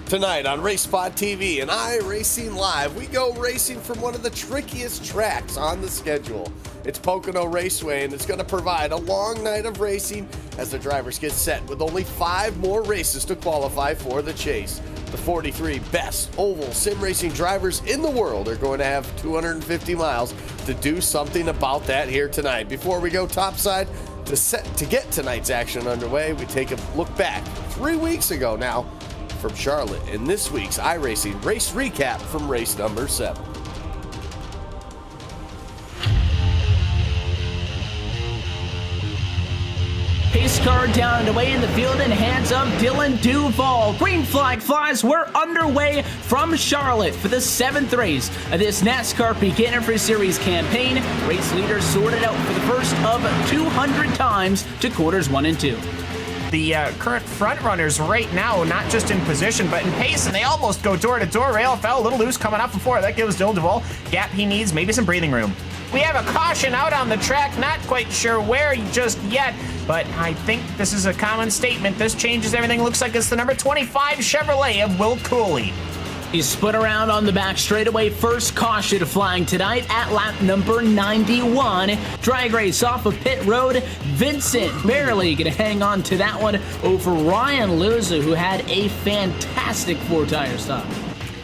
Tonight on RaceSpotTV and iRacingLive, we go racing from one of the trickiest tracks on the schedule. It's Pocono Raceway, and it's going to provide a long night of racing as the drivers get set with only 5 more races to qualify for the chase. The 43 best oval sim racing drivers in the world are going to have 250 miles to do something about that here tonight. Before we go topside, to get tonight's action underway, we take a look back 3 weeks ago now from Charlotte in this week's iRacing race recap from race number 7. Pace car down and away in the field and hands up Dylan Duval. Green flag flies. We're underway from Charlotte for the 7th race of this NASCAR Beginner for Series campaign. Race leaders sorted out for the first of 200 times to quarters 1 and 2. The current front runners right now, not just in position, but in pace, and they almost go door to door. Rail fell a little loose coming up before. That gives Dylan Duval gap he needs, maybe some breathing room. We have a caution out on the track, not quite sure where just yet, but I think this is a common statement. This changes everything. Looks like it's the number 25 Chevrolet of Will Cooley. He's split around on the back straightaway. First caution flying tonight at lap number 91. Drag race off of pit road. Vincent barely going to hang on to that one over Ryan Luza, who had a fantastic 4-tire stop.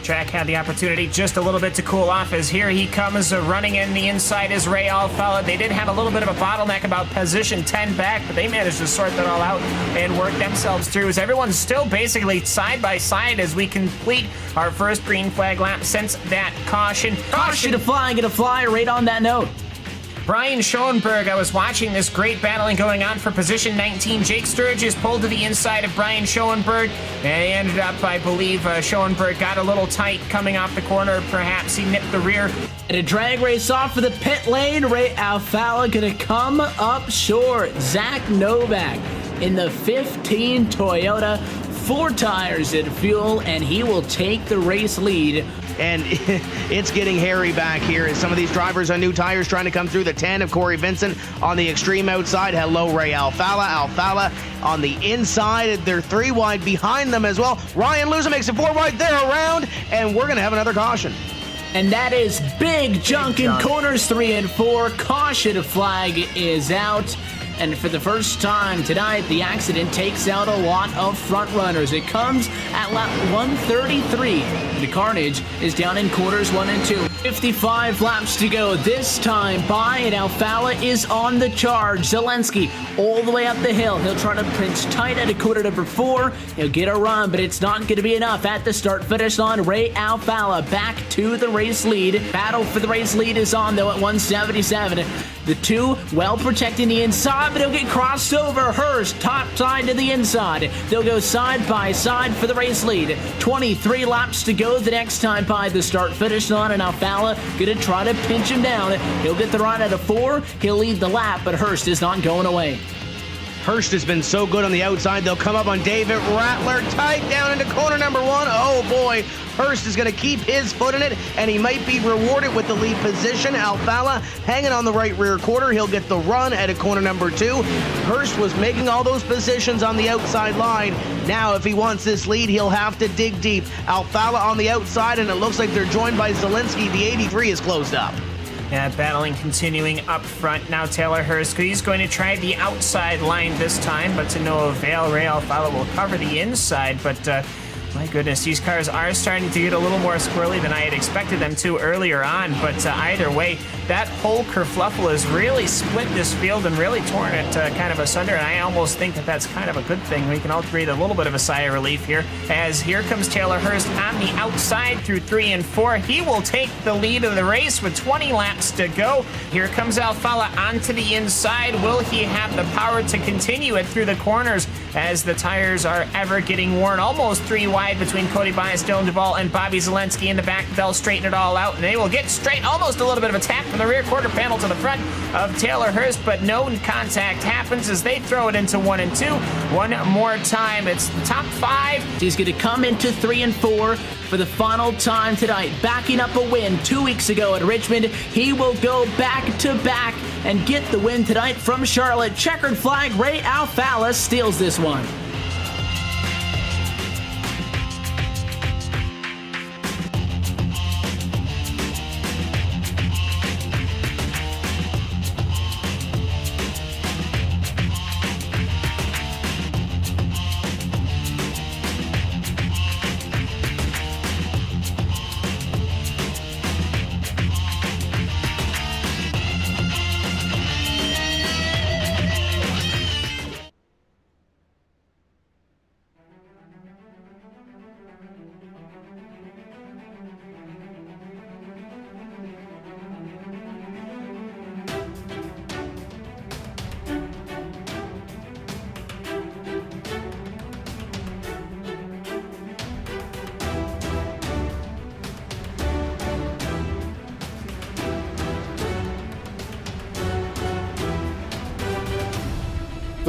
Track had the opportunity just a little bit to cool off as here he comes running in the inside is Ray Alfalla. They did have a little bit of a bottleneck about position 10 back, but they managed to sort that all out and work themselves through as everyone's still basically side by side as we complete our first green flag lap since that caution. Caution to fly, gonna fly right on that note. Brian Schoenberg, I was watching this great battling going on for position 19. Jake Sturgis pulled to the inside of Brian Schoenberg, and he ended up, I believe, Schoenberg got a little tight coming off the corner. Perhaps he nipped the rear. And a drag race off for the pit lane. Ray Alfalla gonna come up short. Zach Novak in the 15 Toyota. 4 tires in fuel, and he will take the race lead. And it's getting hairy back here as some of these drivers on new tires trying to come through. The 10 of Corey Vincent on the extreme outside. Hello, Ray Alfalla. Alfalla on the inside. They're 3 wide behind them as well. Ryan Luza makes it 4 wide. They're around, and we're going to have another caution. And that is big junk in corners 3 and 4. Caution flag is out. And for the first time tonight, the accident takes out a lot of front runners. It comes at lap 133. The carnage is down in quarters 1 and 2. 55 laps to go. This time by, and Alfalla is on the charge. Zelensky all the way up the hill. He'll try to pinch tight at a quarter number 4. He'll get a run, but it's not going to be enough. At the start-finish line, Ray Alfalla back to the race lead. Battle for the race lead is on, though, at 177. The 2 well protecting the inside, but he'll get crossed over. Hurst, top side to the inside. They'll go side by side for the race lead. 23 laps to go the next time by the start-finish line, and Alfalla gonna try to pinch him down. He'll get the run at a 4. He'll lead the lap, but Hurst is not going away. Hurst has been so good on the outside. They'll come up on David Rattler, tight down into corner number 1. Oh boy, Hurst is going to keep his foot in it, and he might be rewarded with the lead position. Alfalla hanging on the right rear quarter. He'll get the run at a corner number 2. Hurst was making all those positions on the outside line. Now, if he wants this lead, he'll have to dig deep. Alfalla on the outside, and it looks like they're joined by Zelensky. The 83 is closed up. Yeah, battling continuing up front. Now Taylor Hurst, he's going to try the outside line this time, but to no avail. Ray Alfalla will cover the inside, but my goodness, these cars are starting to get a little more squirrely than I had expected them to earlier on, but either way, that whole kerfluffle has really split this field and really torn it kind of asunder, and I almost think that that's kind of a good thing. We can all breathe a little bit of a sigh of relief here, as here comes Taylor Hurst on the outside through 3 and 4. He will take the lead of the race with 20 laps to go. Here comes Alfalla onto the inside. Will he have the power to continue it through the corners as the tires are ever getting worn? Almost 3 wide between Cody Bias, Dylan Duval, and Bobby Zelensky in the back. They'll straighten it all out, and they will get straight. Almost a little bit of a tap from the rear quarter panel to the front of Taylor Hurst, but no contact happens as they throw it into 1 and 2. One more time. It's the top 5. He's going to come into 3 and 4 for the final time tonight. Backing up a win 2 weeks ago at Richmond. He will go back to back and get the win tonight from Charlotte. Checkered flag, Ray Alfalla steals this one.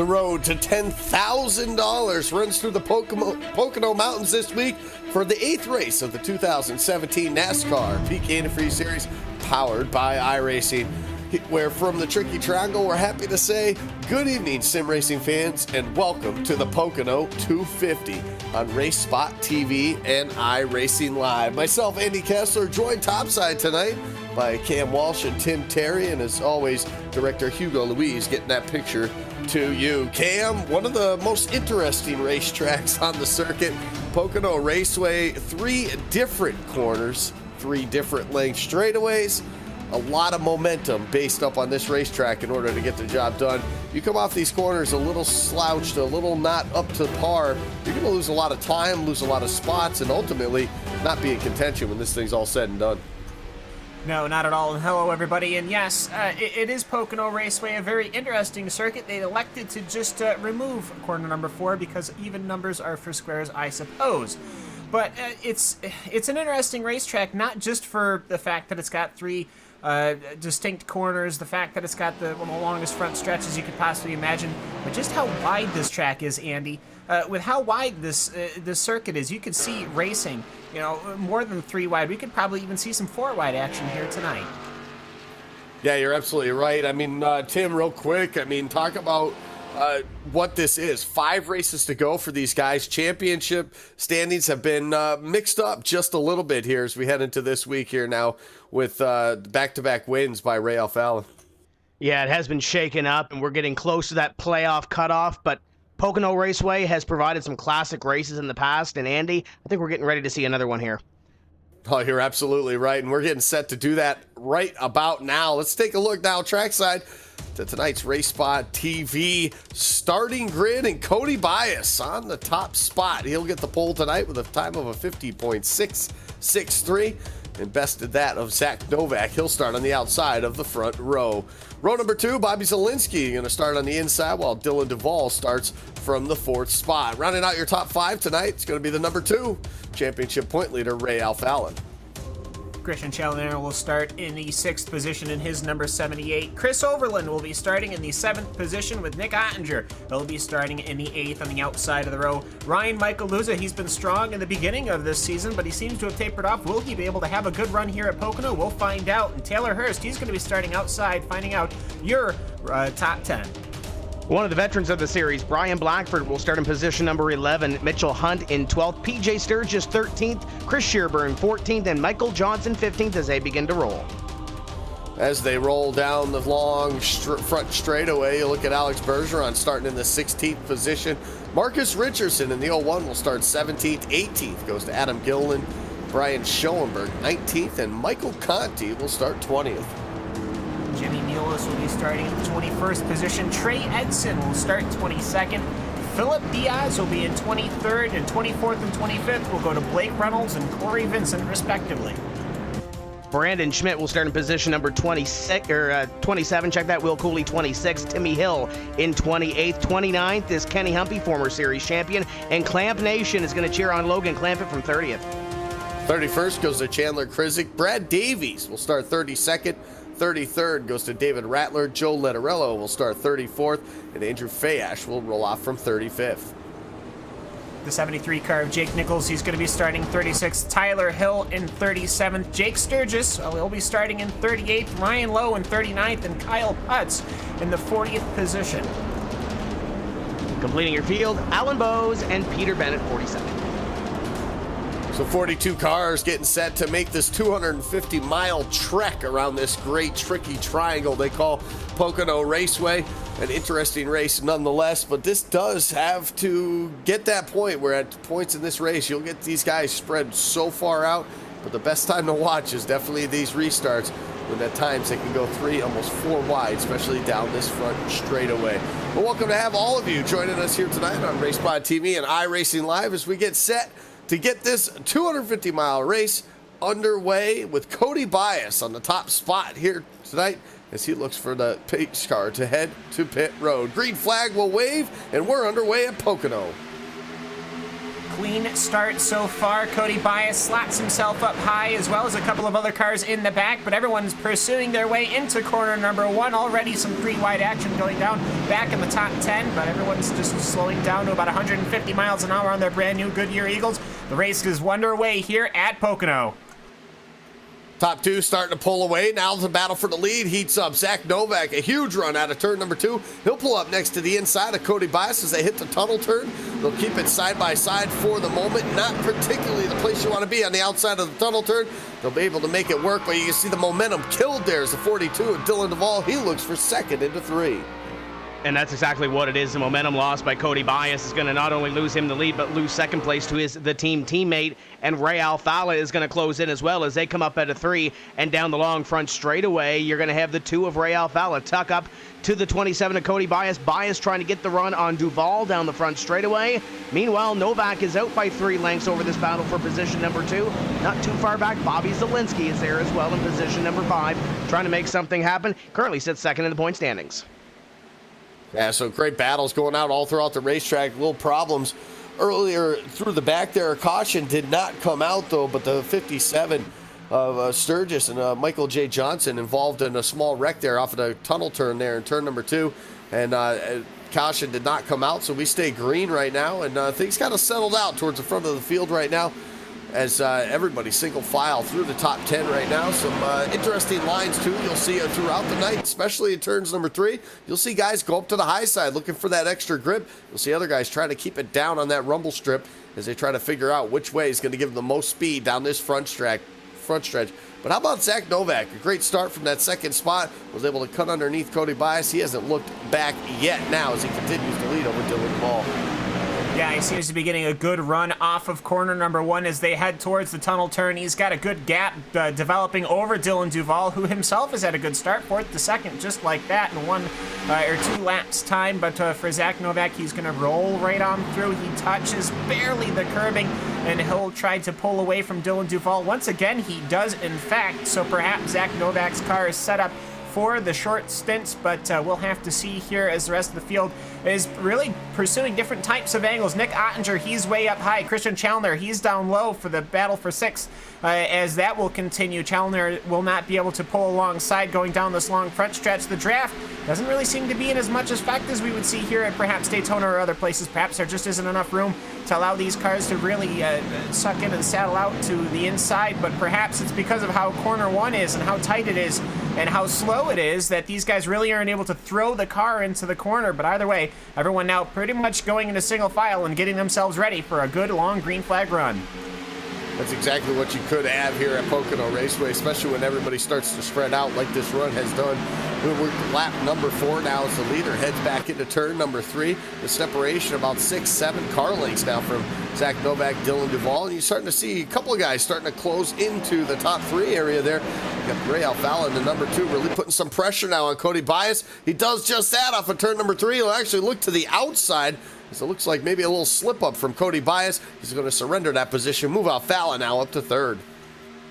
The road to $10,000 runs through the Pocono Mountains this week for the 8th race of the 2017 NASCAR Peak Antifreeze Series, powered by iRacing. Where from the Tricky Triangle, we're happy to say good evening, sim racing fans, and welcome to the Pocono 250 on RaceSpotTV and iRacingLive. Myself, Andy Kessler, joined topside tonight by Cam Walsh and Tim Terry, and as always, Director Hugo Louise getting that picture to you. Cam, one of the most interesting racetracks on the circuit, Pocono Raceway, 3 different corners, 3 different length straightaways. A lot of momentum based up on this racetrack in order to get the job done. You come off these corners a little slouched, a little not up to par, you're going to lose a lot of time, lose a lot of spots, and ultimately not be in contention when this thing's all said and done. No, not at all. And hello, everybody. And yes, it is Pocono Raceway, a very interesting circuit. They elected to just remove corner number 4 because even numbers are for squares, I suppose. But it's an interesting racetrack, not just for the fact that it's got 3 distinct corners, the fact that it's got one of the longest front stretches you could possibly imagine, but just how wide this track is, Andy. With how wide this circuit is, you could see racing, more than 3 wide. We could probably even see some 4 wide action here tonight. Yeah, you're absolutely right. I mean, Tim, real quick, talk about what this is. 5 races to go for these guys. Championship standings have been mixed up just a little bit here as we head into this week here now with back-to-back wins by Ray Alfallen. Yeah, it has been shaken up, and we're getting close to that playoff cutoff, but Pocono Raceway has provided some classic races in the past, and Andy, I think we're getting ready to see another one here. Oh, you're absolutely right, and we're getting set to do that right about now. Let's take a look now trackside to tonight's RaceSpotTV starting grid, and Cody Bias on the top spot. He'll get the pole tonight with a time of a 50.663, and bested that of Zach Novak. He'll start on the outside of the front row. Row number 2, Bobby Zielinski going to start on the inside, while Dylan Duvall starts from the 4th spot. Rounding out your top 5 tonight, it's going to be the number 2 championship point leader, Ray Alfallen. Christian Challenger will start in the 6th position in his number 78. Chris Overland will be starting in the 7th position with Nick Ottinger. He'll be starting in the 8th on the outside of the row. Ryan Michaeluza, he's been strong in the beginning of this season, but he seems to have tapered off. Will he be able to have a good run here at Pocono? We'll find out. And Taylor Hurst, he's going to be starting outside, finding out your top 10. One of the veterans of the series, Brian Blackford, will start in position number 11, Mitchell Hunt in 12th, PJ Sturgis 13th, Chris Shearburn 14th, and Michael Johnson 15th as they begin to roll. As they roll down the long front straightaway, you look at Alex Bergeron starting in the 16th position. Marcus Richardson in the 01 will start 17th. 18th goes to Adam Gilliland. Brian Schoenberg 19th, and Michael Conti will start 20th. Jimmy Mulis will be starting in the 21st position. Trey Edson will start 22nd. Philip Diaz will be in 23rd, and 24th and 25th will go to Blake Reynolds and Corey Vincent, respectively. Brandon Schmidt will start in position number 27. Check that. Will Cooley 26th. Timmy Hill in 28th. 29th is Kenny Humpy, former series champion, and Clamp Nation is going to cheer on Logan Clampett from 30th. 31st goes to Chandler Krizik. Brad Davies will start 32nd. 33rd goes to David Rattler. Joe Letterello will start 34th, and Andrew Fayash will roll off from 35th. The 73 car of Jake Nichols, he's going to be starting 36th. Tyler Hill in 37th. Jake Sturgis, he'll be starting in 38th. Ryan Lowe in 39th, and Kyle Putz in the 40th position. Completing your field, Alan Bowes and Peter Bennett 42nd. So 42 cars getting set to make this 250-mile trek around this great tricky triangle they call Pocono Raceway. An interesting race nonetheless, but this does have to get that point where at points in this race you'll get these guys spread so far out, but the best time to watch is definitely these restarts when at times they can go 3, almost 4 wide, especially down this front straightaway. Well, welcome to have all of you joining us here tonight on RaceSpotTV and iRacingLive as we get set to get this 250-mile race underway with Cody Bias on the top spot here tonight as he looks for the pace car to head to pit road. Green flag will wave, and we're underway at Pocono. clean start so far. Cody Bias slots himself up high, as well as a couple of other cars in the back, but everyone's pursuing their way into corner number 1. Already some pretty wide action going down back in the top 10, but everyone's just slowing down to about 150 miles an hour on their brand new Goodyear Eagles. The race is underway here at Pocono. Top 2 starting to pull away. Now the battle for the lead heats up. Zach Novak, a huge run out of turn number 2. He'll pull up next to the inside of Cody Bias as they hit the tunnel turn. They'll keep it side by side for the moment. Not particularly the place you want to be on the outside of the tunnel turn. They'll be able to make it work, but you can see the momentum killed there as the 42 of Dylan Duvall. He looks for second into 3. And that's exactly what it is. The momentum lost by Cody Bias is going to not only lose him the lead, but lose second place to the team teammate. And Ray Alfala is going to close in as well as they come up at a 3. And down the long front straightaway, you're going to have the 2 of Ray Alfala tuck up to the 27 of Cody Bias. Bias trying to get the run on Duvall down the front straightaway. Meanwhile, Novak is out by 3 lengths over this battle for position number 2. Not too far back, Bobby Zielinski is there as well in position number 5, trying to make something happen. Currently sits second in the point standings. Yeah, so great battles going out all throughout the racetrack. Little problems earlier through the back there. A caution did not come out, though, but the 57 of Sturgis and Michael J. Johnson involved in a small wreck there off of the tunnel turn there in turn number 2. And caution did not come out, so we stay green right now. And things kind of settled out towards the front of the field right now as everybody single file through the top 10 right now. Some interesting lines, too, you'll see throughout the night, especially in turns number 3. You'll see guys go up to the high side looking for that extra grip. You'll see other guys trying to keep it down on that rumble strip as they try to figure out which way is going to give them the most speed down this front stretch. But how about Zach Novak? A great start from that second spot. Was able to cut underneath Cody Bias. He hasn't looked back yet now as he continues to lead over Dylan Duvall. Yeah, he seems to be getting a good run off of corner number 1 as they head towards the tunnel turn. He's got a good gap developing over Dylan Duvall, who himself has had a good start, 4th to 2nd, just like that in 1 or 2 laps time. But for Zach Novak, he's going to roll right on through. He touches barely the curbing, and he'll try to pull away from Dylan Duvall. Once again, he does, in fact, so perhaps Zach Novak's car is set up for the short stints, but we'll have to see here as the rest of the field is really pursuing different types of angles. Nick Ottinger, he's way up high. Christian Challoner, he's down low for the battle for 6th. As that will continue, Challoner will not be able to pull alongside going down this long front stretch. The draft doesn't really seem to be in as much effect as we would see here at perhaps Daytona or other places. Perhaps there just isn't enough room to allow these cars to really suck in and saddle out to the inside, but perhaps it's because of how corner 1 is and how tight it is and how slow it is that these guys really aren't able to throw the car into the corner. But either way, everyone now pretty much going into single file and getting themselves ready for a good long green flag run. That's exactly what you could have here at Pocono Raceway, especially when everybody starts to spread out like this run has done. We're lap number 4 now as the leader heads back into turn number 3. The separation about 6-7 car lengths now from Zach Novak, Dylan Duvall, and you're starting to see a couple of guys starting to close into the top 3 area there. You got Ray Alfala in the number 2 really putting some pressure now on Cody Bias. He does just that off of turn number 3. He'll actually look to the outside. So it looks like maybe a little slip up from Cody Bias. He's going to surrender that position. Move Alfala now up to 3rd.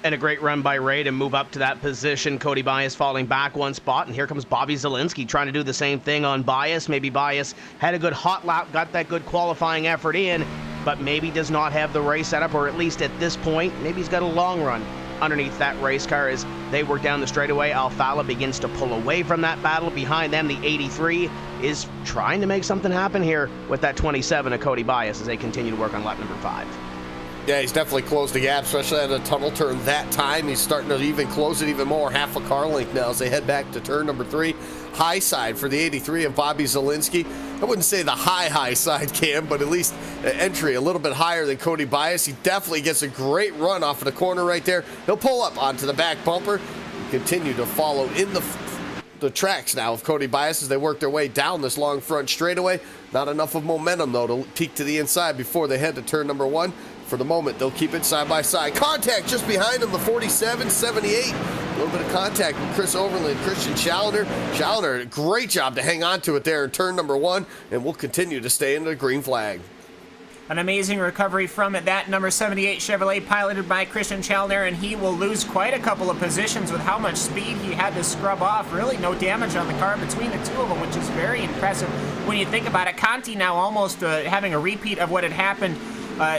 And a great run by Ray to move up to that position. Cody Bias falling back 1 spot, and here comes Bobby Zielinski trying to do the same thing on Bias. Maybe Bias had a good hot lap, got that good qualifying effort in, but maybe does not have the race set up, or at least at this point, maybe he's got a long run underneath that race car as they work down the straightaway. Alfala begins to pull away from that battle. Behind them, the 83 is trying to make something happen here with that 27 of Cody Bias as they continue to work on lap number 5. Yeah, he's definitely closed the gap, especially at a tunnel turn that time. He's starting to even close it even more, half a car length now as they head back to turn number 3. High side for the 83 of Bobby Zielinski. I wouldn't say the high side, Cam, but at least entry a little bit higher than Cody Bias. He definitely gets a great run off of the corner right there. He'll pull up onto the back bumper and continue to follow in the tracks now of Cody Bias as they work their way down this long front straightaway. Not enough of momentum, though, to peek to the inside before they head to turn number 1. For the moment, they'll keep it side by side. Contact just behind them, the 47, 78. A little bit of contact with Chris Overland, Christian Challoner. Challoner, great job to hang on to it there in turn number 1, and we'll continue to stay in the green flag. An amazing recovery from it. That number 78 Chevrolet piloted by Christian Challoner, and he will lose quite a couple of positions with how much speed he had to scrub off. Really no damage on the car between the two of them, which is very impressive when you think about it. Conti now almost having a repeat of what had happened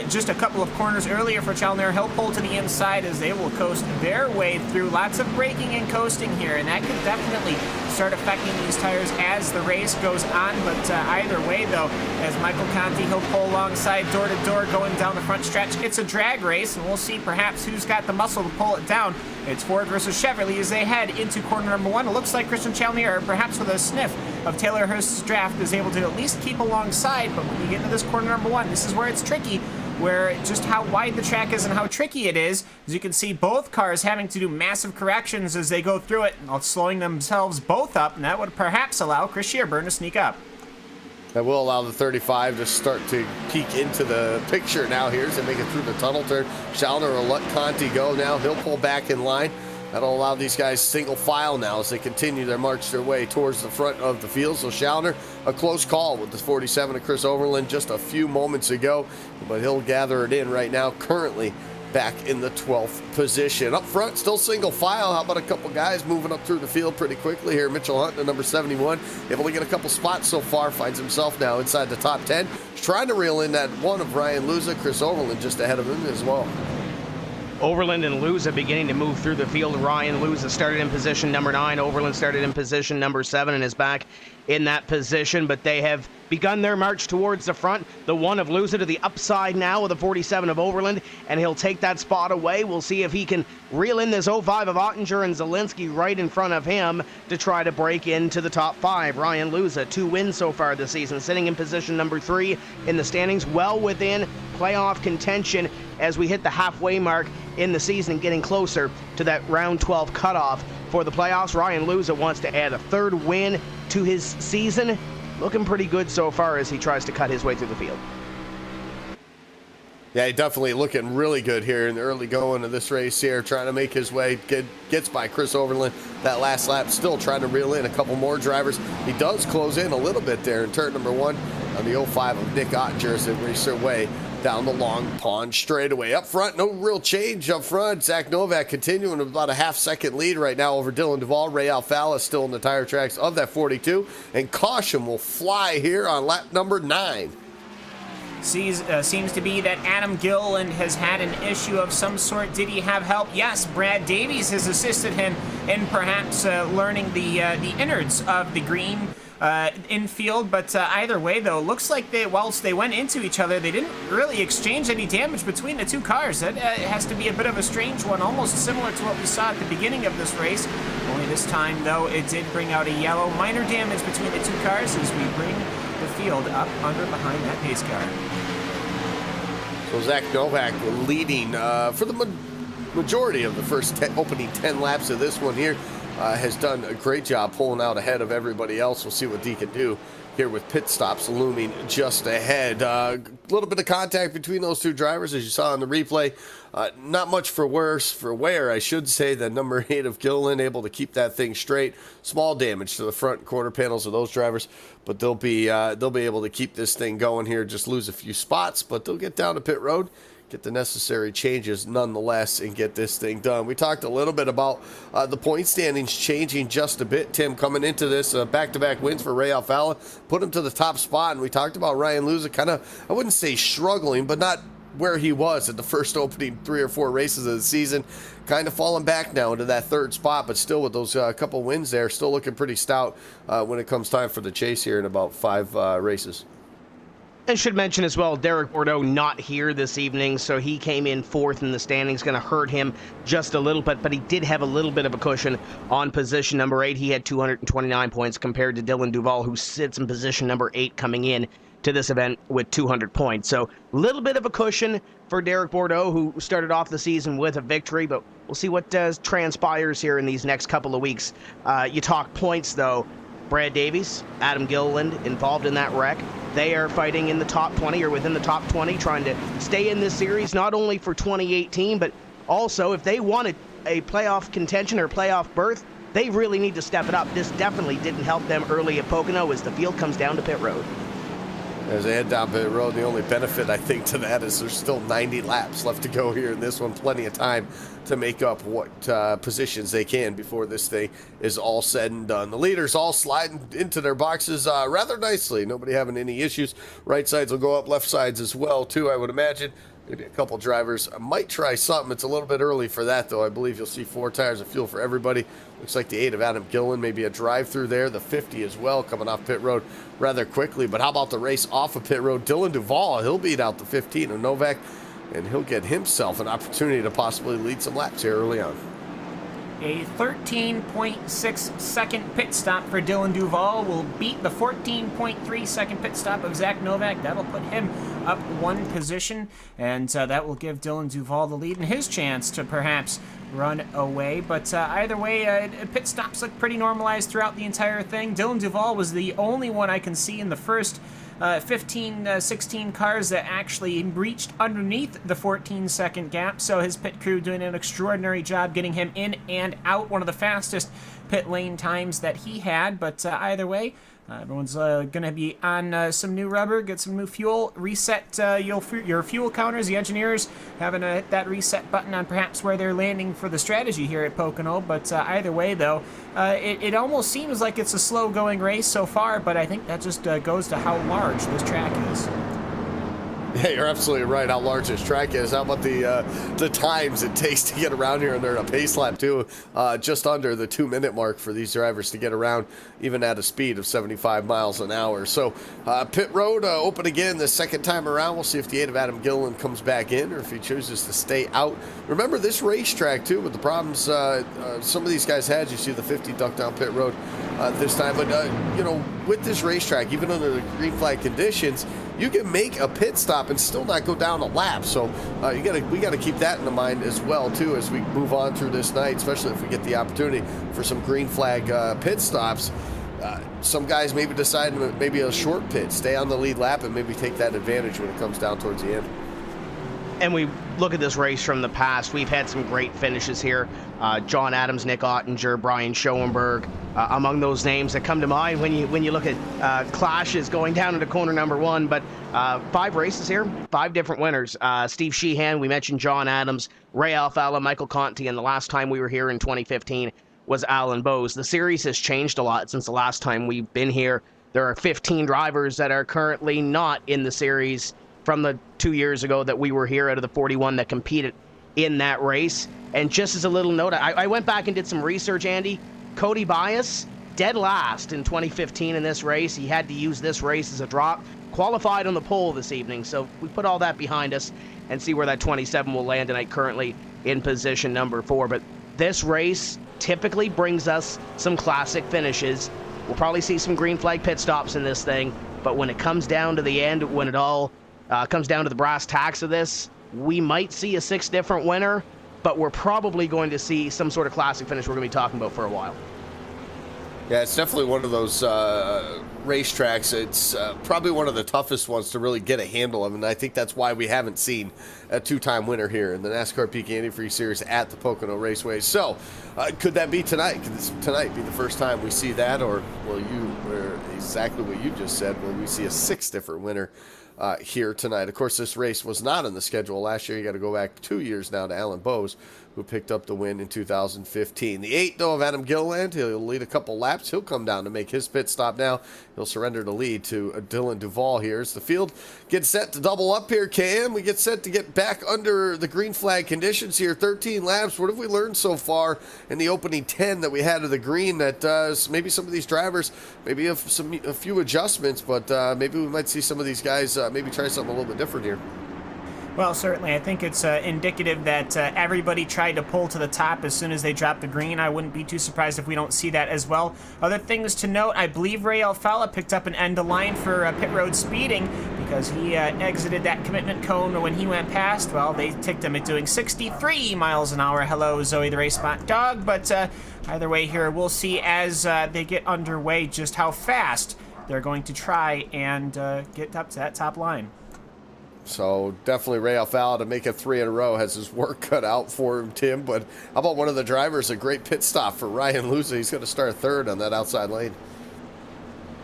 just a couple of corners earlier for Challenger. He'll pull to the inside as they will coast their way through. Lots of braking and coasting here, and that could definitely start affecting these tires as the race goes on. But either way, though, as Michael Conti, he'll pull alongside door to door going down the front stretch. It's a drag race, and we'll see perhaps who's got the muscle to pull it down. It's Ford versus Chevrolet as they head into corner number 1. It looks like Christian Chalmier, perhaps with a sniff of Taylor Hurst's draft, is able to at least keep alongside. But when you get into this corner number 1, this is where it's tricky, where just how wide the track is and how tricky it is. As you can see, both cars having to do massive corrections as they go through it, slowing themselves both up, and that would perhaps allow Chris Shearburn to sneak up. That will allow the 35 to start to peek into the picture now here as they make it through the tunnel turn. Schallner will let Conti go now. He'll pull back in line. That'll allow these guys single file now as they continue their march their way towards the front of the field. So Schallner, a close call with the 47 of Chris Overland just a few moments ago, but he'll gather it in right now, currently back in the 12th position. Up front, still single file. How about a couple guys moving up through the field pretty quickly here? Mitchell Hunt, the number 71, able to get a couple spots so far, finds himself now inside the top 10. He's trying to reel in that one of Ryan Luza. Chris Overland just ahead of him as well. Overland and Luza beginning to move through the field. Ryan Luza started in position number 9. Overland started in position number 7 and is back in that position, but they have begun their march towards the front. The 1 of Luza to the upside now with the 47 of Overland, and he'll take that spot away. We'll see if he can reel in this 05 of Ottinger and Zielinski right in front of him to try to break into the top 5. Ryan Luza, 2 wins so far this season, sitting in position number 3 in the standings, well within playoff contention as we hit the halfway mark in the season, getting closer to that round 12 cutoff for the playoffs. Ryan Luza wants to add a 3rd win to his season. Looking pretty good so far as he tries to cut his way through the field. Yeah, definitely looking really good here in the early going of this race here, trying to make his way, gets by Chris Overland that last lap, still trying to reel in a couple more drivers. He does close in a little bit there in turn number 1 on the 05 of Nick Ottinger as they race their way down the long pond straightaway. Up front, no real change up front. Zach Novak continuing with about a half-second lead right now over Dylan Duvall. Ray Alfala still in the tire tracks of that 42, and caution will fly here on lap number 9. Seems to be that Adam Gilliland has had an issue of some sort. Did he have help? Yes, Brad Davies has assisted him in perhaps learning the innards of the green infield, but either way, though, looks like whilst they went into each other, they didn't really exchange any damage between the two cars. That has to be a bit of a strange one, almost similar to what we saw at the beginning of this race. Only this time, though, it did bring out a yellow. Minor damage between the two cars as we bring the field up under behind that pace car. So Zach Novak leading for the majority of the first opening 10 laps of this one here. Has done a great job pulling out ahead of everybody else. We'll see what D can do here with pit stops looming just ahead. A little bit of contact between those two drivers, as you saw in the replay. Not much for wear, I should say. The number 8 of Gilliland able to keep that thing straight. Small damage to the front quarter panels of those drivers, but they'll be able to keep this thing going here. Just lose a few spots, but they'll get down to pit road, get the necessary changes nonetheless, and get this thing done. We talked a little bit about the point standings changing just a bit. Tim, coming into this, back-to-back wins for Ray Alfala, put him to the top spot, and we talked about Ryan Luza kind of, I wouldn't say struggling, but not where he was at the first opening 3 or 4 races of the season. Kind of falling back now into that 3rd spot, but still with those couple wins there, still looking pretty stout when it comes time for the chase here in about 5 races. And should mention as well, Derek Bordeaux not here this evening, so he came in 4th in the standings. Going to hurt him just a little bit, but he did have a little bit of a cushion on position number 8. He had 229 points compared to Dylan Duvall, who sits in position number 8 coming in to this event with 200 points. So a little bit of a cushion for Derek Bordeaux, who started off the season with a victory, but we'll see what transpires here in these next couple of weeks. You talk points, though. Brad Davies, Adam Gilliland involved in that wreck. They are fighting in the top 20 or within the top 20, trying to stay in this series, not only for 2018, but also if they wanted a playoff contention or playoff berth, they really need to step it up. This definitely didn't help them early at Pocono as the field comes down to pit road. as they head down pit road. The only benefit, I think, to that is there's still 90 laps left to go here in this one. Plenty of time to make up what positions they can before this thing is all said and done. The leaders all sliding into their boxes rather nicely. Nobody having any issues. Right sides will go up, left sides as well, too, I would imagine. Maybe a couple drivers might try something. It's a little bit early for that, though. I believe you'll see 4 tires of fuel for everybody. Looks like the 8 of Adam Gillen, maybe a drive-through there. The 50 as well, coming off pit road rather quickly. But how about the race off of pit road? Dylan Duvall, he'll beat out the 15 of Novak, and he'll get himself an opportunity to possibly lead some laps here early on. A 13.6 second pit stop for Dylan Duvall will beat the 14.3 second pit stop of Zach Novak. That'll put him up 1 position, and that will give Dylan Duvall the lead and his chance to perhaps run away. But either way, pit stops look pretty normalized throughout the entire thing. Dylan Duvall was the only one I can see in the first 16 cars that actually breached underneath the 14-second gap, so his pit crew doing an extraordinary job getting him in and out, one of the fastest pit lane times that he had. But either way, everyone's going to be on some new rubber, get some new fuel, reset your fuel counters. The engineers having to hit that reset button on perhaps where they're landing for the strategy here at Pocono. But either way, though, it almost seems like it's a slow-going race so far, but I think that just goes to how large this track is. Yeah, you're absolutely right how large this track is. How about the times it takes to get around here, and they're in a pace lap too, just under the 2-minute mark for these drivers to get around, even at a speed of 75 miles an hour. So pit road open again the second time around. We'll see if the 8 of Adam Gillen comes back in or if he chooses to stay out. Remember this racetrack too, with the problems some of these guys had. You see the 50 duck down pit road this time, but you know, with this racetrack, even under the green flag conditions, you can make a pit stop and still not go down a lap. So we gotta keep that in mind as well too as we move on through this night, especially if we get the opportunity for some green flag pit stops. Some guys maybe decide maybe a short pit, stay on the lead lap, and maybe take that advantage when it comes down towards the end. And we look at this race from the past. We've had some great finishes here. John Adams, Nick Ottinger, Brian Schoenberg, among those names that come to mind when you look at clashes going down into corner number 1. But 5 races here, 5 different winners. Steve Sheehan, we mentioned John Adams, Ray Alfala, Michael Conti, and the last time we were here in 2015 was Alan Bowes. The series has changed a lot since the last time we've been here. There are 15 drivers that are currently not in the series from the 2 years ago that we were here out of the 41 that competed in that race. And just as a little note, I went back and did some research, Andy. Cody Bias, dead last in 2015 in this race. He had to use this race as a drop. Qualified on the pole this evening, so we put all that behind us and see where that 27 will land tonight, currently in position number 4. But this race typically brings us some classic finishes. We'll probably see some green flag pit stops in this thing, but when it comes down to the end, when it all comes down to the brass tacks of this, we might see a 6 different winner, but we're probably going to see some sort of classic finish we're going to be talking about for a while. Yeah, it's definitely one of those racetracks. It's probably one of the toughest ones to really get a handle of, and I think that's why we haven't seen a 2-time winner here in the NASCAR Peak Antifreeze Series at the Pocono Raceway. So, could that be tonight? Could this tonight be the first time we see that, or exactly what you just said, will we see a 6 different winner here tonight? Of course, this race was not on the schedule last year. You got to go back 2 years now to Alan Bowes, who picked up the win in 2015. The 8, though, of Adam Gilland, he'll lead a couple laps. He'll come down to make his pit stop now. He'll surrender the lead to Dylan Duvall here as the field gets set to double up here, Cam. We get set to get back under the green flag conditions here. 13 laps. What have we learned so far in the opening 10 that we had of the green that maybe some of these drivers, maybe a few adjustments, but maybe we might see some of these guys maybe try something a little bit different here? Well, certainly. I think it's indicative that everybody tried to pull to the top as soon as they dropped the green. I wouldn't be too surprised if we don't see that as well. Other things to note, I believe Ray Alfala picked up an end-of-line for pit road speeding because he exited that commitment cone when he went past. Well, they ticked him at doing 63 miles an hour. Hello, Zoe the Race Spot Dog. But either way here, we'll see as they get underway just how fast they're going to try and get up to that top line. So definitely Ray Alfala to make it 3 in a row has his work cut out for him, Tim. But how about one of the drivers, a great pit stop for Ryan Luza? He's going to start 3rd on that outside lane.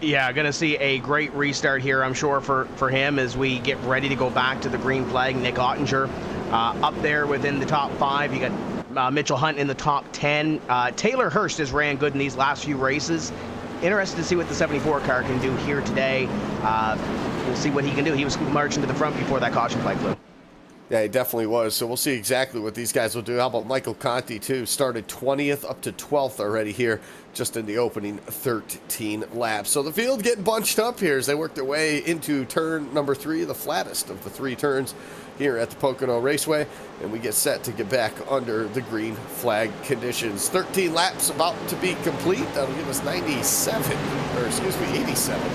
Yeah, going to see a great restart here, I'm sure, for him as we get ready to go back to the green flag. Nick Ottinger up there within the top 5. You got Mitchell Hunt in the top 10. Taylor Hurst has ran good in these last few races. Interested to see what the 74 car can do here today. We'll see what he can do. He was marching to the front before that caution flag flew. Yeah, he definitely was. So we'll see exactly what these guys will do. How about Michael Conti, too? Started 20th up to 12th already here, just in the opening 13 laps. So the field getting bunched up here as they work their way into turn number 3, the flattest of the 3 turns here at the Pocono Raceway. And we get set to get back under the green flag conditions. 13 laps about to be complete. That'll give us 87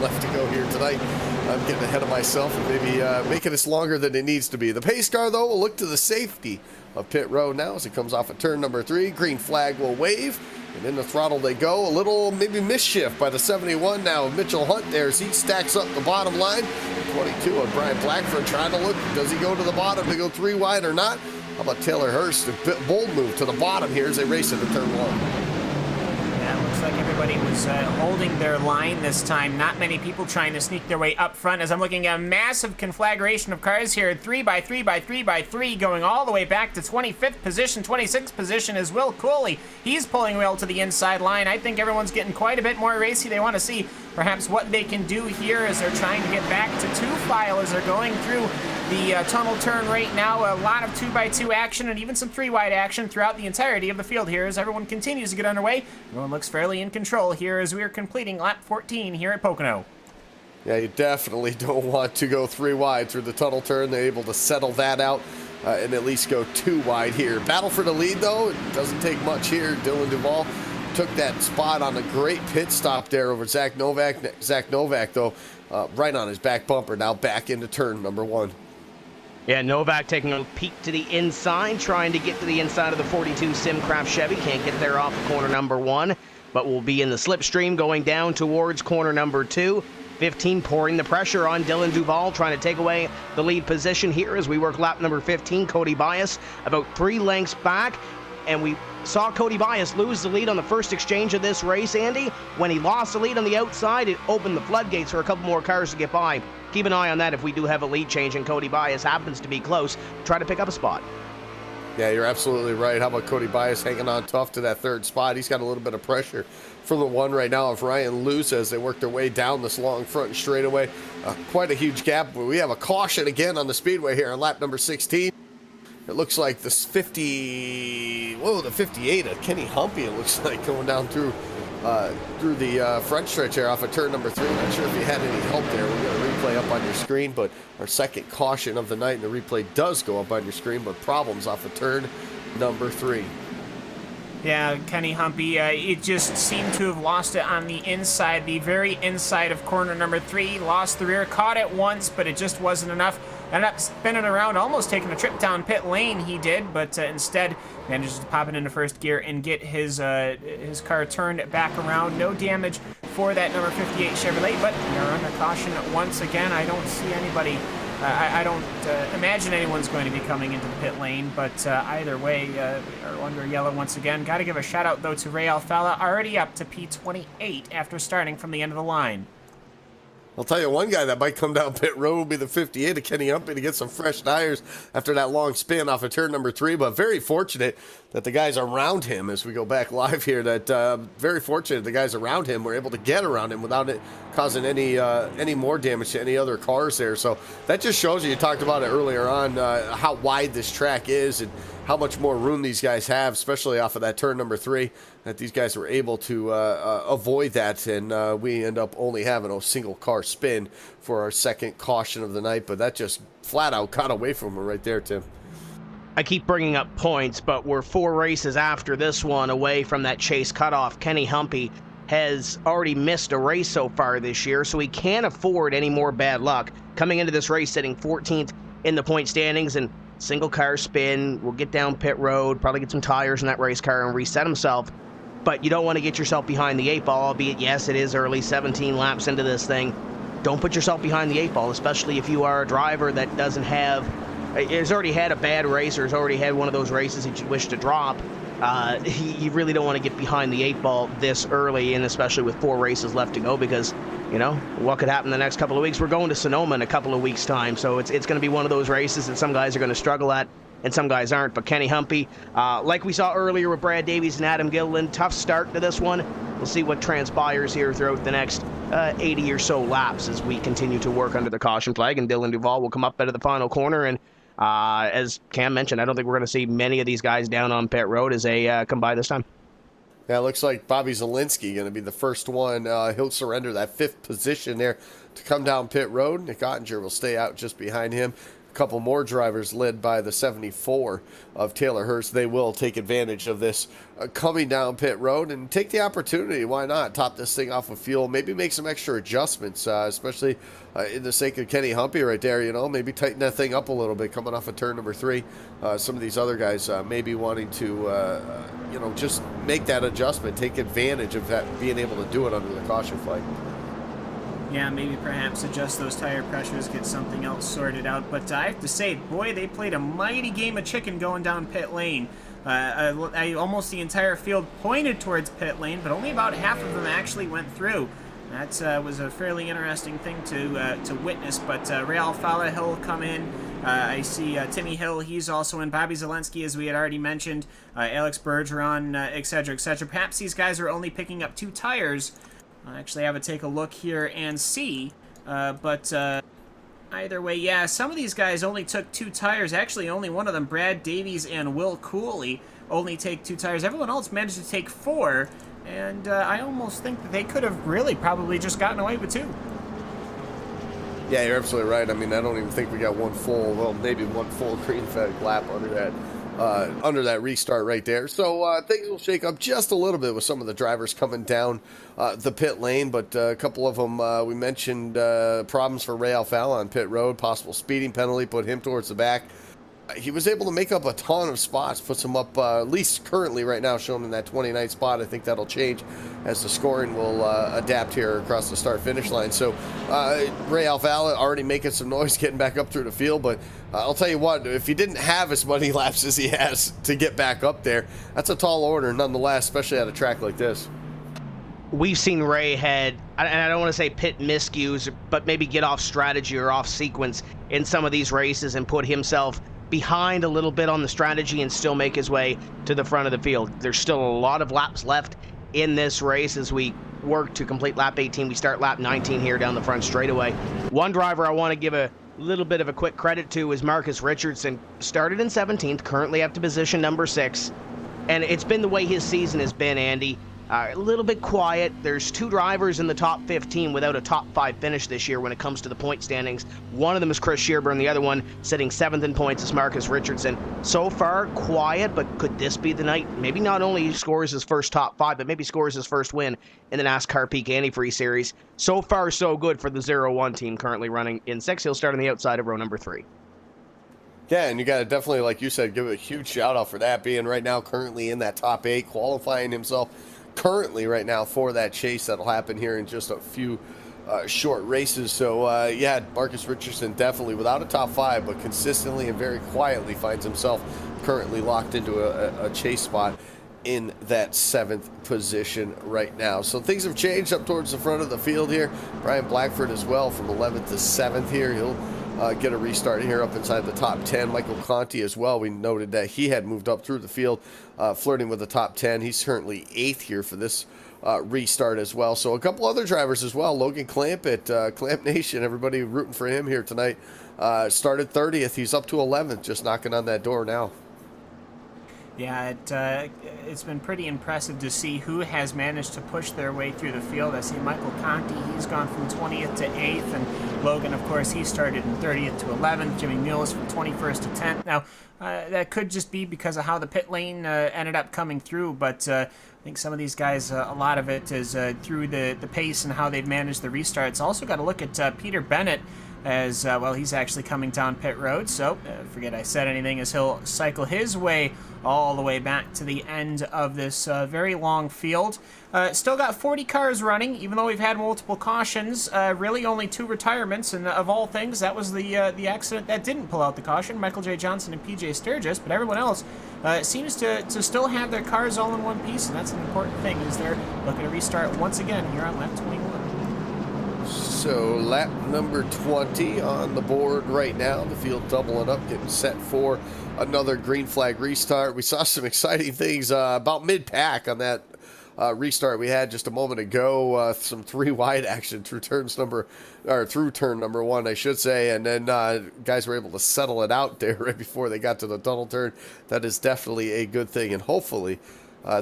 left to go here tonight. I'm getting ahead of myself and maybe making this longer than it needs to be. The pace car, though, will look to the safety of pit road now as it comes off of turn number 3. Green flag will wave, and in the throttle they go. A little maybe mischief by the 71 now of Mitchell Hunt there as he stacks up the bottom line. 22 of Brian Blackford trying to look. Does he go to the bottom to go 3 wide or not? How about Taylor Hurst? A bold move to the bottom here as they race into turn 1. Yeah, looks like everybody was holding their line this time. Not many people trying to sneak their way up front as I'm looking at a massive conflagration of cars here. 3 by 3 by 3 by 3 going all the way back to 25th position. 26th position is Will Cooley. He's pulling well to the inside line. I think everyone's getting quite a bit more racy. They want to see perhaps what they can do here as they're trying to get back to 2 file as they're going through the tunnel turn right now. A lot of 2 by 2 action and even some 3 wide action throughout the entirety of the field here as everyone continues to get underway. Everyone looks fairly in control here as we are completing lap 14 here at Pocono. Yeah, you definitely don't want to go 3 wide through the tunnel turn. They're able to settle that out and at least go 2 wide here. Battle for the lead, though. It doesn't take much here. Dylan Duvall took that spot on a great pit stop there over Zach Novak. Zach Novak, though, right on his back bumper, now back into turn number 1. Yeah, Novak taking a peek to the inside, trying to get to the inside of the 42 Simcraft Chevy. Can't get there off of corner number 1, but will be in the slipstream going down towards corner number 2. 15 pouring the pressure on Dylan Duvall, trying to take away the lead position here as we work lap number 15. Cody Bias about 3 lengths back, and we saw Cody Bias lose the lead on the first exchange of this race, Andy. When he lost the lead on the outside, it opened the floodgates for a couple more cars to get by. Keep an eye on that if we do have a lead change and Cody Bias happens to be close. Try to pick up a spot. Yeah, you're absolutely right. How about Cody Bias hanging on tough to that 3rd spot? He's got a little bit of pressure from the 1 right now of Ryan Luce as they work their way down this long front straightaway. Quite a huge gap. We have a caution again on the speedway here on lap number 16. It looks like this the 58 of Kenny Humpy, it looks like, going down through the front stretch here off of turn number 3. Not sure if you had any help there. We've got a replay up on your screen, but our second caution of the night, and the replay does go up on your screen, but problems off of turn number 3. Yeah, Kenny Humpy, it just seemed to have lost it on the inside, the very inside of corner number 3. Lost the rear, caught it once, but it just wasn't enough. Ended up spinning around, almost taking a trip down pit lane, he did, but instead manages to pop it into first gear and get his car turned back around. No damage for that number 58 Chevrolet, but we are under caution once again. I don't see anybody. I don't imagine anyone's going to be coming into the pit lane, but either way, we are under yellow once again. Got to give a shout out, though, to Ray Alfala, already up to P28 after starting from the end of the line. I'll tell you, one guy that might come down pit road will be the 58 of Kenny Humpy to get some fresh tires after that long spin off of turn number 3, but very fortunate that the guys around him, as we go back live here, that very fortunate the guys around him were able to get around him without it causing any more damage to any other cars there. So that just shows you talked about it earlier on, how wide this track is and how much more room these guys have, especially off of that turn number 3, that these guys were able to avoid that, and we end up only having a single car spin for our second caution of the night, but that just flat out got away from him right there, Tim. I keep bringing up points, but we're 4 races after this one away from that chase cutoff. Kenny Humpy has already missed a race so far this year, so he can't afford any more bad luck. Coming into this race sitting 14th in the point standings, and single car spin, will get down pit road, probably get some tires in that race car and reset himself. But you don't want to get yourself behind the 8 ball, albeit, yes, it is early, 17 laps into this thing. Don't put yourself behind the 8 ball, especially if you are a driver that doesn't have has already had a bad race or has already had one of those races that you wish to drop, you really don't want to get behind the 8 ball this early, and especially with 4 races left to go, because, you know, what could happen the next couple of weeks? We're going to Sonoma in a couple of weeks' time, so it's going to be one of those races that some guys are going to struggle at and some guys aren't. But Kenny Humpy, like we saw earlier with Brad Davies and Adam Gilliland, tough start to this one. We'll see what transpires here throughout the next 80 or so laps as we continue to work under the caution flag, and Dylan Duval will come up out of the final corner. And as Cam mentioned, I don't think we're going to see many of these guys down on pit road as they come by this time. Yeah, it looks like Bobby Zielinski going to be the first one. He'll surrender that 5th position there to come down pit road. Nick Ottinger will stay out just behind him. A couple more drivers led by the 74 of Taylor Hurst. They will take advantage of this coming down pit road and take the opportunity. Why not top this thing off with fuel? Maybe make some extra adjustments, especially in the sake of Kenny Humpy right there. You know, maybe tighten that thing up a little bit coming off of turn number 3. Some of these other guys may be wanting to, you know, just make that adjustment, take advantage of that, being able to do it under the caution flag. Yeah, maybe perhaps adjust those tire pressures, get something else sorted out. But I have to say, boy, they played a mighty game of chicken going down pit lane. Almost the entire field pointed towards pit lane, but only about half of them actually went through. That was a fairly interesting thing to witness. But Ray Alfala, he'll come in. I see Timmy Hill, he's also in. Bobby Zielinski, as we had already mentioned. Alex Bergeron, etc., etc. Perhaps these guys are only picking up 2 tires. I'll actually have to take a look here and see. But either way, yeah, some of these guys only took 2 tires. Actually, only one of them, Brad Davies and Will Cooley, only take 2 tires. Everyone else managed to take 4. And I almost think that they could have really probably just gotten away with 2. Yeah, you're absolutely right. I mean, I don't even think we got one full, well, maybe one full green flag lap under that restart right there. So things will shake up just a little bit with some of the drivers coming down the pit lane, but a couple of them, we mentioned problems for Ray Alfala on pit road, possible speeding penalty, put him towards the back. He was able to make up a ton of spots, puts him up, at least currently right now, shown in that 29th spot. I think that'll change as the scoring will adapt here across the start-finish line. So Ray Alfala already making some noise getting back up through the field, but I'll tell you what, if he didn't have as many laps as he has to get back up there, that's a tall order nonetheless, especially at a track like this. We've seen Ray had, and I don't want to say pit miscues, but maybe get off strategy or off sequence in some of these races and put himself behind a little bit on the strategy and still make his way to the front of the field. There's still a lot of laps left in this race as we work to complete lap 18. We start lap 19 here down the front straightaway. One driver I want to give a little bit of a quick credit to is Marcus Richardson. Started in 17th, currently up to position number 6. And it's been the way his season has been, Andy. A little bit quiet. There's 2 drivers in the top 15 without a top 5 finish this year when it comes to the point standings. One of them is Chris Shearburn, the other one sitting 7th in points is Marcus Richardson. So far, quiet, but could this be the night? Maybe not only scores his first top 5, but maybe scores his first win in the NASCAR Peak Antifreeze Series. So far, so good for the 0-1 team currently running in 6th. He'll start on the outside of row number 3. Yeah, and you got to definitely, like you said, give a huge shout out for that, being right now currently in that top 8, qualifying himself currently right now for that chase that'll happen here in just a few short races. So yeah, Marcus Richardson definitely without a top 5, but consistently and very quietly finds himself currently locked into a chase spot in that 7th position right now. So things have changed up towards the front of the field here. Brian Blackford as well from 11th to 7th here. He'll get a restart here up inside the top 10. Michael Conti as well. We noted that he had moved up through the field, flirting with the top 10. He's currently 8th here for this restart as well. So a couple other drivers as well. Logan Clamp at Clamp Nation. Everybody rooting for him here tonight. Started 30th. He's up to 11th, just knocking on that door now. Yeah, it's been pretty impressive to see who has managed to push their way through the field. I see Michael Conti, he's gone from 20th to 8th, and Logan, of course, he started in 30th to 11th. Jimmy Mules from 21st to 10th. Now, that could just be because of how the pit lane ended up coming through, but I think some of these guys, a lot of it is through the pace and how they've managed the restarts. Also got to look at Peter Bennett. as well. He's actually coming down pit road, so forget I said anything, as he'll cycle his way all the way back to the end of this very long field. Still got 40 cars running, even though we've had multiple cautions. Really only 2 retirements, and of all things, that was the accident that didn't pull out the caution, Michael J. Johnson and PJ Sturgis, but everyone else seems to still have their cars all in one piece, and that's an important thing, as they're looking to restart once again here on lap 21. So lap number 20 on the board right now. The field doubling up, getting set for another green flag restart. We saw some exciting things about mid-pack on that restart we had just a moment ago. Some 3 wide action through turn number 1, I should say, and then guys were able to settle it out there right before they got to the tunnel turn. That is definitely a good thing, and hopefully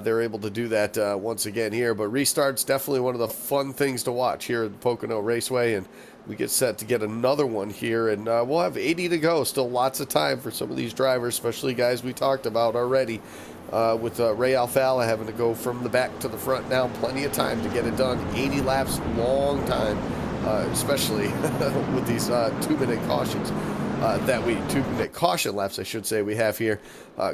they're able to do that once again here. But restart's definitely one of the fun things to watch here at Pocono Raceway, and we get set to get another one here, and we'll have 80 to go. Still lots of time for some of these drivers, especially guys we talked about already, with Ray Alfala having to go from the back to the front now. Plenty of time to get it done. 80 laps, long time, especially with these 2-minute cautions. 2-minute caution laps, I should say, we have here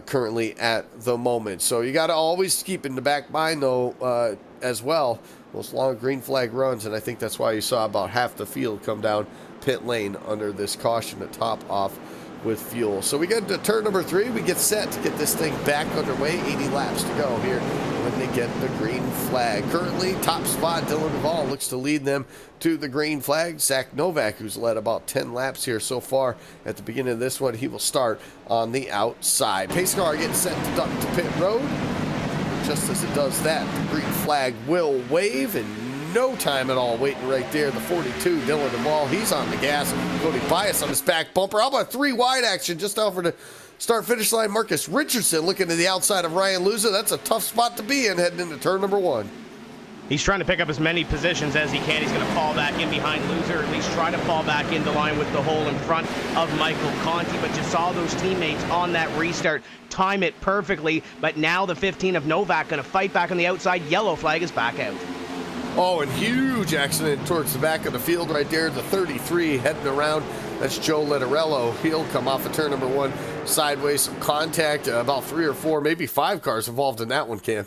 currently at the moment. So you got to always keep in the back mind, though, as well, those long green flag runs, and I think that's why you saw about half the field come down pit lane under this caution to top off with fuel. So we get to turn number 3. We get set to get this thing back underway. 80 laps to go here when they get the green flag. Currently, top spot, Dylan Duvall looks to lead them to the green flag. Zach Novak, who's led about 10 laps here so far at the beginning of this one, he will start on the outside. Pace car getting set to duck to pit road. Just as it does that, the green flag will wave, and no time at all waiting right there. The 42, Dylan Duvall, he's on the gas. Cody Bias on his back bumper. How about 3 wide action just over the start-finish line? Marcus Richardson looking to the outside of Ryan Luza. That's a tough spot to be in heading into turn number 1. He's trying to pick up as many positions as he can. He's going to fall back in behind Loser, or at least try to fall back into line with the hole in front of Michael Conti. But you saw those teammates on that restart time it perfectly. But now the 15 of Novak going to fight back on the outside. Yellow flag is back out. Oh, and huge accident towards the back of the field right there. The 33 heading around. That's Joe Letterello. He'll come off of turn number 1 sideways. Some contact. About 3 or 4, maybe 5 cars involved in that one, Cam.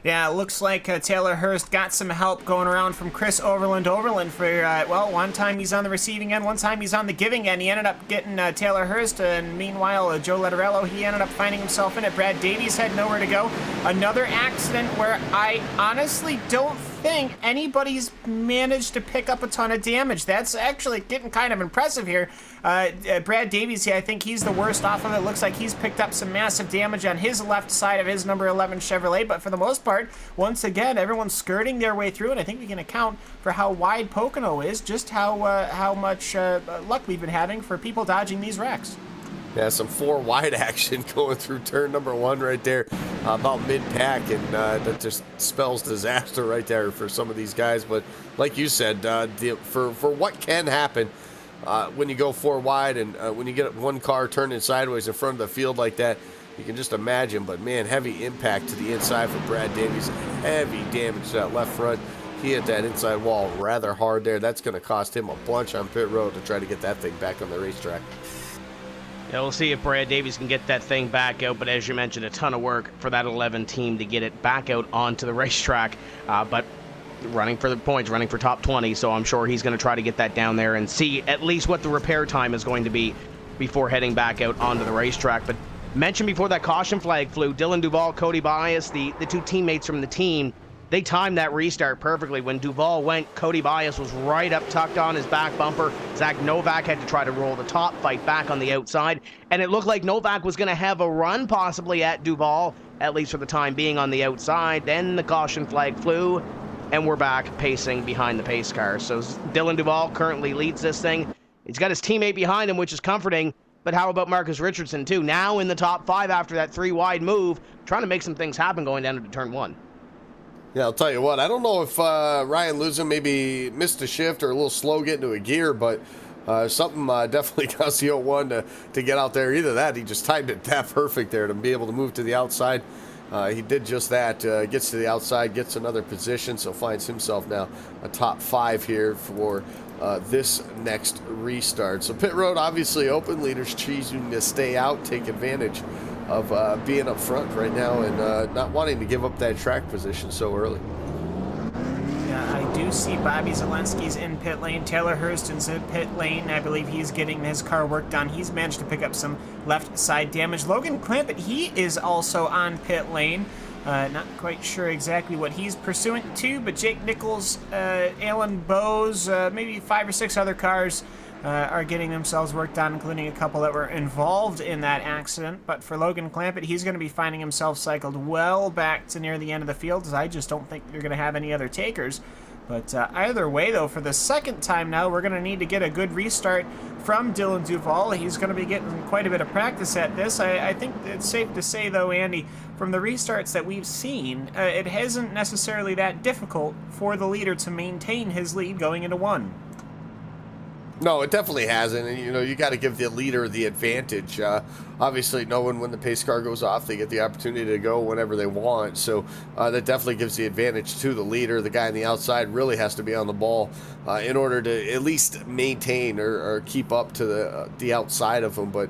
Yeah, it looks like Taylor Hurst got some help going around from Chris Overland for, well, one time he's on the receiving end, one time he's on the giving end. He ended up getting Taylor Hurst, and meanwhile, Joe Letterello, he ended up finding himself in it. Brad Davies had nowhere to go. Another accident where I honestly don't think anybody's managed to pick up a ton of damage. That's actually getting kind of impressive here. Brad Davies, I think he's the worst off of it. Looks like he's picked up some massive damage on his left side of his number 11 Chevrolet, but for the most part, once again, everyone's skirting their way through, and I think we can account for how wide Pocono is, just how much luck we've been having for people dodging these wrecks. Yeah, some 4 wide action going through turn number 1 right there, about mid-pack, and that just spells disaster right there for some of these guys. But like you said, for what can happen when you go 4 wide and when you get one car turning sideways in front of the field like that, you can just imagine. But man, heavy impact to the inside for Brad Davies, heavy damage to that left front. He hit that inside wall rather hard there. That's going to cost him a bunch on pit road to try to get that thing back on the racetrack. Yeah, we'll see if Brad Davies can get that thing back out, but as you mentioned, a ton of work for that 11 team to get it back out onto the racetrack, but running for the points, running for top 20, so I'm sure he's going to try to get that down there and see at least what the repair time is going to be before heading back out onto the racetrack. But mentioned before that caution flag flew, Dylan Duvall, Cody Bias, the 2 teammates from the team, they timed that restart perfectly. When Duvall went, Cody Bias was right up tucked on his back bumper. Zach Novak had to try to roll the top, fight back on the outside, and it looked like Novak was going to have a run possibly at Duvall, at least for the time being, on the outside. Then the caution flag flew, and we're back pacing behind the pace car. So Dylan Duvall currently leads this thing. He's got his teammate behind him, which is comforting, but how about Marcus Richardson too? Now in the top 5 after that 3 wide move, trying to make some things happen going down into turn 1. Yeah, I'll tell you what, I don't know if Ryan Luzin maybe missed a shift or a little slow getting to a gear, but something definitely caused the 01 to get out there. Either that, he just timed it that perfect there to be able to move to the outside He did just that, gets to the outside, gets another position, so finds himself now a top 5 here for this next restart. So pit road obviously open, leaders choosing to stay out, take advantage of being up front right now and not wanting to give up that track position so early. Yeah, I do see Bobby Zelensky's in pit lane. Taylor Hurston's in pit lane. I believe he's getting his car worked on. He's managed to pick up some left side damage. Logan Clampett, he is also on pit lane. Not quite sure exactly what he's pursuant to, but Jake Nichols, Alan Bowes, maybe 5 or 6 other cars are getting themselves worked on, including a couple that were involved in that accident. But for Logan Clampett, he's going to be finding himself cycled well back to near the end of the field, as I just don't think you're going to have any other takers. But either way, though, for the second time now, we're going to need to get a good restart from Dylan Duval. He's going to be getting quite a bit of practice at this. I think it's safe to say, though, Andy, from the restarts that we've seen, it isn't necessarily that difficult for the leader to maintain his lead going into one. No, it definitely hasn't, and you got to give the leader the advantage. Obviously, knowing when the pace car goes off, they get the opportunity to go whenever they want, so that definitely gives the advantage to the leader. The guy on the outside really has to be on the ball in order to at least maintain or keep up to the outside of him, but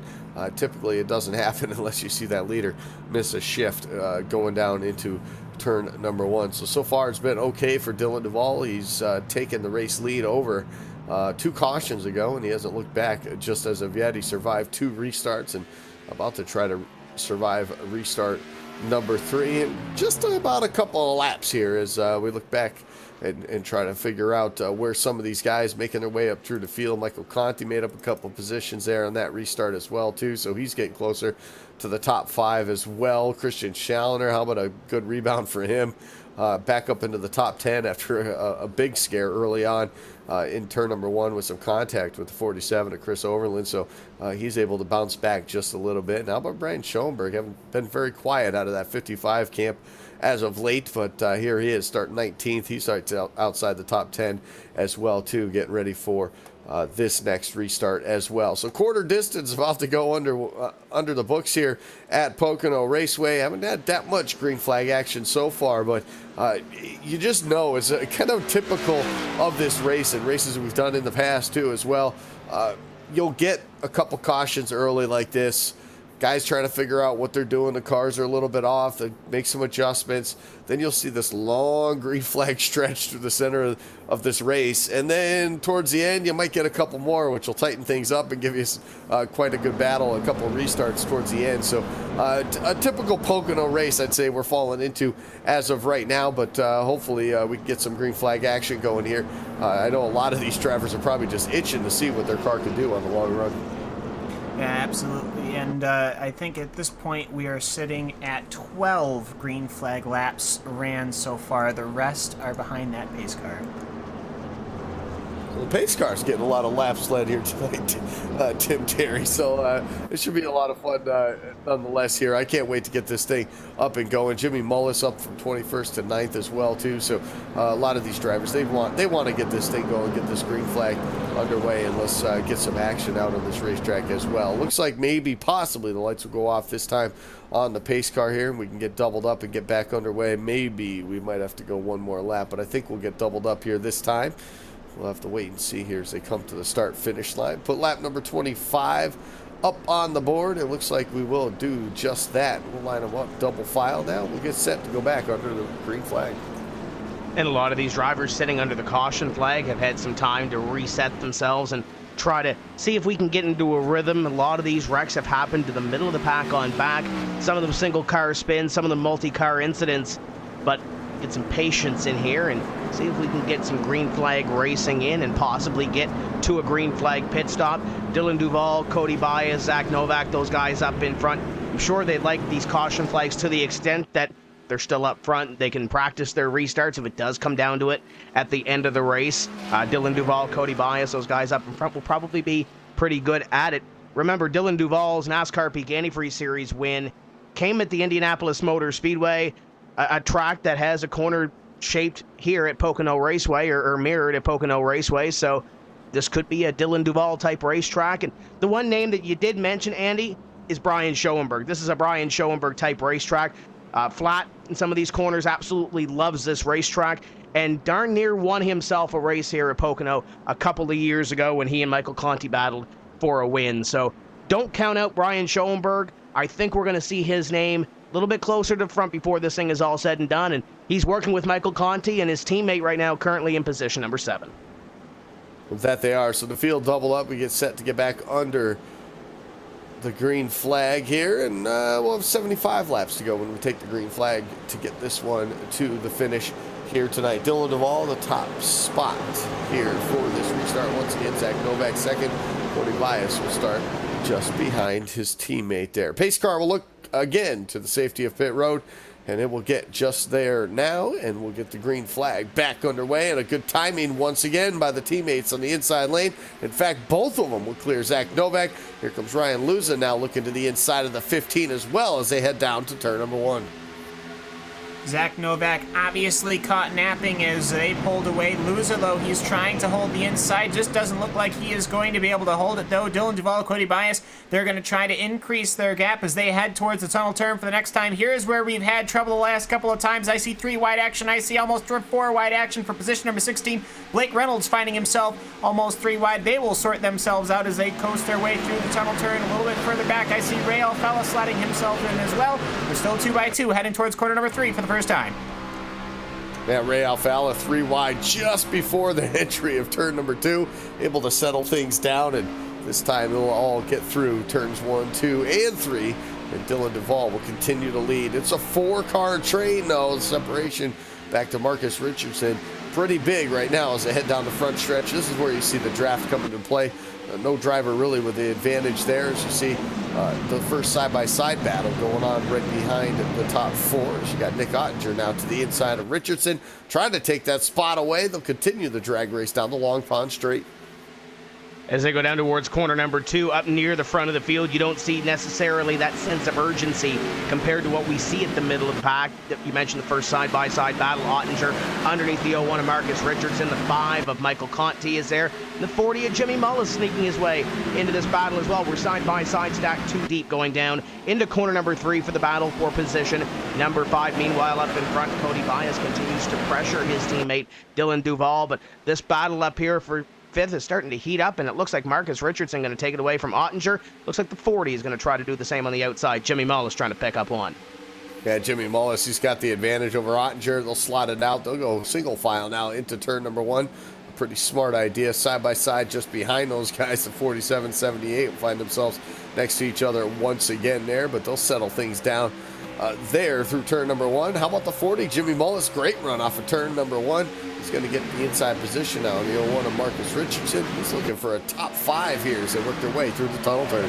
typically it doesn't happen unless you see that leader miss a shift going down into turn number 1. So far it's been okay for Dylan Duval. He's taken the race lead over 2 cautions ago, and he hasn't looked back just as of yet. He survived 2 restarts and about to try to survive restart number 3 in just about a couple of laps here as we look back and try to figure out where some of these guys making their way up through the field. Michael Conti made up a couple of positions there on that restart as well too, so he's getting closer to the top 5 as well. Christian Schallner, how about a good rebound for him? Back up into the top 10 after a big scare early on in turn number 1 with some contact with the 47 of Chris Overland, so he's able to bounce back just a little bit. Now, about Brian Schoenberg, haven't been very quiet out of that 55 camp as of late, but here he is starting 19th. He starts outside the top 10 as well too, getting ready for this next restart as well. So quarter distance about to go under the books here at Pocono Raceway. Haven't had that much green flag action so far, but you just know it's kind of typical of this race and races we've done in the past too as well. You'll get a couple cautions early like this. Guys trying to figure out what they're doing. The cars are a little bit off. They make some adjustments. Then you'll see this long green flag stretch through the center of this race. And then towards the end, you might get a couple more, which will tighten things up and give you quite a good battle, a couple of restarts towards the end. So a typical Pocono race, I'd say we're falling into as of right now. But hopefully we can get some green flag action going here. I know a lot of these drivers are probably just itching to see what their car can do on the long run. Yeah, absolutely. And I think at this point we are sitting at 12 green flag laps ran so far. The rest are behind that pace car. The pace car's getting a lot of laps led here tonight, Tim Terry. So it should be a lot of fun nonetheless here. I can't wait to get this thing up and going. Jimmy Mullis up from 21st to 9th as well too. So a lot of these drivers, they want to get this thing going, get this green flag underway, and let's get some action out on this racetrack as well. Looks like maybe possibly the lights will go off this time on the pace car here, and we can get doubled up and get back underway. Maybe we might have to go one more lap, but I think we'll get doubled up here this time. We'll have to wait and see here as they come to the start-finish line. Put lap number 25 up on the board. It looks like we will do just that. We'll line them up, double file now. We'll get set to go back under the green flag. And a lot of these drivers sitting under the caution flag have had some time to reset themselves and try to see if we can get into a rhythm. A lot of these wrecks have happened to the middle of the pack on back. Some of them single-car spins, some of them multi-car incidents. But get some patience in here and see if we can get some green flag racing in and possibly get to a green flag pit stop. Dylan Duval, Cody Baez, Zach Novak, those guys up in front. I'm sure they'd like these caution flags to the extent that they're still up front. They can practice their restarts if it does come down to it at the end of the race. Dylan Duval, Cody Baez, those guys up in front will probably be pretty good at it. Remember, Dylan Duval's NASCAR Peak Antifreeze Series win came at the Indianapolis Motor Speedway, a track that has a corner shaped here at Pocono Raceway or mirrored at Pocono Raceway. So this could be a Dylan Duval type racetrack. And the one name that you did mention, Andy, is Brian Schoenberg. This is a Brian Schoenberg type racetrack. flat in some of these corners, absolutely loves this racetrack, and darn near won himself a race here at Pocono a couple of years ago when he and Michael Conti battled for a win. So don't count out Brian Schoenberg. I think we're going to see his name a little bit closer to the front before this thing is all said and done, and he's working with Michael Conti and his teammate right now, currently in position number 7. With that they are. So the field double up. We get set to get back under the green flag here, and we'll have 75 laps to go when we take the green flag to get this one to the finish here tonight. Dylan Duvall, the top spot here for this restart. Once again, Zach Novak second. Cody Bias will start just behind his teammate there. Pace car will look again to the safety of pit road, and it will get just there now, and we'll get the green flag back underway, and a good timing once again by the teammates on the inside lane. In fact, both of them will clear Zach Novak. Here comes Ryan Luza now looking to the inside of the 15 as well as they head down to turn number 1. Zach Novak obviously caught napping as they pulled away. Luza, though, he's trying to hold the inside. Just doesn't look like he is going to be able to hold it, though. Dylan Duvall, Cody Bias, they're going to try to increase their gap as they head towards the tunnel turn for the next time. Here's where we've had trouble the last couple of times. I see 3 wide action. I see almost 4 wide action for position number 16. Blake Reynolds finding himself almost 3 wide. They will sort themselves out as they coast their way through the tunnel turn. A little bit further back, I see Ray Alfella sliding himself in as well. We're still 2 by 2 heading towards corner number 3 for the first time. Yeah, Ray Alfalla 3 wide just before the entry of turn number 2, able to settle things down, and this time it'll all get through turns 1, 2, and 3, and Dylan Duvall will continue to lead. It's a 4-car train, though. The separation back to Marcus Richardson pretty big right now as they head down the front stretch. This is where you see the draft come into play. No driver really with the advantage there, as you see the first side-by-side battle going on right behind the top 4. As you got Nick Ottinger now to the inside of Richardson, trying to take that spot away. They'll continue the drag race down the Long Pond Straight. As they go down towards corner number 2, up near the front of the field, you don't see necessarily that sense of urgency compared to what we see at the middle of the pack. You mentioned the first side-by-side battle. Ottinger underneath the 01 of Marcus Richardson. The 5 of Michael Conti is there. And the 40 of Jimmy Mullis sneaking his way into this battle as well. We're side-by-side stacked 2 deep going down into corner number 3 for the battle for position number 5. Meanwhile, up in front, Cody Bias continues to pressure his teammate Dylan Duvall. But this battle up here for 5th is starting to heat up, and it looks like Marcus Richardson going to take it away from Ottinger. Looks like the 40 is going to try to do the same on the outside. Jimmy Mullis trying to pick up 1. Yeah, Jimmy Mullis, he's got the advantage over Ottinger. They'll slot it out. They'll go single file now into turn number 1. A pretty smart idea. Side by side just behind those guys, the 47, 78 will find themselves next to each other once again there, but they'll settle things down there through turn number 1. How about the 40? Jimmy Mullis, great run off of turn number 1. He's going to get the inside position now on the 01 of Marcus Richardson. He's looking for a top 5 here as they work their way through the tunnel turn.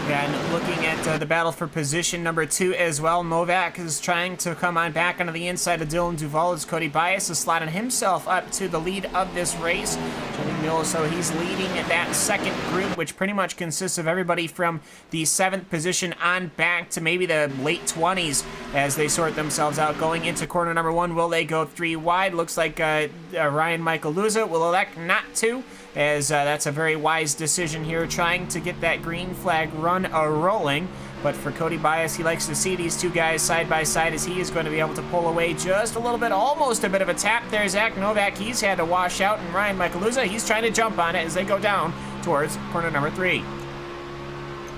Yeah, and looking at the battle for position number 2 as well, Novak is trying to come on back onto the inside of Dylan Duvall as Cody Bias is slotting himself up to the lead of this race. Jimmy Mills, so he's leading that second group, which pretty much consists of everybody from the 7th position on back to maybe the late 20s as they sort themselves out. Going into corner number 1, will they go 3 wide? Looks like Ryan Michael Luza will elect not to, as that's a very wise decision here, trying to get that green flag run rolling. But for Cody Bias, he likes to see these 2 guys side by side as he is going to be able to pull away just a little bit, almost a bit of a tap there. Zach Novak, he's had to wash out, and Ryan Michaeluza, he's trying to jump on it as they go down towards corner number 3.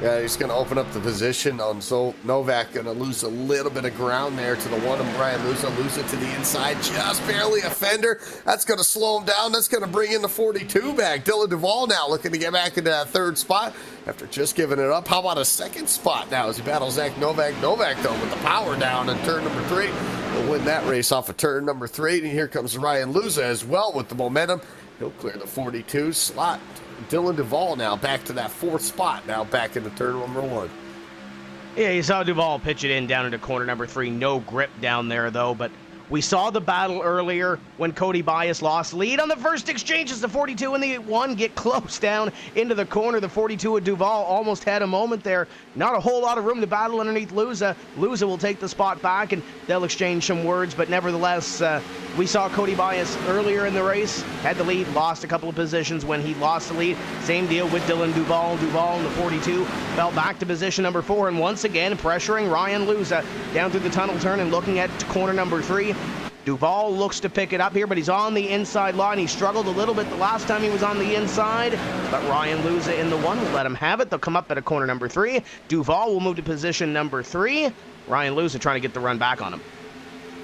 Yeah, he's going to open up the position on, so Novak going to lose a little bit of ground there to the 1 of Brian Luza. Lose it to the inside, just barely a fender. That's going to slow him down. That's going to bring in the 42 back. Dylan Duvall now looking to get back into that 3rd spot after just giving it up. How about a 2nd spot now as he battles Zach Novak? Novak, though, with the power down in turn number 3. Will win that race off of turn number 3. And here comes Ryan Luza as well with the momentum. He'll clear the 42 slot. Dylan Duvall now back to that 4th spot, now back into turn number 1. Yeah, you saw Duvall pitch it in down into corner number 3. No grip down there, though, but We saw the battle earlier when Cody Bias lost lead on the first exchange as the 42 and the 1 get close down into the corner. The 42 of Duval almost had a moment there. Not a whole lot of room to battle underneath Luza. Luza will take the spot back and they'll exchange some words, but nevertheless, we saw Cody Bias earlier in the race, had the lead, lost a couple of positions when he lost the lead. Same deal with Dylan Duval. Duval in the 42 fell back to position number 4 and once again pressuring Ryan Luza down through the tunnel turn and looking at corner number 3. Duval looks to pick it up here, but he's on the inside line. He struggled a little bit the last time he was on the inside, but Ryan Luza in the 1 will let him have it. They'll come up at a corner number 3. Duval will move to position number 3. Ryan Luza trying to get the run back on him.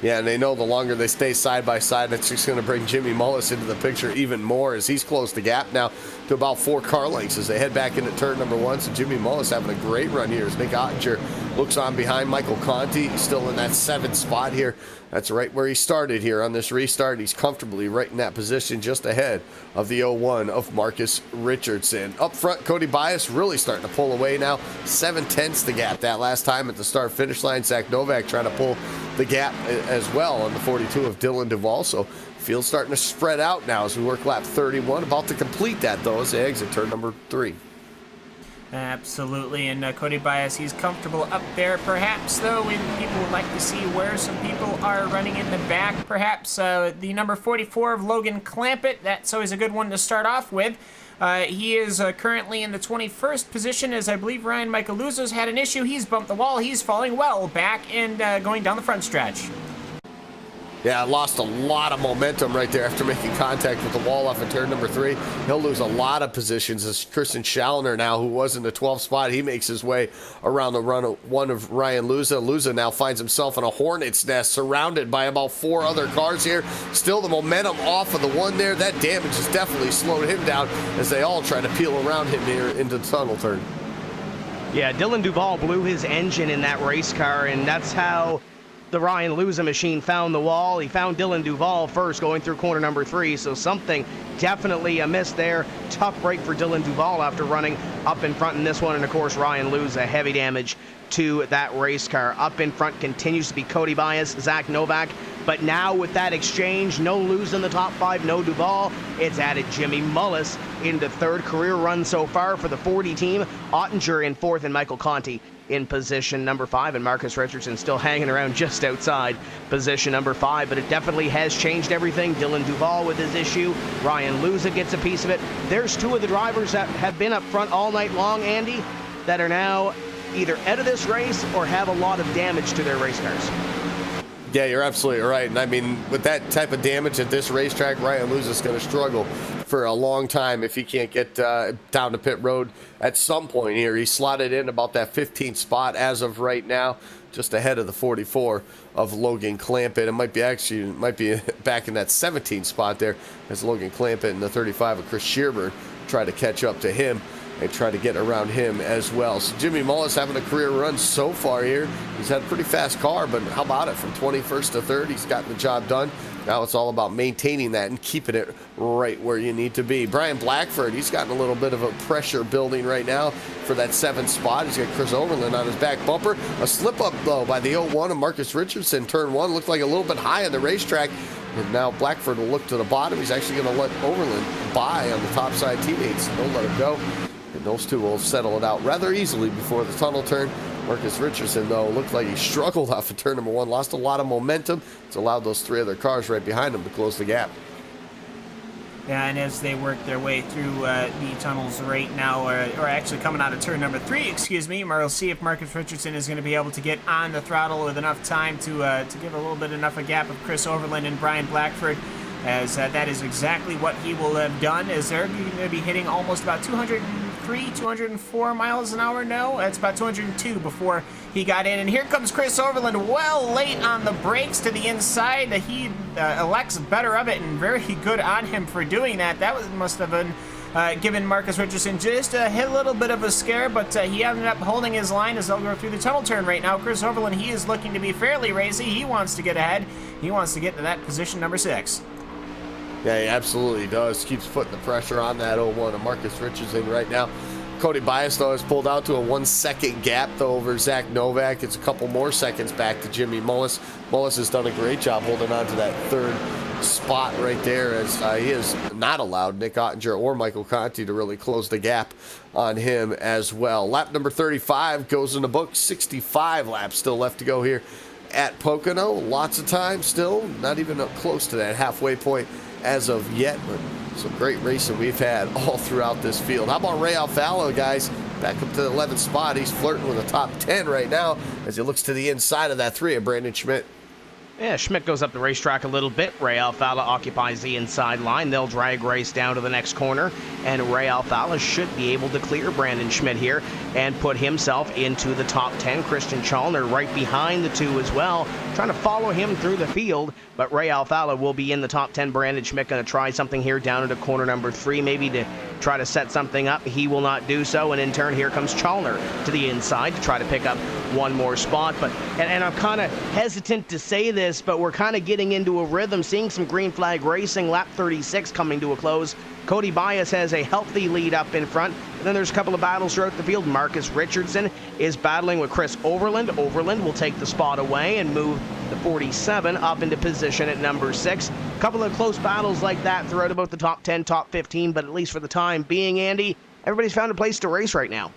Yeah, and they know the longer they stay side by side, that's just going to bring Jimmy Mullis into the picture even more as he's closed the gap now to about 4 car lengths as they head back into turn number 1. So Jimmy Mullis having a great run here as Nick Ottinger looks on behind Michael Conti. He's still in that 7th spot here. That's right where he started here on this restart. He's comfortably right in that position just ahead of the 01 of Marcus Richardson. Up front, Cody Bias really starting to pull away now. 7/10 the gap that last time at the start-finish line. Zach Novak trying to pull the gap as well on the 42 of Dylan Duval. So field's starting to spread out now as we work lap 31. About to complete that, though, as they exit turn number 3. Absolutely, and Cody Bias, he's comfortable up there. Perhaps, though, people would like to see where some people are running in the back. Perhaps the number 44 of Logan Clampett, that's always a good one to start off with. He is currently in the 21st position, as I believe Ryan Michaeluzo's had an issue. He's bumped the wall. He's falling well back and going down the front stretch. Yeah, lost a lot of momentum right there after making contact with the wall off in turn number 3. He'll lose a lot of positions as Kristen Schallner now, who was in the 12th spot, he makes his way around the run one of Ryan Luza. Luza now finds himself in a hornet's nest surrounded by about 4 other cars here. Still the momentum off of the 1 there. That damage has definitely slowed him down as they all try to peel around him here into the tunnel turn. Yeah, Dylan Duval blew his engine in that race car, and that's how the Ryan Luza machine found the wall. He found Dylan Duval first going through corner number 3, so something definitely amiss there. Tough break for Dylan Duval after running up in front in this one, and of course Ryan Luza, heavy damage to that race car. Up in front continues to be Cody Bias, Zach Novak, but now with that exchange, no Luza in the top 5, no Duval, it's added Jimmy Mullis into 3rd career run so far for the 40 team. Ottinger in 4th and Michael Conti in position number 5, and Marcus Richardson still hanging around just outside position number 5, but it definitely has changed everything. Dylan Duval with his issue, Ryan Luza gets a piece of it. There's 2 of the drivers that have been up front all night long, Andy, that are now either out of this race or have a lot of damage to their race cars. Yeah, you're absolutely right. And I mean, with that type of damage at this racetrack, Ryan Luza's going to struggle for a long time if he can't get down to pit road at some point here. He's slotted in about that 15th spot as of right now, just ahead of the 44 of Logan Clampett. It might be back in that 17th spot there as Logan Clampett and the 35 of Chris Shearburn try to catch up to him and try to get around him as well. So Jimmy Mullis having a career run so far here. He's had a pretty fast car, but how about it? From 21st to 3rd, he's gotten the job done. Now it's all about maintaining that and keeping it right where you need to be. Brian Blackford, he's gotten a little bit of a pressure building right now for that 7th spot. He's got Chris Overland on his back bumper. A slip up, though, by the 01 of Marcus Richardson. Turn 1 looked like a little bit high on the racetrack. And now Blackford will look to the bottom. He's actually going to let Overland by on the top side teammates. Don't let him go. And those 2 will settle it out rather easily before the tunnel turn. Marcus Richardson, though, looked like he struggled off of turn number 1, lost a lot of momentum. It's allowed those 3 other cars right behind him to close the gap. Yeah, and as they work their way through the tunnels right now, or actually coming out of turn number 3, excuse me, we'll see if Marcus Richardson is going to be able to get on the throttle with enough time to give a little bit enough a gap of Chris Overland and Brian Blackford, as that is exactly what he will have done, as they're going to be hitting almost about 204 miles an hour. No, it's about 202 before he got in. And here comes Chris Overland, well late on the brakes to the inside. He elects better of it, and very good on him for doing that. That must have been giving Marcus Richardson just a little bit of a scare, but he ended up holding his line as they'll go through the tunnel turn right now. Chris Overland, he is looking to be fairly racy. He wants to get ahead. He wants to get to that position number 6. Yeah, he absolutely does. Keeps putting the pressure on that 01 of Marcus Richardson right now. Cody Bias, though, has pulled out to a 1 second gap, though, over Zach Novak. It's a couple more seconds back to Jimmy Mullis. Mullis has done a great job holding on to that third spot right there, as he has not allowed Nick Ottinger or Michael Conti to really close the gap on him as well. Lap number 35 goes in the book. 65 laps still left to go here at Pocono. Lots of time still, not even close to that halfway point as of yet, but some great racing we've had all throughout this field. How about Ray Alfalo, guys? Back up to the 11th spot. He's flirting with the top 10 right now as he looks to the inside of that 3 of Brandon Schmidt. Yeah, Schmidt goes up the racetrack a little bit. Ray Alfala occupies the inside line. They'll drag race down to the next corner, and Ray Alfala should be able to clear Brandon Schmidt here and put himself into the top 10. Christian Chalner right behind the 2 as well, trying to follow him through the field, but Ray Alfala will be in the top 10. Brandon Schmidt going to try something here down into corner number 3, maybe to try to set something up. He will not do so, and in turn, here comes Chalner to the inside to try to pick up one more spot. But and I'm kind of hesitant to say this, but we're kind of getting into a rhythm, seeing some green flag racing. Lap 36 coming to a close. Cody Bias has a healthy lead up in front. And then there's a couple of battles throughout the field. Marcus Richardson is battling with Chris Overland. Overland will take the spot away and move the 47 up into position at number 6. A couple of close battles like that throughout about the top 10, top 15, but at least for the time being, Andy, everybody's found a place to race right now.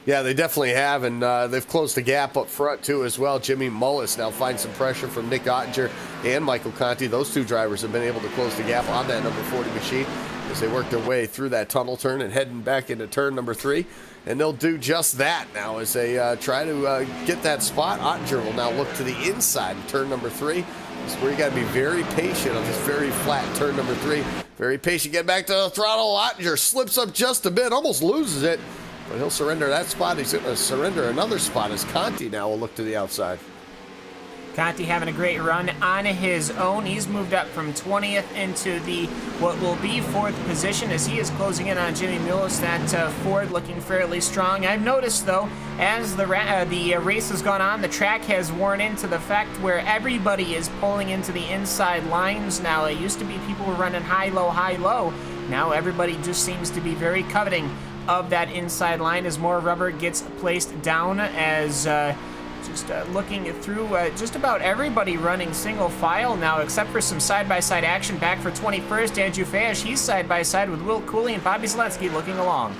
Yeah, they definitely have, and they've closed the gap up front, too, as well. Jimmy Mullis now finds some pressure from Nick Ottinger and Michael Conti. Those 2 drivers have been able to close the gap on that number 40 machine as they work their way through that tunnel turn and heading back into turn number 3. And they'll do just that now as they try to get that spot. Ottinger will now look to the inside in turn number 3. This is where you got to be very patient on this very flat turn number 3. Very patient. Get back to the throttle. Ottinger slips up just a bit, almost loses it. But he'll surrender that spot. He's going to surrender another spot as Conti now will look to the outside. Conti having a great run on his own. He's moved up from 20th into the what will be 4th position as he is closing in on Jimmy Mullis. That Ford looking fairly strong. I've noticed, though, as the race has gone on, the track has worn into the fact where everybody is pulling into the inside lines now. It used to be people were running high, low, high, low. Now everybody just seems to be very coveting of that inside line as more rubber gets placed down, as looking through just about everybody running single file now, except for some side-by-side action back for 21st. Andrew Fash, he's side-by-side with Will Cooley and Bobby Zelensky looking along.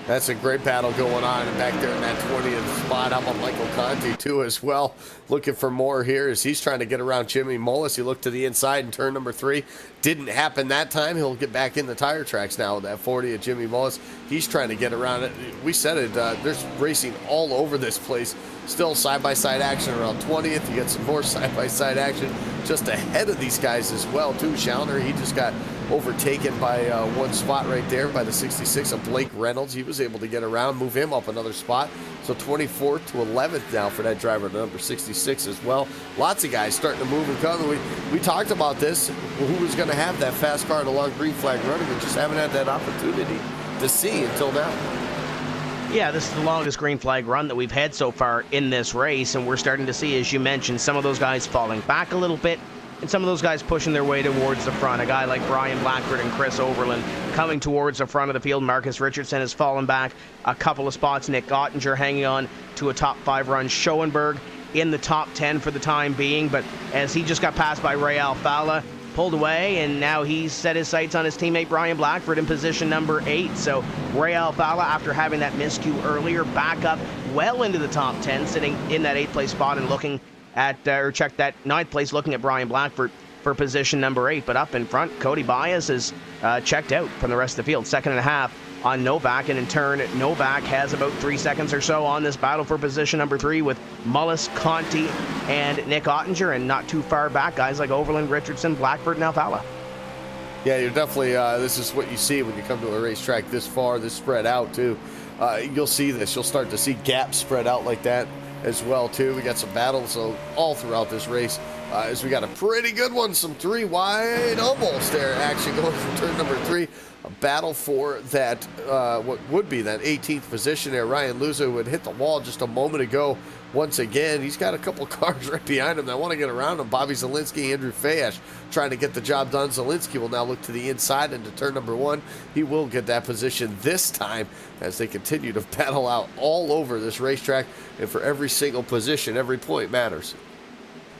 That's a great battle going on back there in that 20th spot. How about Michael Conti, too, as well? Looking for more here as he's trying to get around Jimmy Mullis. He looked to the inside in turn number 3. Didn't happen that time. He'll get back in the tire tracks now with that 40 of Jimmy Mullis. He's trying to get around it. We said it. There's racing all over this place. Still side-by-side action around 20th. You get some more side-by-side action just ahead of these guys as well, too. Chalner, he just got overtaken by one spot right there by the 66 of Blake Reynolds. He was able to get around, move him up another spot. So 24th to 11th now for that driver, the number 66 as well. Lots of guys starting to move and come. We talked about this, who was going to have that fast car in a long green flag running. We just haven't had that opportunity to see until now. Yeah, this is the longest green flag run that we've had so far in this race, and we're starting to see, as you mentioned, some of those guys falling back a little bit, and some of those guys pushing their way towards the front. A guy like Brian Blackford and Chris Overland coming towards the front of the field. Marcus Richardson has fallen back a couple of spots. Nick Ottinger hanging on to a top 5 run. Schoenberg in the top 10 for the time being, but as he just got passed by Ray Alfala, pulled away, and now he's set his sights on his teammate Brian Blackford in position number 8. So Ray Alfala, after having that miscue earlier, back up well into the top 10, sitting in that 8th place spot and looking at, or check that 9th place, looking at Brian Blackford for position number 8. But up in front, Cody Bias is checked out from the rest of the field. 2.5 on Novak, and in turn, Novak has about 3 seconds or so on this battle for position number 3 with Mullis, Conti, and Nick Ottinger, and not too far back, guys like Overland, Richardson, Blackford, and Alfala. Yeah, you're definitely, this is what you see when you come to a racetrack this far, this spread out, too. You'll see this. You'll start to see gaps spread out like that as well, too. We got some battles all throughout this race. As we got a pretty good one, some 3 wide almost there, actually going from turn number 3 a battle for that, what would be that 18th position there. Ryan Luza, who had hit the wall just a moment ago. Once again, he's got a couple cars right behind him that want to get around him. Bobby Zielinski, Andrew Fayash trying to get the job done. Zielinski will now look to the inside into turn number 1. He will get that position this time as they continue to battle out all over this racetrack. And for every single position, every point matters.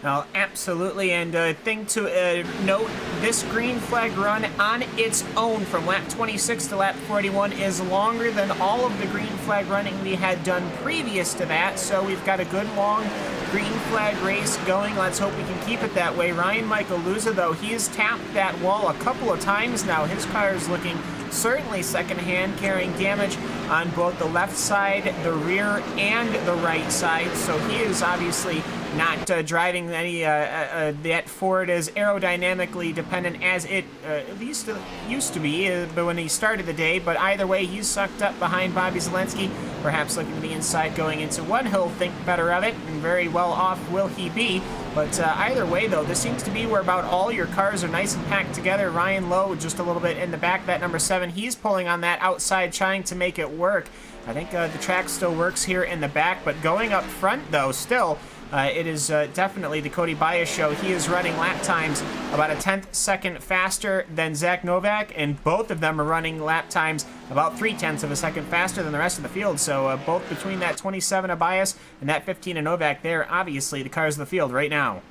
Well, absolutely, and a thing to note, this green flag run on its own from lap 26 to lap 41 is longer than all of the green flag running we had done previous to that, so we've got a good long green flag race going. Let's hope we can keep it that way. Ryan Michael Luza, though, he's tapped that wall a couple of times now. His car is looking certainly secondhand, carrying damage on both the left side, the rear, and the right side, so he is obviously not driving any that Ford as aerodynamically dependent as it at least used to be when he started the day. But either way, he's sucked up behind Bobby Zielinski, perhaps looking to the inside going into one. He'll think better of it, and very well off will he be. But either way, though, this seems to be where about all your cars are nice and packed together. Ryan Lowe just a little bit in the back, that number 7. He's pulling on that outside, trying to make it work. I think the track still works here in the back, but going up front, though, still, it is definitely the Cody Bias show. He is running lap times about a 10th second faster than Zach Novak, and both of them are running lap times about 0.3 of a second faster than the rest of the field. So both between that 27 of Bias and that 15 of Novak, they're obviously the cars of the field right now.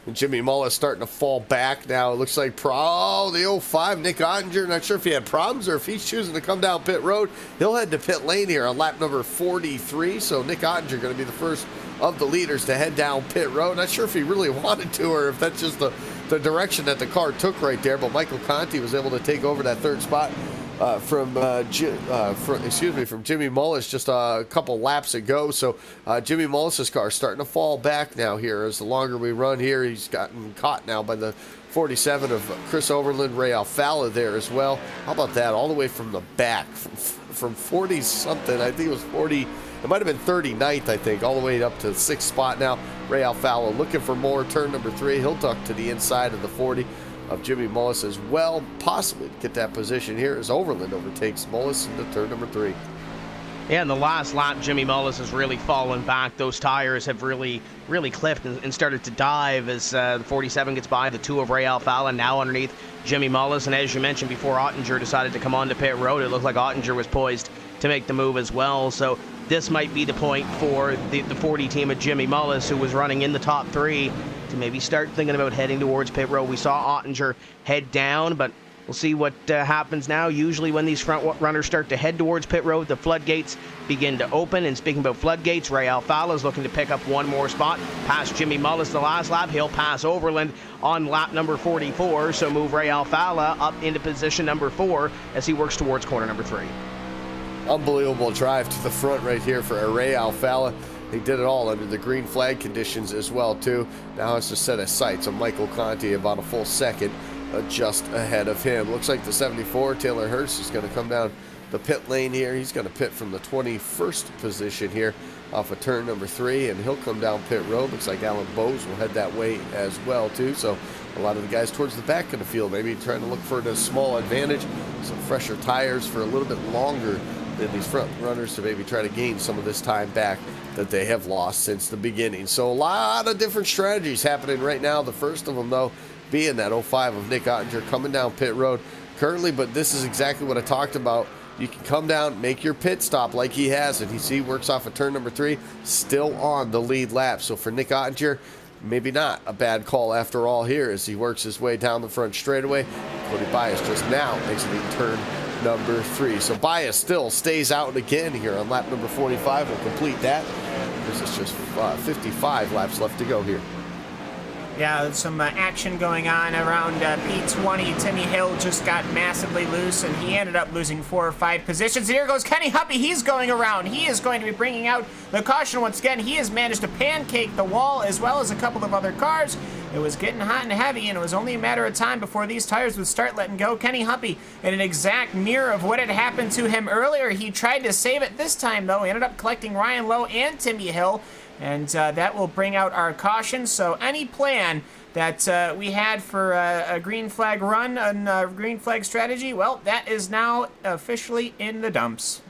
And Jimmy Mullis starting to fall back now. It looks like the 05, Nick Ottinger. Not sure if he had problems or if he's choosing to come down pit road. He'll head to pit lane here on lap number 43. So Nick Ottinger going to be the first of the leaders to head down pit road. Not sure if he really wanted to or if that's just the direction that the car took right there. But Michael Conti was able to take over that third spot from Jimmy Mullis just a couple laps ago. So Jimmy Mullis's car starting to fall back now here as the longer we run here. He's gotten caught now by the 47 of Chris Overland, Ray Alfala there as well. How about that? All the way from the back, from 40 something. I think it was 40. It might have been 39th, I think, all the way up to the 6th spot now. Ray Alfala looking for more. Turn number 3. He'll duck to the inside of the 40 of Jimmy Mullis as well, possibly to get that position here as Overland overtakes Mullis into turn number 3. Yeah, in the last lap, Jimmy Mullis has really fallen back. Those tires have really clipped and started to dive as the 47 gets by the 2 of Ray Alfala, now underneath Jimmy Mullis. And as you mentioned before, Ottinger decided to come on to pit road. It looked like Ottinger was poised to make the move as well. So this might be the point for the 40 team of Jimmy Mullis, who was running in the top 3, to maybe start thinking about heading towards pit road. We saw Ottinger head down, but we'll see what happens now. Usually when these front runners start to head towards pit road, the floodgates begin to open. And speaking about floodgates, Ray Alfala is looking to pick up one more spot past Jimmy Mullis the last lap. He'll pass Overland on lap number 44, so move Ray Alfala up into position number 4 as he works towards corner number 3. Unbelievable drive to the front right here for Ray Alfala. He did it all under the green flag conditions as well, too. Now has to set his sights on Michael Conti about a full second just ahead of him. Looks like the 74, Taylor Hurst, is going to come down the pit lane here. He's going to pit from the 21st position here off of turn number 3, and he'll come down pit road. Looks like Alan Bowes will head that way as well, too. So a lot of the guys towards the back of the field maybe trying to look for a small advantage, some fresher tires for a little bit longer than these front runners to maybe try to gain some of this time back that they have lost since the beginning. So a lot of different strategies happening right now. The first of them, though, being that 05 of Nick Ottinger coming down pit road currently. But this is exactly what I talked about. You can come down, make your pit stop like he has, and he works off of turn number 3, still on the lead lap. So for Nick Ottinger, maybe not a bad call after all here as he works his way down the front straightaway. Cody Bias just now exiting turn number 3. So Bias still stays out again here on lap number 45. We'll complete that. There's just 55 laps left to go here. Yeah, some action going on around P20. Timmy Hill just got massively loose, and he ended up losing 4 or 5 positions. Here goes Kenny Huppy. He's going around. He is going to be bringing out the caution once again. He has managed to pancake the wall as well as a couple of other cars. It was getting hot and heavy, and it was only a matter of time before these tires would start letting go. Kenny Humpy, in an exact mirror of what had happened to him earlier, he tried to save it this time, though. He ended up collecting Ryan Lowe and Timmy Hill, and that will bring out our caution. So any plan that we had for a green flag run and green flag strategy, well, that is now officially in the dumps.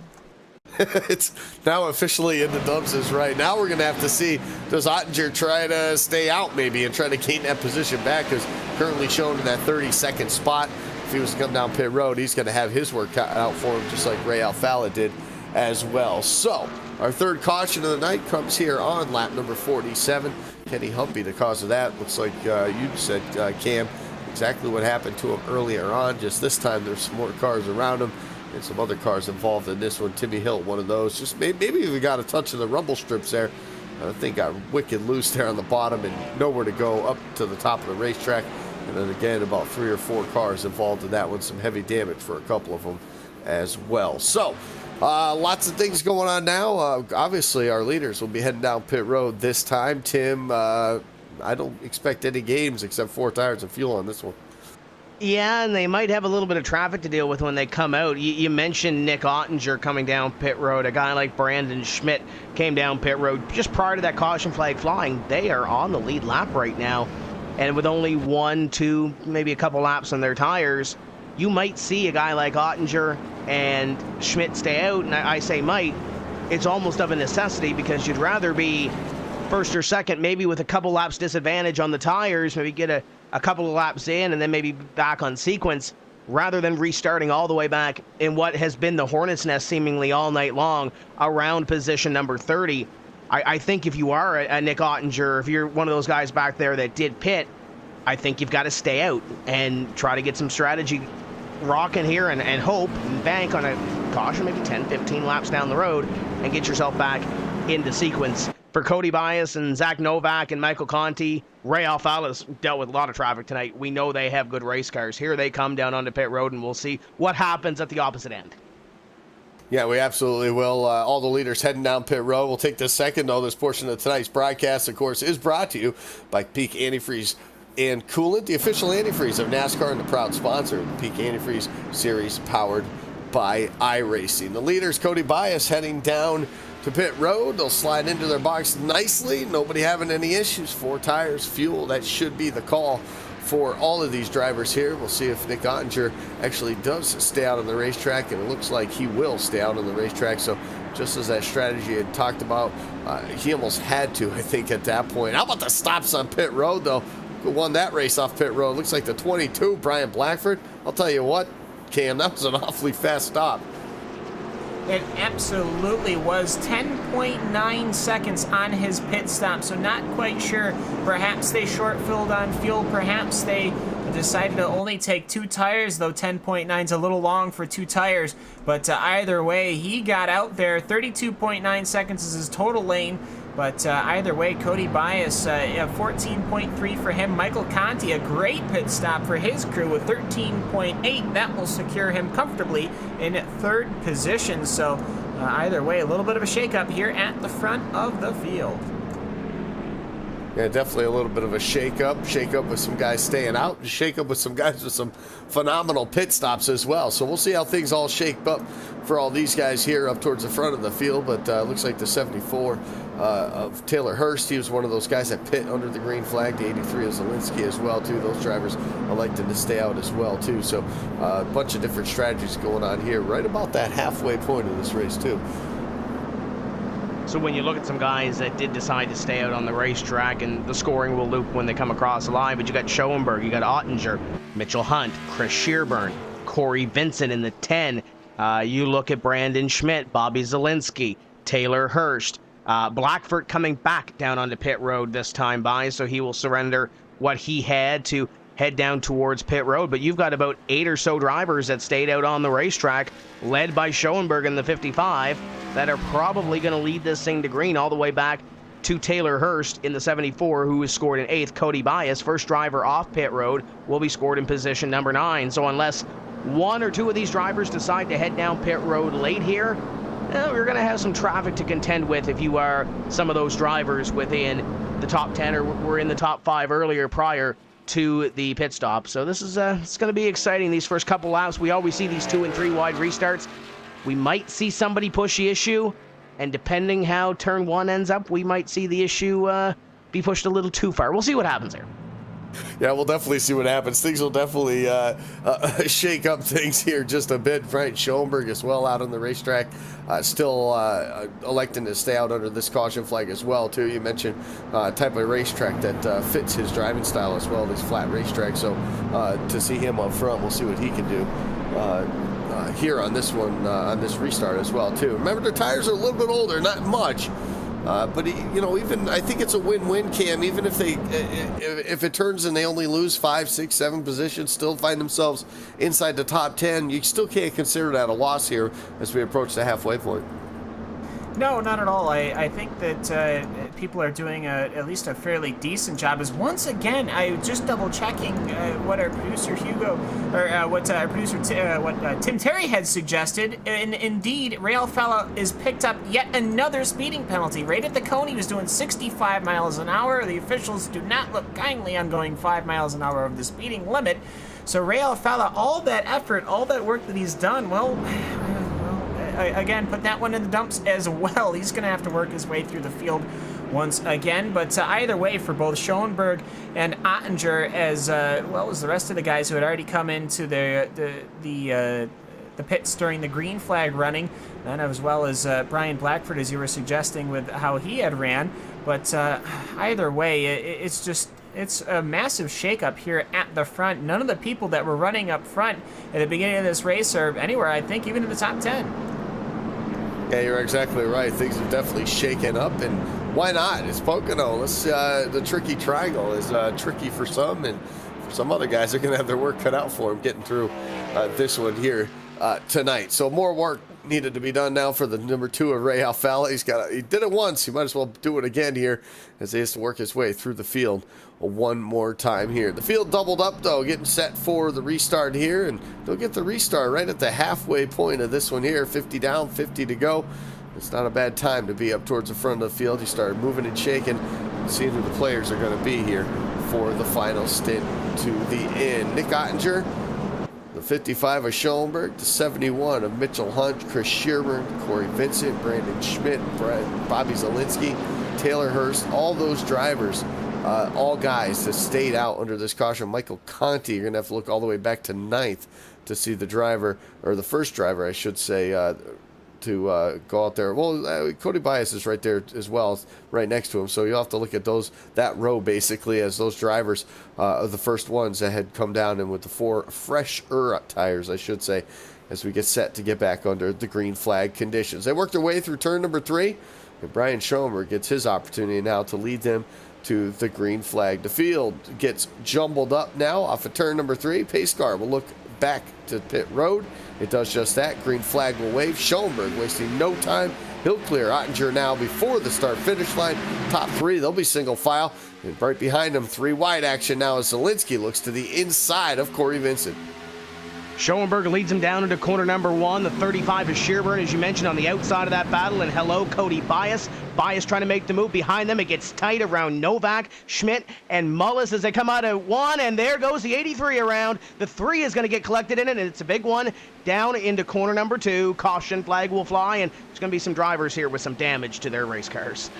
It's now officially in the dumps, is right. Now we're going to have to see, does Ottinger try to stay out maybe and try to gain that position back, because currently shown in that 32nd spot. If he was to come down pit road, he's going to have his work cut out for him, just like Ray Alfala did as well. So our third caution of the night comes here on lap number 47. Kenny Humpy, the cause of that. Looks like you said, Cam, exactly what happened to him earlier on. Just this time there's some more cars around him and some other cars involved in this one. Timmy Hill, one of those. Just maybe we got a touch of the rumble strips there. I think got wicked loose there on the bottom and nowhere to go up to the top of the racetrack. And then again, about 3 or 4 cars involved in that one. Some heavy damage for a couple of them as well. So lots of things going on now. Obviously, our leaders will be heading down pit road this time. Tim, I don't expect any games except 4 tires of fuel on this one. Yeah, and they might have a little bit of traffic to deal with when they come out. You mentioned Nick Ottinger coming down pit road. A guy like Brandon Schmidt came down pit road just prior to that caution flag flying. They are on the lead lap right now. And with only 1, 2, maybe a couple laps on their tires, you might see a guy like Ottinger and Schmidt stay out. And I say might. It's almost of a necessity, because you'd rather be first or second, maybe with a couple laps disadvantage on the tires, maybe get a couple of laps in and then maybe back on sequence, rather than restarting all the way back in what has been the hornet's nest seemingly all night long around position number 30. I think if you are a Nick Ottinger, if you're one of those guys back there that did pit, I think you've got to stay out and try to get some strategy rocking here and hope and bank on a caution, maybe 10, 15 laps down the road, and get yourself back into sequence. For Cody Bias and Zach Novak and Michael Conti, Ray Alfala's dealt with a lot of traffic tonight. We know they have good race cars. Here they come down onto pit road, and we'll see what happens at the opposite end. Yeah, we absolutely will. All the leaders heading down pit road. We'll take this second, though. This portion of tonight's broadcast, of course, is brought to you by Peak Antifreeze and Coolant, the official antifreeze of NASCAR and the proud sponsor of the Peak Antifreeze Series, powered by iRacing. The leaders, Cody Bias, heading down to pit road. They'll slide into their box nicely. Nobody having any issues. 4 tires, fuel. That should be the call for all of these drivers here. We'll see if Nick Ottinger actually does stay out on the racetrack, and it looks like he will stay out on the racetrack. So just as that strategy had talked about, he almost had to, I think, at that point. How about the stops on pit road, though? Who won that race off pit road? Looks like the 22, Brian Blackford. I'll tell you what, Cam, that was an awfully fast stop. It absolutely was. 10.9 seconds on his pit stop, so not quite sure. Perhaps they short-filled on fuel. Perhaps they decided to only take 2 tires, though 10.9 is a little long for 2 tires. But either way, he got out there. 32.9 seconds is his total lane. But either way, Cody Bias, 14.3 for him. Michael Conti, a great pit stop for his crew with 13.8. That will secure him comfortably in 3rd position. So either way, a little bit of a shakeup here at the front of the field. Yeah, definitely a little bit of a shake-up with some guys staying out, shake-up with some guys with some phenomenal pit stops as well. So we'll see how things all shake up for all these guys here up towards the front of the field. But looks like the 74 of Taylor Hurst, he was one of those guys that pit under the green flag. The 83 of Zielinski as well, too. Those drivers elected to stay out as well, too. So a bunch of different strategies going on here right about that halfway point of this race, too. So when you look at some guys that did decide to stay out on the racetrack, and the scoring will loop when they come across the line, but you got Schoenberg, you got Ottinger, Mitchell Hunt, Chris Shearburn, Corey Vincent in the 10. You look at Brandon Schmidt, Bobby Zielinski, Taylor Hurst, Blackford coming back down onto pit road this time by, so he will surrender what he had to head down towards pit road. But you've got about 8 or so drivers that stayed out on the racetrack, led by Schoenberg in the 55, that are probably going to lead this thing to green all the way back to Taylor Hurst in the 74, who is scored in 8th. Cody Bias, first driver off pit road, will be scored in position number 9. So unless 1 or 2 of these drivers decide to head down pit road late here, we're going to have some traffic to contend with if you are some of those drivers within the top 10 or were in the top 5 earlier prior to the pit stop. So this is it's going to be exciting, these first couple laps. We always see these 2 and 3 wide restarts. We might see somebody push the issue, and depending how turn 1 ends up, we might see the issue be pushed a little too far. We'll see what happens there. Yeah, we'll definitely see what happens. Things will definitely shake up things here just a bit. Brian Schoenberg as well out on the racetrack, still electing to stay out under this caution flag as well, too. You mentioned type of racetrack that fits his driving style as well, this flat racetrack. So to see him up front, we'll see what he can do here on this one, on this restart as well, too. Remember, the tires are a little bit older, not much. But even I think it's a win-win, Cam. Even if if it turns and they only lose 5, 6, 7 positions, still find themselves inside the top 10, you still can't consider that a loss here as we approach the halfway point. No, not at all. I think that people are doing at least a fairly decent job. As once again, I just double checking what our producer Tim Terry had suggested, and indeed, Rail Fella is picked up yet another speeding penalty. Right at the cone, he was doing 65 miles an hour. The officials do not look kindly on going 5 miles an hour over the speeding limit. So Rail Fella, all that effort, all that work that he's done, well, again, put that one in the dumps as well. He's going to have to work his way through the field once again. But either way, for both Schoenberg and Ottinger, as well as the rest of the guys who had already come into the pits during the green flag running, and as well as Brian Blackford, as you were suggesting with how he had ran. But either way, it's a massive shakeup here at the front. None of the people that were running up front at the beginning of this race are anywhere, I think, even in the top 10. Yeah, you're exactly right. Things have definitely shaken up, and why not? It's Pocono. The tricky triangle is tricky for some, and for some other guys, they're going to have their work cut out for them getting through this one here tonight. So more work needed to be done now for the number 2 of Ray Alfala. He did it once. He might as well do it again here as he has to work his way through the field one more time here. The field doubled up, though, getting set for the restart here, and they'll get the restart right at the halfway point of this one here. 50 down, 50 to go. It's not a bad time to be up towards the front of the field. You start moving and shaking, seeing who the players are going to be here for the final stint to the end. Nick Ottinger, the 55 of Schoenberg, the 71 of Mitchell Hunt, Chris Shearburn, Corey Vincent, Brandon Schmidt, Bobby Zielinski, Taylor Hurst, all those drivers, all guys that stayed out under this caution. Michael Conti, you're going to have to look all the way back to 9th to see the driver, or the first driver, I should say, to go out there. Well, Cody Bias is right there as well, right next to him. So you'll have to look at that row basically as those drivers are the first ones that had come down in with the 4 fresher tires, I should say, as we get set to get back under the green flag conditions. They worked their way through turn number 3, and Brian Schoenberg gets his opportunity now to lead them to the green flag. The field gets jumbled up now off of turn number 3. Pace car will look back to pit road. It does just that. Green flag will wave. Schoenberg wasting no time. He'll clear Ottinger now before the start-finish line. Top 3, they'll be single file. And right behind them, 3 wide action now as Zielinski looks to the inside of Corey Vincent. Schoenberg leads him down into corner number 1. The 35 is Shearburn, as you mentioned, on the outside of that battle. And hello, Cody Bias. Bias trying to make the move behind them. It gets tight around Novak, Schmidt, and Mullis as they come out at 1. And there goes the 83 around. The 3 is going to get collected in it, and it's a big one down into corner number 2. Caution flag will fly, and there's going to be some drivers here with some damage to their race cars.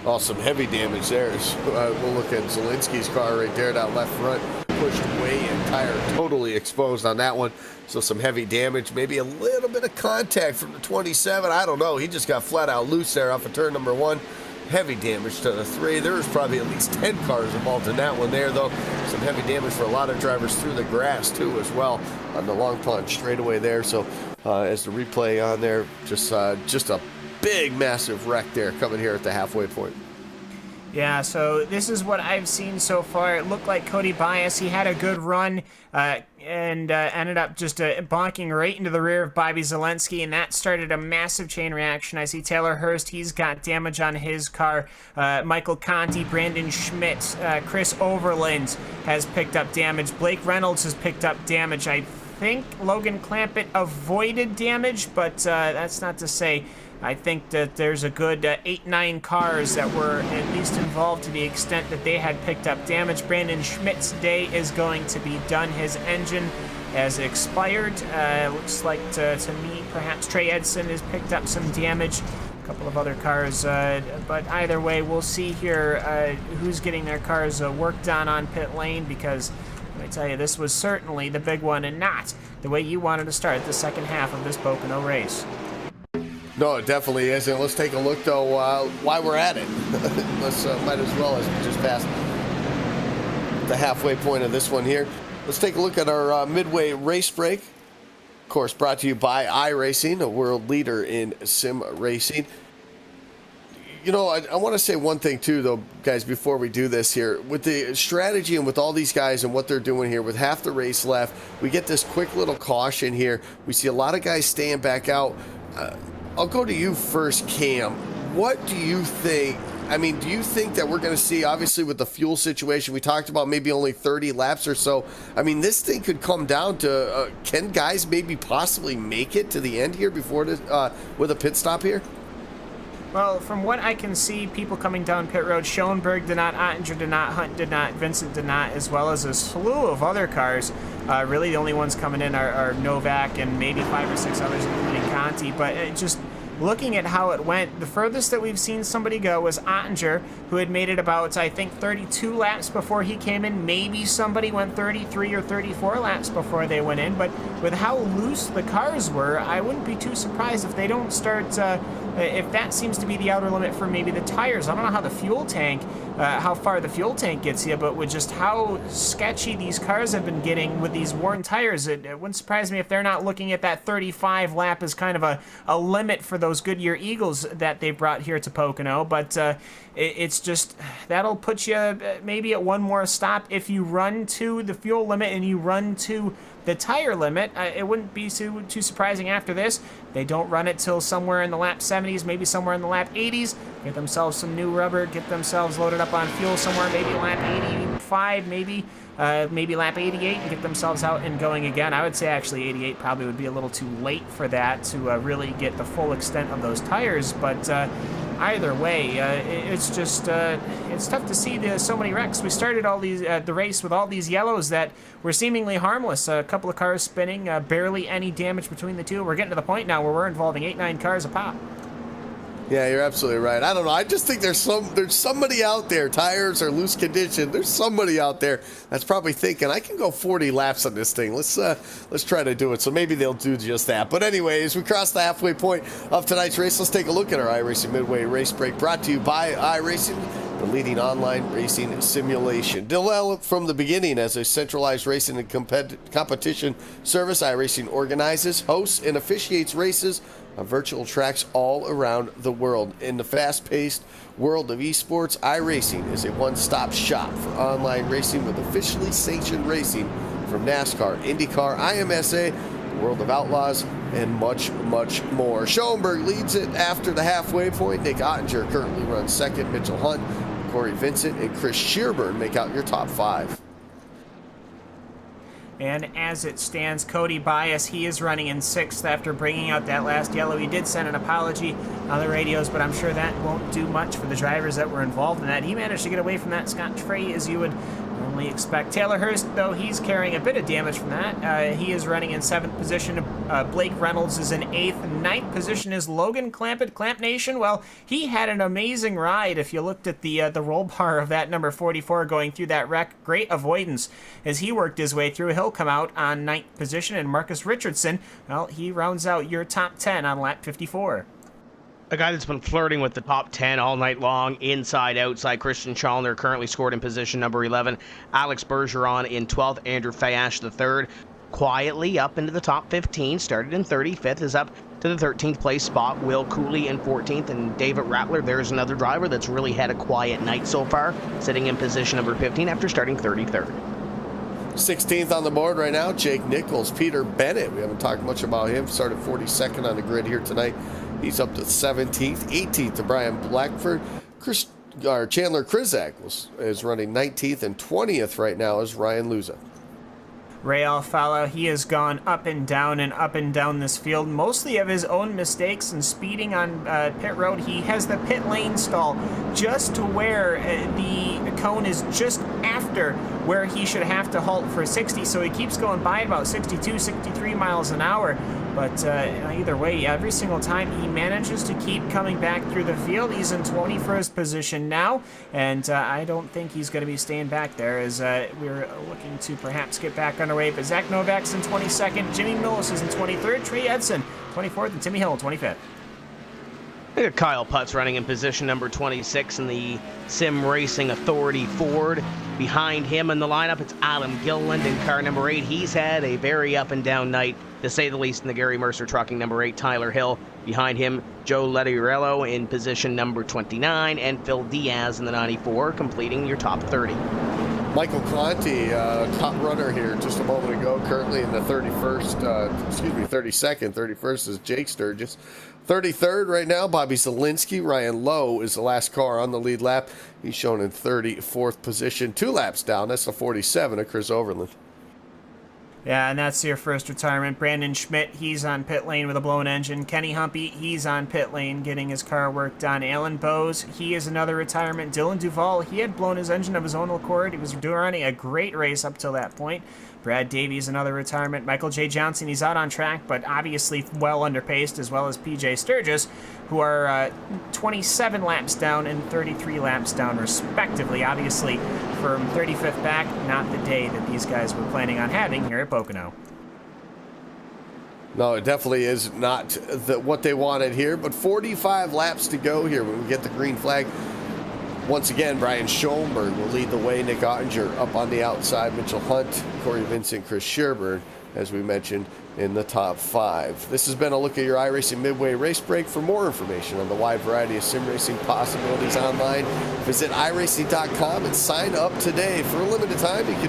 Oh, some heavy damage there. We'll look at Zielinski's car right there, that left front pushed way and tire totally exposed on that one. So some heavy damage, maybe a little bit of contact from the 27. I don't know. He just got flat out loose there off of turn number 1. Heavy damage to the 3. There was probably at least 10 cars involved in that one there, though. Some heavy damage for a lot of drivers through the grass, too, as well, on the long pond straightaway there. So as the replay on there, just a big, massive wreck there coming here at the halfway point. Yeah, so this is what I've seen so far. It looked like Cody Bias, he had a good run and ended up just bonking right into the rear of Bobby Zielinski, and that started a massive chain reaction. I see Taylor Hurst, he's got damage on his car. Michael Conti, Brandon Schmidt, Chris Overland has picked up damage. Blake Reynolds has picked up damage. I think Logan Clampett avoided damage, but that's not to say I think that there's a good 8-9 cars that were at least involved to the extent that they had picked up damage. Brandon Schmidt's day is going to be done. His engine has expired. Looks like to me perhaps Trey Edson has picked up some damage. A couple of other cars, but either way, we'll see here who's getting their cars worked on pit lane, because let me tell you, this was certainly the big one and not the way you wanted to start the second half of this Pocono race. No, it definitely isn't. Let's take a look, though, while we're at it. Let's might as well, as we just passed the halfway point of this one here. Let's take a look at our midway race break. Of course, brought to you by iRacing, a world leader in sim racing. You know, I want to say one thing, too, though, guys, before we do this here. With the strategy and with all these guys and what they're doing here, with half the race left, we get this quick little caution here. We see a lot of guys staying back out. I'll go to you first, Cam. What do you think? I mean, do you think that we're going to see, obviously, with the fuel situation, we talked about maybe only 30 laps or so. I mean, this thing could come down to, can guys maybe possibly make it to the end here before this, with a pit stop here? Well, from what I can see, people coming down pit road, Schoenberg did not, Ottinger did not, Hunt did not, Vincent did not, as well as a slew of other cars. Really, the only ones coming in are Novak and maybe 5 or 6 others, including Conti. But just looking at how it went, the furthest that we've seen somebody go was Ottinger, who had made it about, I think, 32 laps before he came in. Maybe somebody went 33 or 34 laps before they went in. But with how loose the cars were, I wouldn't be too surprised if they don't start, if that seems to be the outer limit for maybe the tires. I don't know how the fuel tank, how far the fuel tank gets you, but with just how sketchy these cars have been getting with these worn tires, it wouldn't surprise me if they're not looking at that 35 lap as kind of a limit for those Goodyear Eagles that they brought here to Pocono. But it's just, that'll put you maybe at one more stop. If you run to the fuel limit and you run to the tire limit, it wouldn't be too surprising after this. They don't run it till somewhere in the lap 70s, maybe somewhere in the lap 80s. Get themselves some new rubber, get themselves loaded up on fuel somewhere, maybe lap 85, maybe lap 88, and get themselves out and going again. I would say actually 88 probably would be a little too late for that to really get the full extent of those tires. But either way, it's just it's tough to see so many wrecks. We started all these the race with all these yellows that were seemingly harmless. A couple of cars spinning, barely any damage between the two. We're getting to the point now where we're involving 8-9 cars a pop. Yeah, you're absolutely right. I don't know. I just think there's somebody out there, tires are loose condition. There's somebody out there that's probably thinking, I can go 40 laps on this thing. Let's try to do it. So maybe they'll do just that. But anyways, we crossed the halfway point of tonight's race. Let's take a look at our iRacing Midway Race Break, brought to you by iRacing, the leading online racing simulation. Developed from the beginning as a centralized racing and competition service, iRacing organizes, hosts, and officiates races on virtual tracks all around the world. In the fast-paced world of esports, iRacing is a one-stop shop for online racing with officially sanctioned racing from NASCAR, IndyCar, IMSA, the World of Outlaws, and much, much more. Schoenberg leads it after the halfway point. Nick Ottinger currently runs second. Mitchell Hunt, Corey Vincent, and Chris Shearburn make out your top 5. And as it stands, Cody Bias, he is running in 6th after bringing out that last yellow. He did send an apology on the radios, but I'm sure that won't do much for the drivers that were involved in that. He managed to get away from that scot-free, as you would normally expect. Taylor Hurst, though, he's carrying a bit of damage from that. He is running in 7th position. Blake Reynolds is in 8th. 9th position is Logan Clampett, Clamp Nation. Well, he had an amazing ride. If you looked at the roll bar of that number 44 going through that wreck, great avoidance as he worked his way through. He'll come out on 9th position. And Marcus Richardson, well, he rounds out your top 10 on lap 54. A guy that's been flirting with the top 10 all night long, inside, outside. Christian Chalner currently scored in position number 11. Alex Bergeron in 12th. Andrew Fayash the third. Quietly up into the top 15. Started in 35th. Is up to the 13th place spot. Will Cooley in 14th. And David Rattler, there's another driver that's really had a quiet night so far. Sitting in position number 15 after starting 33rd. 16th on the board right now, Jake Nichols. Peter Bennett, we haven't talked much about him. Started 42nd on the grid here tonight. He's up to 17th. 18th to Brian Blackford. Chandler Krizak is running 19th, and 20th right now is Ryan Luza. Ray Alfala, he has gone up and down this field, mostly of his own mistakes and speeding on pit road. He has the pit lane stall just to where the cone is just after where he should have to halt for 60, so he keeps going by at about 62, 63 miles an hour. But either way, every single time he manages to keep coming back through the field. He's in 21st position now, and I don't think he's going to be staying back there as we're looking to perhaps get back underway. But Zach Novak's in 22nd, Jimmy Millis is in 23rd, Trey Edson 24th, and Timmy Hill 25th. Look at Kyle Putz running in position number 26 in the Sim Racing Authority Ford. Behind him in the lineup, it's Adam Gilliland in car number 8. He's had a very up and down night, to say the least, in the Gary Mercer Trucking number 8, Tyler Hill. Behind him, Joe Lettiorello in position number 29, and Phil Diaz in the 94, completing your top 30. Michael Conti, top runner here just a moment ago, currently in the 32nd. 31st is Jake Sturgis. 33rd right now, Bobby Zielinski. Ryan Lowe is the last car on the lead lap. He's shown in 34th position, 2 laps down. That's the 47 of Chris Overland. Yeah, and that's your first retirement. Brandon Schmidt, he's on pit lane with a blown engine. Kenny Humpy, he's on pit lane getting his car work done. Alan Bowes, he is another retirement. Dylan Duvall, he had blown his engine of his own accord. He was running a great race up till that point. Brad Davies, another retirement. Michael J. Johnson, he's out on track, but obviously well underpaced, as well as PJ Sturgis, who are 27 laps down and 33 laps down, respectively. Obviously, from 35th back, not the day that these guys were planning on having here at Pocono. No, it definitely is not what they wanted here, but 45 laps to go here when we get the green flag. Once again, Brian Schoenberg will lead the way. Nick Ottinger up on the outside. Mitchell Hunt, Corey Vincent, Chris Sherburne, as we mentioned, in the top 5. This has been a look at your iRacing Midway Race Break. For more information on the wide variety of sim racing possibilities online, visit iRacing.com and sign up today. For a limited time, you can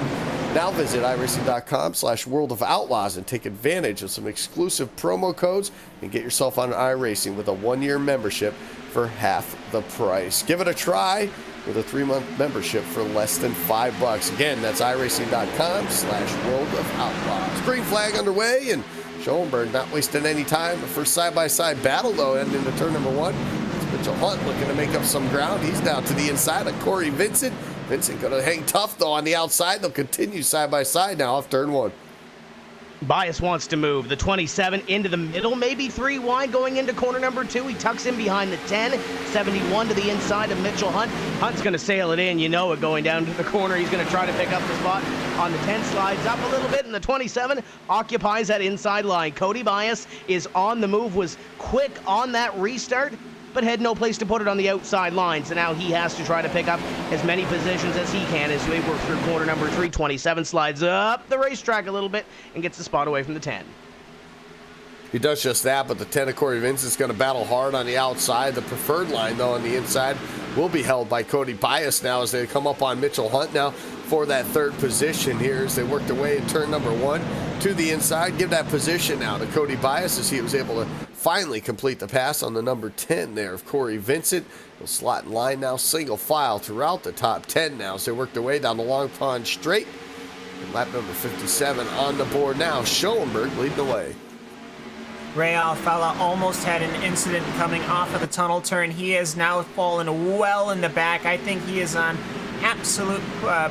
now visit iRacing.com/World of Outlaws and take advantage of some exclusive promo codes and get yourself on iRacing with a 1-year membership for half the price. Give it a try with a 3-month membership for less than $5. Again, that's iRacing.com/World of Outlaws. Green flag underway, and Schoenberg not wasting any time. The first side-by-side battle, though, ending into turn number 1. It's Mitchell Hunt looking to make up some ground. He's down to the inside of Corey Vincent. Vincent going to hang tough, though, on the outside. They'll continue side-by-side now off turn 1. Bias wants to move. The 27 into the middle, maybe 3 wide going into corner number 2. He tucks in behind the 10. 71 to the inside of Mitchell Hunt. Hunt's going to sail it in. You know it going down to the corner. He's going to try to pick up the spot on the 10. Slides up a little bit, and the 27 occupies that inside line. Cody Bias is on the move, was quick on that restart, but had no place to put it on the outside line. So now he has to try to pick up as many positions as he can as we work through corner number 3. 27 slides up the racetrack a little bit and gets the spot away from the 10. He does just that, but the 10 of Corey Vincent's going to battle hard on the outside. The preferred line, though, on the inside will be held by Cody Bias now as they come up on Mitchell Hunt now for that 3rd position here as they work their way in turn number 1 to the inside. Give that position now to Cody Bias as he was able to finally complete the pass on the number 10 there of Corey Vincent. He'll slot in line now, single file throughout the top 10 now as they work their way down the Long Pond Straight. And lap number 57 on the board now. Schoenberg leading the way. Ray Alfala almost had an incident coming off of the tunnel turn. He has now fallen well in the back. I think he is on absolute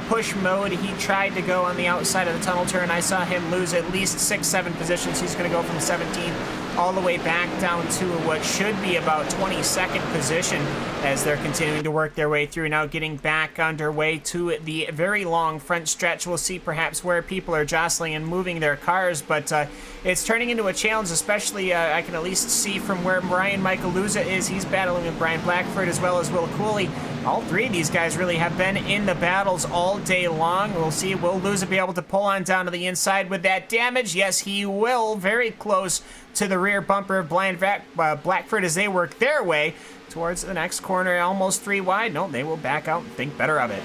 push mode. He tried to go on the outside of the tunnel turn. I saw him lose at least 6-7 positions. He's going to go from 17 all the way back down to what should be about 22nd position as they're continuing to work their way through. Now getting back underway to the very long front stretch. We'll see perhaps where people are jostling and moving their cars, but it's turning into a challenge, especially I can at least see from where Brian Michaeluza is. He's battling with Brian Blackford as well as Will Cooley. All 3 of these guys really have been in the battles all day long. We'll see. Will Luza be able to pull on down to the inside with that damage? Yes, he will. Very close to the rear bumper of Brian Blackford as they work their way towards the next corner. Almost 3 wide. No, they will back out and think better of it.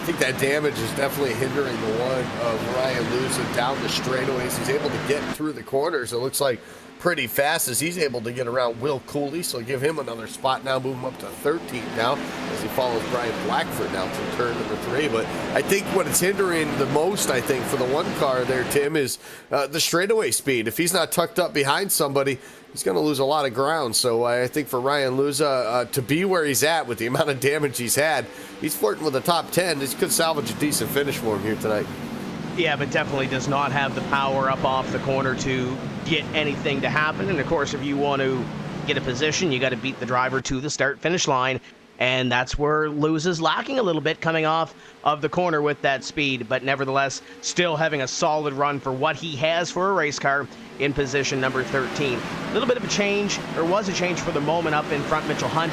The think that damage is definitely hindering the one of Ryan Luza down the straightaways. He's able to get through the corners. It looks like pretty fast as he's able to get around Will Cooley, so give him another spot now, move him up to 13 now as he follows Brian Blackford now to turn number 3. But I think what it's hindering the most, I think, for the one car there, Tim, is the straightaway speed. If he's not tucked up behind somebody, he's going to lose a lot of ground. So I think for Ryan Luza to be where he's at with the amount of damage he's had, he's flirting with the top 10. This could salvage a decent finish for him here tonight. Yeah, but definitely does not have the power up off the corner to get anything to happen. And of course, if you want to get a position, you got to beat the driver to the start-finish line. And that's where Luz is lacking a little bit coming off of the corner with that speed. But nevertheless, still having a solid run for what he has for a race car in position number 13. A little bit of a change, or was a change for the moment up in front. Mitchell Hunt,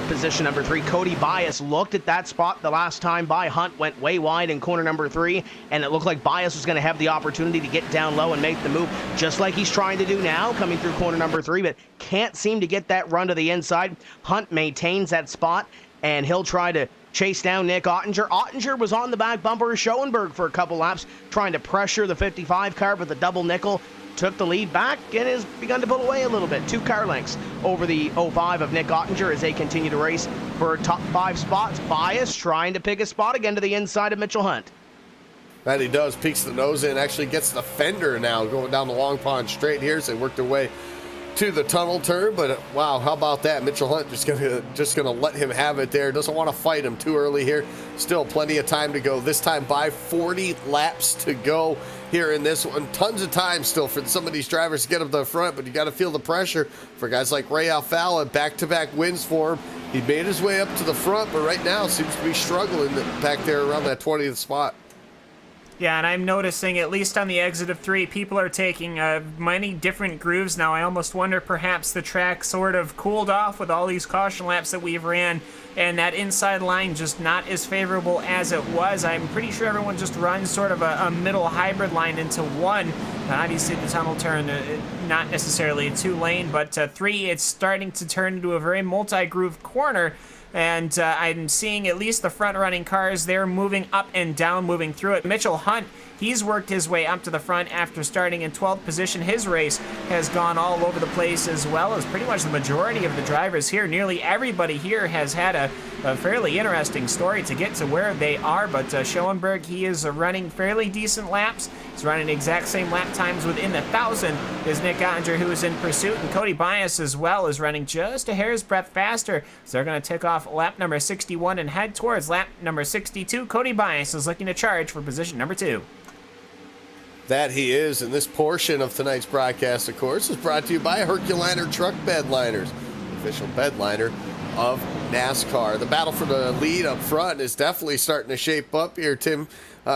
position number 3. Cody Bias looked at that spot the last time by. Hunt went way wide in corner number 3, and it looked like Bias was going to have the opportunity to get down low and make the move, just like he's trying to do now, coming through corner number 3, but can't seem to get that run to the inside. Hunt maintains that spot, and he'll try to chase down Nick Ottinger. Ottinger was on the back bumper of Schoenberg for a couple laps, trying to pressure the 55 car, but the double nickel took the lead back and has begun to pull away a little bit. 2 car lengths over the 05 of Nick Ottinger as they continue to race for top 5 spots. Bias trying to pick a spot again to the inside of Mitchell Hunt. That he does, peeks the nose in, actually gets the fender now going down the Long Pond straight here as they work their way to the tunnel turn. But wow, how about that? Mitchell Hunt just gonna let him have it there. Doesn't want to fight him too early here. Still plenty of time to go. This time by 40 laps to go here in this one. Tons of time still for some of these drivers to get up to the front, but you got to feel the pressure for guys like Ray Alfala. Back-to-back wins for him. He made his way up to the front, but right now seems to be struggling back there around that 20th spot. Yeah, and I'm noticing, at least on the exit of 3, people are taking many different grooves now. I almost wonder perhaps the track sort of cooled off with all these caution laps that we've ran, and that inside line just not as favorable as it was. I'm pretty sure everyone just runs sort of a middle hybrid line into 1. Obviously, the tunnel turn, not necessarily a 2-lane, but 3, it's starting to turn into a very multi-groove corner. And I'm seeing at least the front-running cars, they're moving up and down, moving through it. Mitchell Hunt, he's worked his way up to the front after starting in 12th position. His race has gone all over the place, as well as pretty much the majority of the drivers here. Nearly everybody here has had a fairly interesting story to get to where they are, but Schoenberg, he is running fairly decent laps. He's running the exact same lap times within the 1,000 as Nick Ottinger, who is in pursuit, and Cody Bias as well is running just a hair's breadth faster. So they're going to tick off lap number 61 and head towards lap number 62. Cody Bias is looking to charge for position number 2. That he is, and this portion of tonight's broadcast, of course, is brought to you by Herculiner Truck Bed Liners, official bed liner of NASCAR. The battle for the lead up front is definitely starting to shape up here, Tim.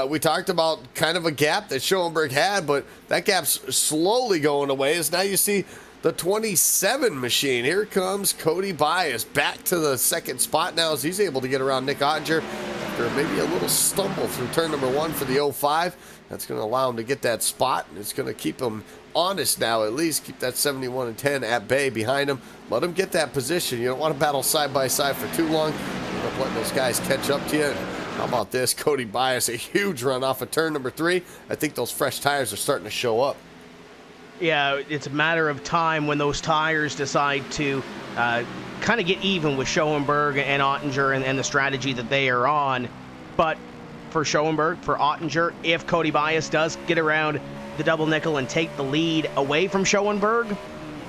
We talked about kind of a gap that Schoenberg had, but that gap's slowly going away as now you see the 27 machine. Here comes Cody Bias back to the second spot now as he's able to get around Nick Ottinger after maybe a little stumble through turn number 1 for the 05. That's going to allow him to get that spot, and it's going to keep him honest now, at least keep that 71 and 10 at bay behind him. Let him get that position. You don't want to battle side by side for too long. You end up letting those guys catch up to you. How about this? Cody Bias, a huge run off of turn number 3. I think those fresh tires are starting to show up. Yeah, it's a matter of time when those tires decide to kind of get even with Schoenberg and Ottinger and the strategy that they are on. But for Schoenberg, for Ottinger, if Cody Bias does get around the double nickel and take the lead away from Schoenberg,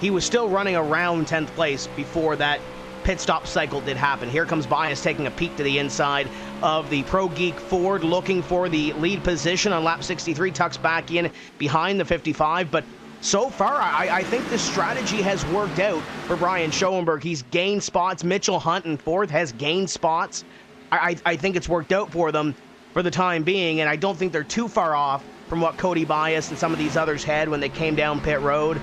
he was still running around 10th place before that pit stop cycle did happen. Here comes Bias taking a peek to the inside of the Pro Geek Ford, looking for the lead position on lap 63, tucks back in behind the 55, but so far, I think this strategy has worked out for Brian Schoenberg. He's gained spots. Mitchell Hunt in 4th has gained spots. I think it's worked out for them for the time being, and I don't think they're too far off from what Cody Bias and some of these others had when they came down pit road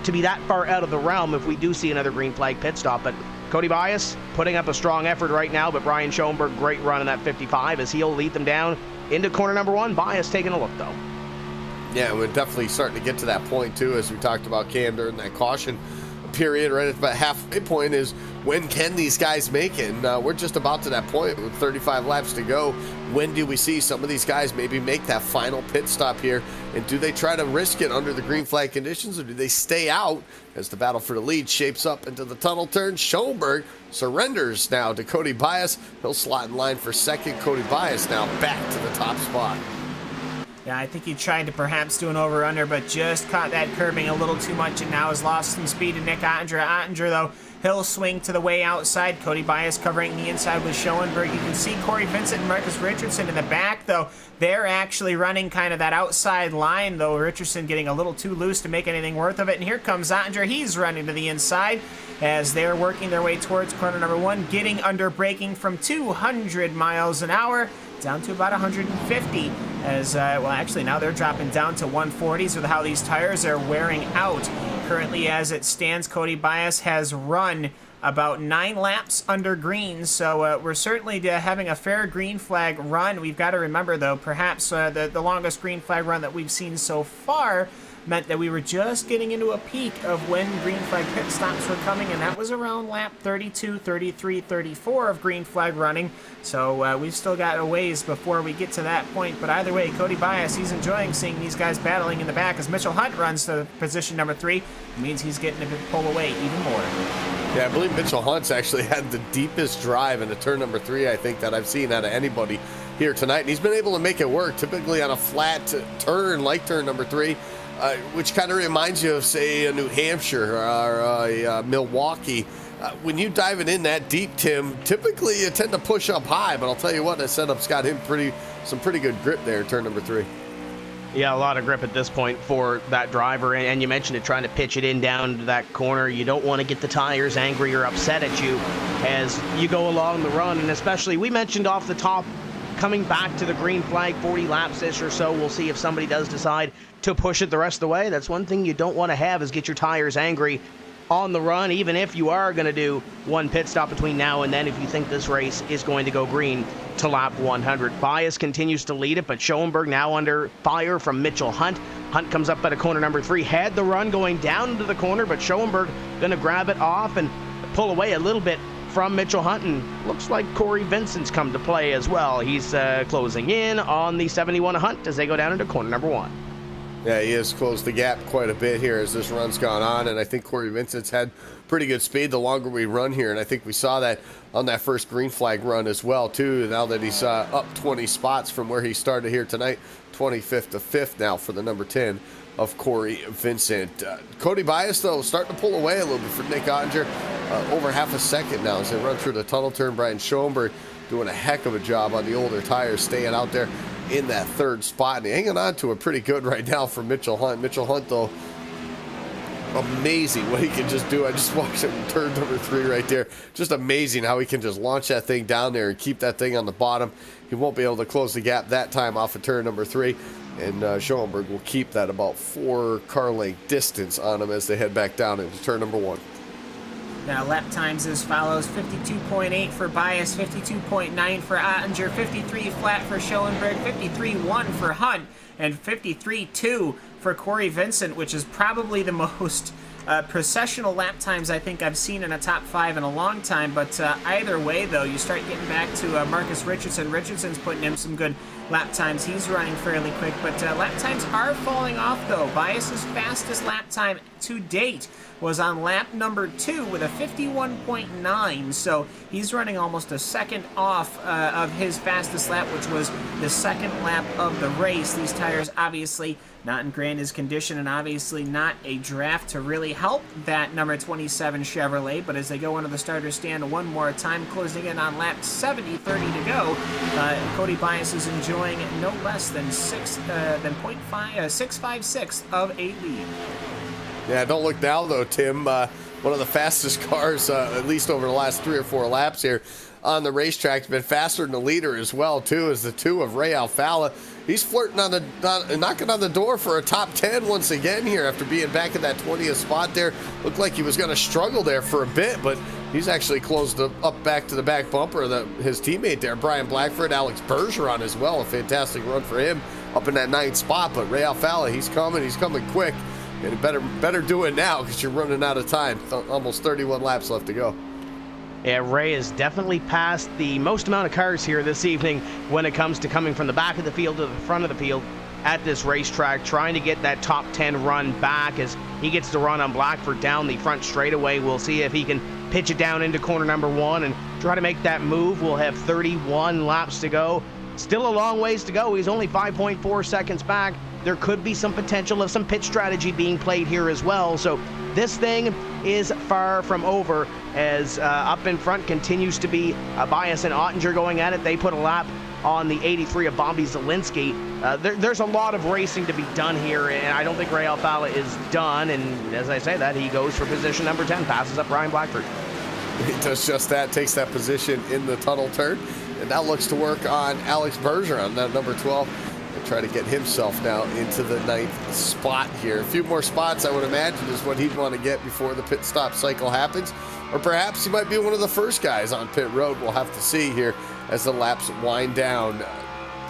to be that far out of the realm if we do see another green flag pit stop. But Cody Bias putting up a strong effort right now, but Brian Schoenberg, great run in that 55 as he'll lead them down into corner number 1. Bias taking a look, though. Yeah, we're definitely starting to get to that point, too, as we talked about Cam during that caution period right at the halfway point is when can these guys make it? And we're just about to that point with 35 laps to go. When do we see some of these guys maybe make that final pit stop here? And do they try to risk it under the green flag conditions, or do they stay out as the battle for the lead shapes up into the tunnel turn? Schoenberg surrenders now to Cody Bias. He'll slot in line for second. Cody Bias now back to the top spot. Yeah, I think he tried to perhaps do an over-under, but just caught that curbing a little too much and now has lost some speed to Nick Ottinger. Ottinger, though, he'll swing to the way outside. Cody Bias covering the inside with Schoenberg. You can see Corey Vincent and Marcus Richardson in the back, though. They're actually running kind of that outside line, though. Richardson getting a little too loose to make anything worth of it. And here comes Ottinger. He's running to the inside as they're working their way towards corner number 1, getting under braking from 200 miles an hour down to about 150 as, well, actually now they're dropping down to 140s with how these tires are wearing out. Currently, as it stands, Cody Bias has run about 9 laps under green, so we're certainly having a fair green flag run. We've got to remember, though, perhaps the longest green flag run that we've seen so far meant that we were just getting into a peak of when green flag pit stops were coming, and that was around lap 32, 33, 34 of green flag running. So we've still got a ways before we get to that point. But either way, Cody Bias, he's enjoying seeing these guys battling in the back as Mitchell Hunt runs to position number 3. It means he's getting to pull away even more. Yeah, I believe Mitchell Hunt's actually had the deepest drive into turn number 3, I think, that I've seen out of anybody here tonight. And he's been able to make it work, typically on a flat turn like turn number 3. Which kind of reminds you of, say, a New Hampshire or a Milwaukee. When you dive it in that deep, Tim, typically you tend to push up high, but I'll tell you what, that setup's got him some pretty good grip there, turn number 3. Yeah, a lot of grip at this point for that driver, and you mentioned it, trying to pitch it in down to that corner. You don't want to get the tires angry or upset at you as you go along the run, and especially, we mentioned off the top, coming back to the green flag, 40 laps-ish or so. We'll see if somebody does decide to push it the rest of the way. That's one thing you don't want to have, is get your tires angry on the run, even if you are going to do one pit stop between now and then, if you think this race is going to go green to lap 100. Bias continues to lead it, but Schoenberg now under fire from Mitchell Hunt. Hunt comes up at a corner number 3, had the run going down into the corner, but Schoenberg going to grab it off and pull away a little bit from Mitchell Hunt, and looks like Corey Vincent's come to play as well. He's closing in on the 71 Hunt as they go down into corner number 1. Yeah, he has closed the gap quite a bit here as this run's gone on, and I think Corey Vincent's had pretty good speed the longer we run here, and I think we saw that on that first green flag run as well, too, now that he's up 20 spots from where he started here tonight, 25th to 5th now for the number 10 of Corey Vincent. Cody Bias, though, starting to pull away a little bit for Nick Ottinger, over half a second now as they run through the tunnel turn. Brian Schoenberg doing a heck of a job on the older tires, staying out there in that 3rd spot and hanging on to it pretty good right now for Mitchell Hunt. Mitchell Hunt, though, amazing what he can just do. I just watched him in turn number 3 right there. Just amazing how he can just launch that thing down there and keep that thing on the bottom. He won't be able to close the gap that time off of turn number 3. And Schoenberg will keep that about 4 car length distance on him as they head back down into turn number 1. Now lap times as follows: 52.8 for Bias, 52.9 for Ottinger, 53 flat for Schoenberg, 53.1 for Hunt, and 53.2 for Corey Vincent, which is probably the most processional lap times I think I've seen in a top 5 in a long time. But either way, though, you start getting back to Marcus Richardson. Richardson's putting in some good lap times. He's running fairly quick, but lap times are falling off, though. Bias's fastest lap time to date was on lap number 2 with a 51.9, so he's running almost a second off of his fastest lap, which was the 2nd lap of the race. These tires obviously not in grandest condition, and obviously not a draft to really help that number 27 Chevrolet, but as they go into the starter stand one more time, closing in on lap 70, 30 to go, Cody Bias is enjoying no less than 6.56 of a lead. Yeah, don't look now, though, Tim. One of the fastest cars, at least over the last 3 or 4 laps here on the racetrack. Has been faster than the leader as well, too, as the 2 of Ray Alfala. He's flirting knocking on the door for a top 10 once again here after being back in that 20th spot there. Looked like he was going to struggle there for a bit, but he's actually closed up back to the back bumper. His teammate there, Brian Blackford, Alex Bergeron as well. A fantastic run for him up in that 9th spot. But Ray Alfala, he's coming quick. And better do it now because you're running out of time. Almost 31 laps left to go. Yeah, Ray has definitely passed the most amount of cars here this evening when it comes to coming from the back of the field to the front of the field at this racetrack, trying to get that top 10 run back as he gets to run on Blackford down the front straightaway. We'll see if he can pitch it down into corner number 1 and try to make that move. We'll have 31 laps to go. Still a long ways to go. He's only 5.4 seconds back. There could be some potential of some pit strategy being played here as well. So this thing is far from over as up in front continues to be Bias and Ottinger going at it. They put a lap on the 83 of Bobby Zielinski. There's a lot of racing to be done here, and I don't think Ray Alfala is done. And as I say that, he goes for position number 10, passes up Ryan Blackford. He does just that, takes that position in the tunnel turn, and now looks to work on Alex Bergeron, that number 12. Try to get himself now into the 9th spot here. A few more spots, I would imagine, is what he'd want to get before the pit stop cycle happens. Or perhaps he might be one of the first guys on pit road. We'll have to see here as the laps wind down.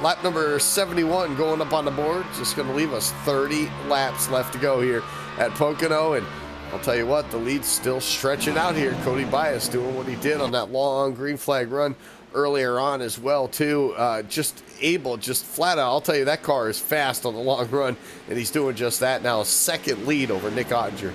Lap number 71 going up on the board. Just going to leave us 30 laps left to go here at Pocono. And I'll tell you what, the lead's still stretching out here. Cody Bias doing what he did on that long green flag run earlier on as well too. Just flat out, I'll tell you, that car is fast on the long run, and he's doing just that now. A second lead over Nick Ottinger.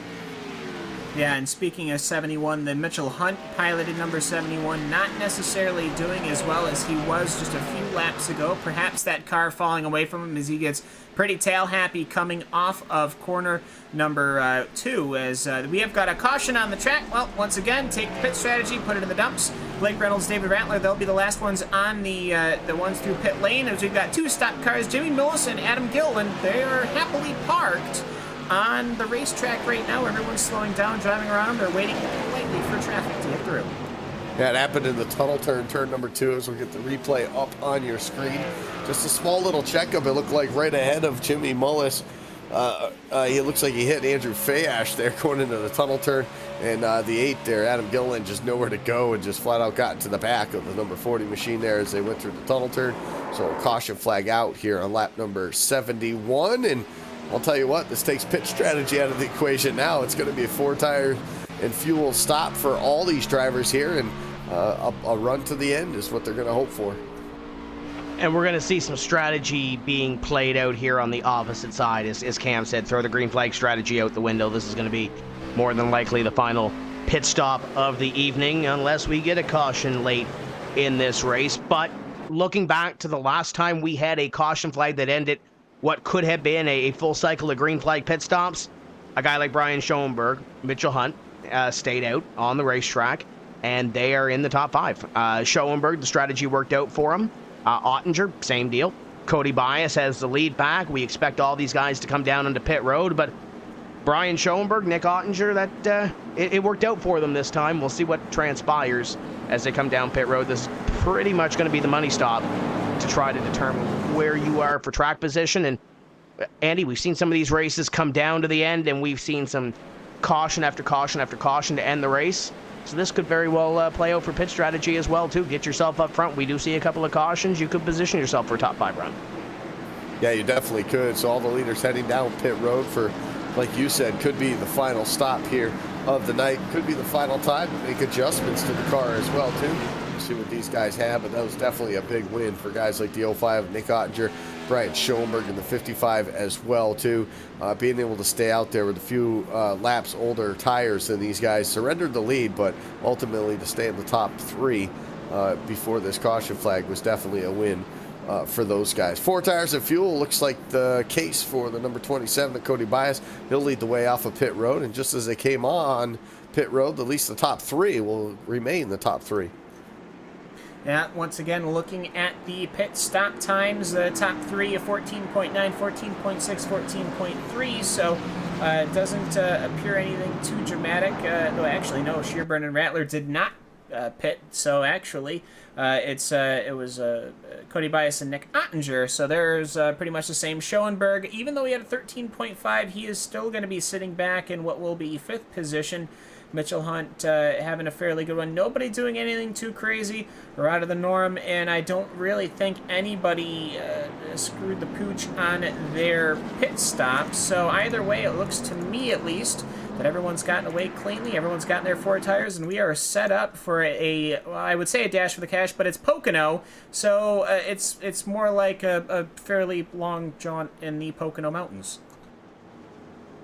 Yeah, and speaking of 71, the Mitchell Hunt piloted number 71, not necessarily doing as well as he was just a few laps ago. Perhaps that car falling away from him as he gets pretty tail happy coming off of corner number 2 as we have got a caution on the track. Well, once again, take the pit strategy, put it in the dumps. Blake Reynolds, David Rattler, they'll be the last ones on the ones through pit lane as we've got 2 stopped cars, Jimmy Millis and Adam Gilliland. They are happily parked on the racetrack right now. Everyone's slowing down, driving around. They're waiting politely for traffic to get through. Yeah, it happened in the tunnel turn number 2 as we get the replay up on your screen. Just a small little checkup. It looked like right ahead of Jimmy Mullis. He looks like he hit Andrew Fayash there going into the tunnel turn. And the 8 there, Adam Gilliland, just nowhere to go and just flat out got into the back of the number 40 machine there as they went through the tunnel turn. So caution flag out here on lap number 71. And I'll tell you what, this takes pit strategy out of the equation now. It's going to be a 4-tire and fuel stop for all these drivers here, and a run to the end is what they're going to hope for. And we're going to see some strategy being played out here on the opposite side. As Cam said, throw the green flag strategy out the window. This is going to be more than likely the final pit stop of the evening, unless we get a caution late in this race. But looking back to the last time we had a caution flag that ended what could have been a full cycle of green flag pit stops, a guy like Brian Schoenberg, Mitchell Hunt, stayed out on the racetrack, and they are in the top 5. Schoenberg, the strategy worked out for him. Ottinger, same deal. Cody Bias has the lead back. We expect all these guys to come down into pit road, but Brian Schoenberg, Nick Ottinger, it worked out for them this time. We'll see what transpires as they come down pit road. This is pretty much going to be the money stop to try to determine where you are for track position. And Andy, we've seen some of these races come down to the end, and we've seen some caution after caution after caution to end the race. So this could very well play out for pit strategy as well, too. Get yourself up front. We do see a couple of cautions. You could position yourself for a top 5 run. Yeah, you definitely could. So all the leaders heading down pit road for, like you said, could be the final stop here of the night. Could be the final time to make adjustments to the car as well, too. See what these guys have, but that was definitely a big win for guys like the 05, Nick Ottinger, Brian Schoenberg in the 55 as well too. Being able to stay out there with a few laps older tires than these guys, surrendered the lead, but ultimately to stay in the top 3 before this caution flag was definitely a win for those guys. 4 tires of fuel looks like the case for the number 27, Cody Bias. He'll lead the way off of pit road, and just as they came on pit road, at least the top 3 will remain the top 3. Yeah, once again, looking at the pit stop times, the top 3 of 14.9, 14.6, 14.3, so it doesn't appear anything too dramatic. Though actually, no, Shearburn and Rattler did not pit, so actually it was Cody Bias and Nick Ottinger, so there's pretty much the same. Schoenberg, even though he had a 13.5, he is still going to be sitting back in what will be 5th position. Mitchell Hunt having a fairly good one. Nobody doing anything too crazy or out of the norm, and I don't really think anybody screwed the pooch on their pit stop. So either way, it looks to me at least that everyone's gotten away cleanly, everyone's gotten their 4 tires, and we are set up for well, I would say a dash for the cash, but it's Pocono, so it's more like a fairly long jaunt in the Pocono Mountains.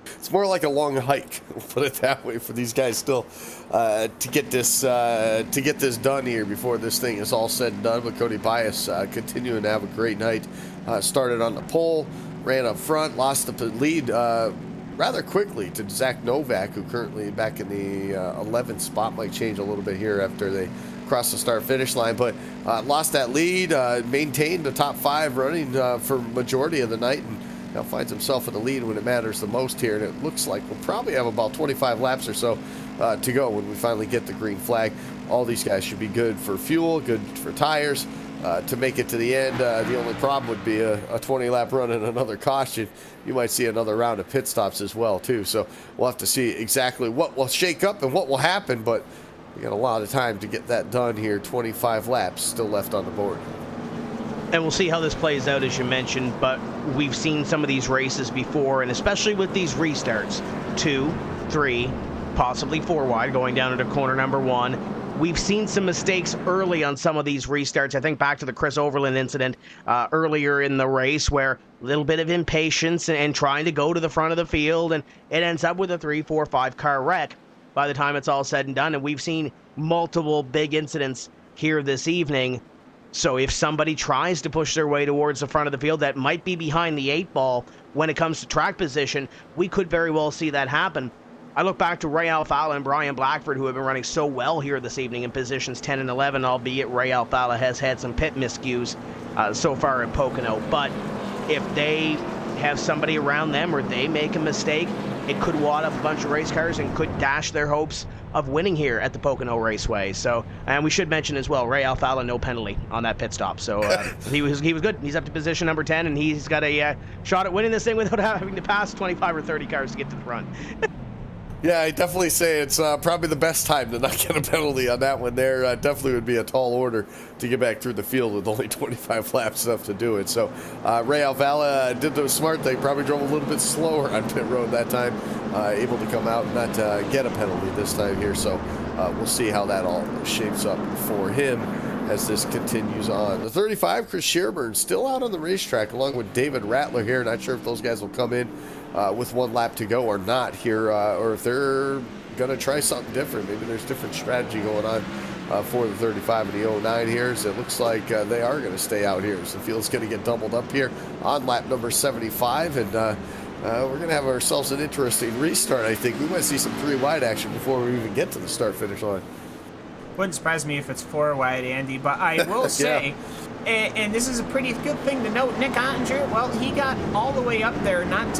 It's more like a long hike, we'll put it that way, for these guys still to get this done here before this thing is all said and done. But Cody Bias continuing to have a great night. Started on the pole, ran up front, lost the lead rather quickly to Zach Novak, who currently back in the 11th spot. Might change a little bit here after they cross the start-finish line, but lost that lead, maintained the top 5 running for majority of the night, and now finds himself in the lead when it matters the most here. And it looks like we'll probably have about 25 laps or so to go when we finally get the green flag. All these guys should be good for fuel, good for tires, to make it to the end. The only problem would be a 20-lap run and another caution. You might see another round of pit stops as well, too. So we'll have to see exactly what will shake up and what will happen, but we got a lot of time to get that done here. 25 laps still left on the board. And we'll see how this plays out, as you mentioned, but we've seen some of these races before, and especially with these restarts, 2, 3, possibly 4 wide, going down into corner number 1. We've seen some mistakes early on some of these restarts. I think back to the Chris Overland incident earlier in the race, where a little bit of impatience and trying to go to the front of the field, and it ends up with a 3, 4, 5 car wreck by the time it's all said and done. And we've seen multiple big incidents here this evening. So if somebody tries to push their way towards the front of the field that might be behind the 8 ball when it comes to track position, we could very well see that happen. I look back to Ray Alfala and Brian Blackford, who have been running so well here this evening in positions 10 and 11, albeit Ray Alfala has had some pit miscues so far at Pocono. But if they have somebody around them or they make a mistake, it could wad up a bunch of race cars and could dash their hopes of winning here at the Pocono Raceway. So, and we should mention as well, Ray Alfala, no penalty on that pit stop. So he was good. He's up to position number 10, and he's got a shot at winning this thing without having to pass 25 or 30 cars to get to the front. Yeah, I definitely say it's probably the best time to not get a penalty on that one there. Definitely would be a tall order to get back through the field with only 25 laps left to do it. So Ray Alfala did the smart thing, probably drove a little bit slower on pit road that time, able to come out and not get a penalty this time here. So we'll see how that all shapes up for him as this continues on. The 35, Chris Sherburne, still out on the racetrack along with David Rattler here. Not sure if those guys will come in with 1 lap to go or not here, or if they're going to try something different. Maybe there's different strategy going on for the 35 and the 09 here. So it looks like they are going to stay out here. So the field's going to get doubled up here on lap number 75, and we're going to have ourselves an interesting restart, I think. We might see some 3 wide action before we even get to the start-finish line. Wouldn't surprise me if it's 4 wide, Andy, but I will say, and this is a pretty good thing to note, Nick Ottinger, well, he got all the way up there, not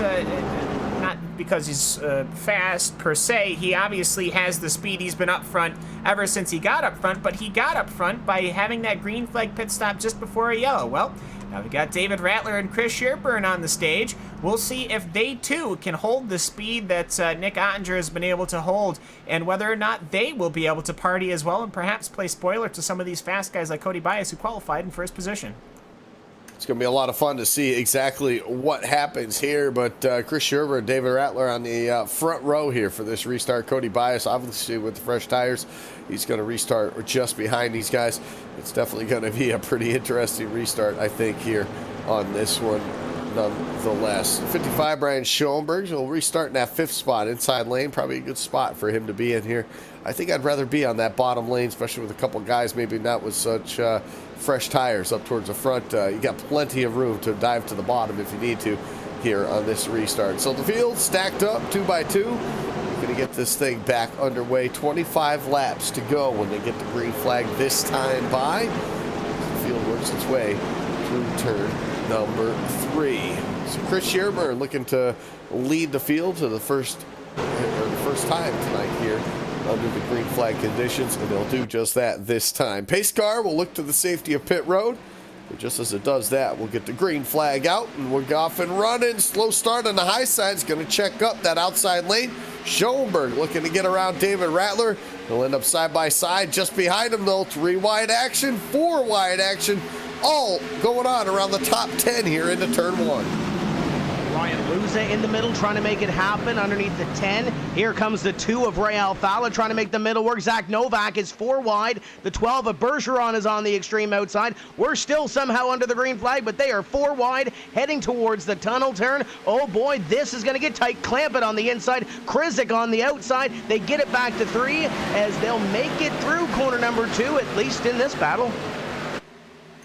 because he's fast per se. He obviously has the speed. He's been up front ever since he got up front, but he got up front by having that green flag pit stop just before a yellow. Well, now we got David Rattler and Chris Sherburne on the stage. We'll see if they too can hold the speed that Nick Ottinger has been able to hold, and whether or not they will be able to party as well and perhaps play spoiler to some of these fast guys like Cody Bias, who qualified in first position. It's going to be a lot of fun to see exactly what happens here, but Chris Sherburne and David Rattler on the front row here for this restart. Cody Bias, obviously with the fresh tires, he's going to restart just behind these guys. It's definitely going to be a pretty interesting restart, I think, here on this one nonetheless. 55, Brian Schoenberg will restart in that 5th spot, inside lane. Probably a good spot for him to be in here. I think I'd rather be on that bottom lane, especially with a couple guys, maybe not with such fresh tires up towards the front. You got plenty of room to dive to the bottom if you need to here on this restart. So the field stacked up 2 by 2. Going to get this thing back underway. 25 laps to go when they get the green flag this time by. The field works its way through turn number 3. So Chris Sherburne looking to lead the field to the first time tonight here under the green flag conditions, and they'll do just that this time. Pace car will look to the safety of pit road. But just as it does that, we'll get the green flag out, and we're off and running. Slow start on the high side. It's going to check up that outside lane. Schoenberg looking to get around David Rattler. They'll end up side by side. Just behind him, though, 3 wide action, 4 wide action, all going on around the top 10 here into turn 1. Ryan Luza in the middle trying to make it happen underneath the 10. Here comes the 2 of Ray Alfala trying to make the middle work. Zach Novak is 4 wide. The 12 of Bergeron is on the extreme outside. We're still somehow under the green flag, but they are 4 wide heading towards the tunnel turn. Oh boy, this is going to get tight. Clamp it on the inside. Krizik on the outside. They get it back to 3 as they'll make it through corner number 2, at least in this battle.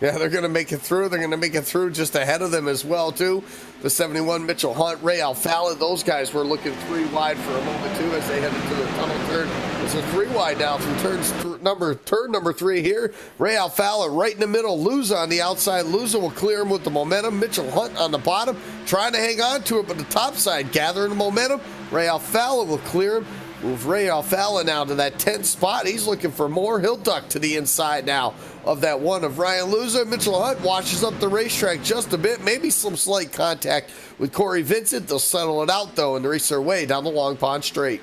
Yeah, they're going to make it through. They're going to make it through just ahead of them as well, too. The 71, Mitchell Hunt, Ray Alfala, those guys were looking 3 wide for a moment, too, as they headed to the tunnel turn. It's a 3 wide now through turn number 3 here. Ray Alfala right in the middle. Luza on the outside. Luza will clear him with the momentum. Mitchell Hunt on the bottom, trying to hang on to it, but the top side gathering the momentum. Ray Alfala will clear him. Move Ray Alfala now to that 10th spot. He's looking for more. He'll duck to the inside now of that 1 of Ryan Luza. Mitchell Hunt washes up the racetrack just a bit. Maybe some slight contact with Corey Vincent. They'll settle it out, though, and race their way down the Long Pond Straight.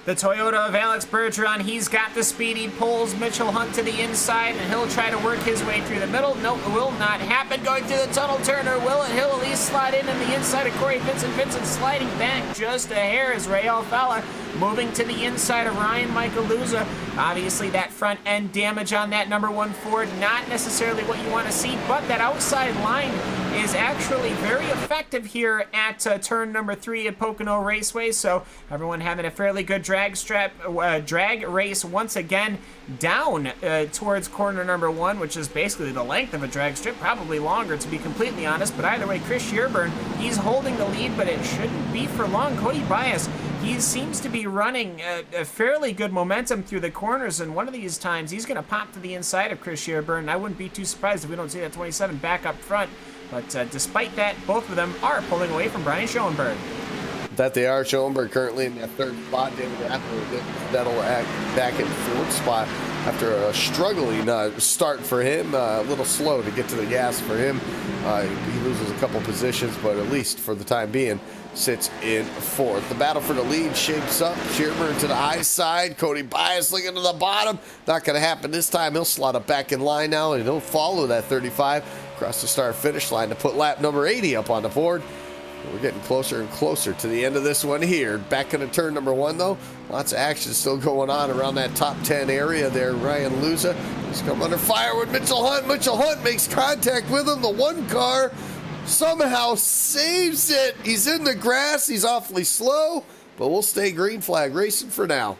The Toyota of Alex Bergeron, he's got the speed. He pulls Mitchell Hunt to the inside, and he'll try to work his way through the middle. No, it will not happen. Going through the tunnel turner, will it? He'll at least slide in the inside of Corey Vincent. Vincent sliding back just a hair as Ray Alfala moving to the inside of Ryan Michael Luza. Obviously, that front end damage on that number 1 Ford, not necessarily what you want to see, but that outside line is actually very effective here at turn number 3 at Pocono Raceway. So everyone having a fairly good drag race once again down towards corner number 1, which is basically the length of a drag strip, probably longer to be completely honest. But either way, Chris Shearburn, he's holding the lead, but it shouldn't be for long. Cody Bias, he seems to be running a fairly good momentum through the corners, and one of these times he's going to pop to the inside of Chris Shearburn. I wouldn't be too surprised if we don't see that 27 back up front. But despite that, both of them are pulling away from Brian Schoenberg. That they are. Schoenberg currently in that 3rd spot. David Rattler that'll back in 4th spot after a struggling start for him. A little slow to get to the gas for him. He loses a couple positions, but at least for the time being, sits in 4th. The battle for the lead shapes up. Shearburn to the high side. Cody Bias looking to the bottom. Not going to happen this time. He'll slot it back in line now, and he'll follow that 35 across the start-finish line to put lap number 80 up on the board. We're getting closer and closer to the end of this one here. Back into turn number 1, though. Lots of action still going on around that top 10 area there. Ryan Luza has come under fire with Mitchell Hunt. Mitchell Hunt makes contact with him. The 1 car somehow saves it. He's in the grass. He's awfully slow, but we'll stay green flag racing for now.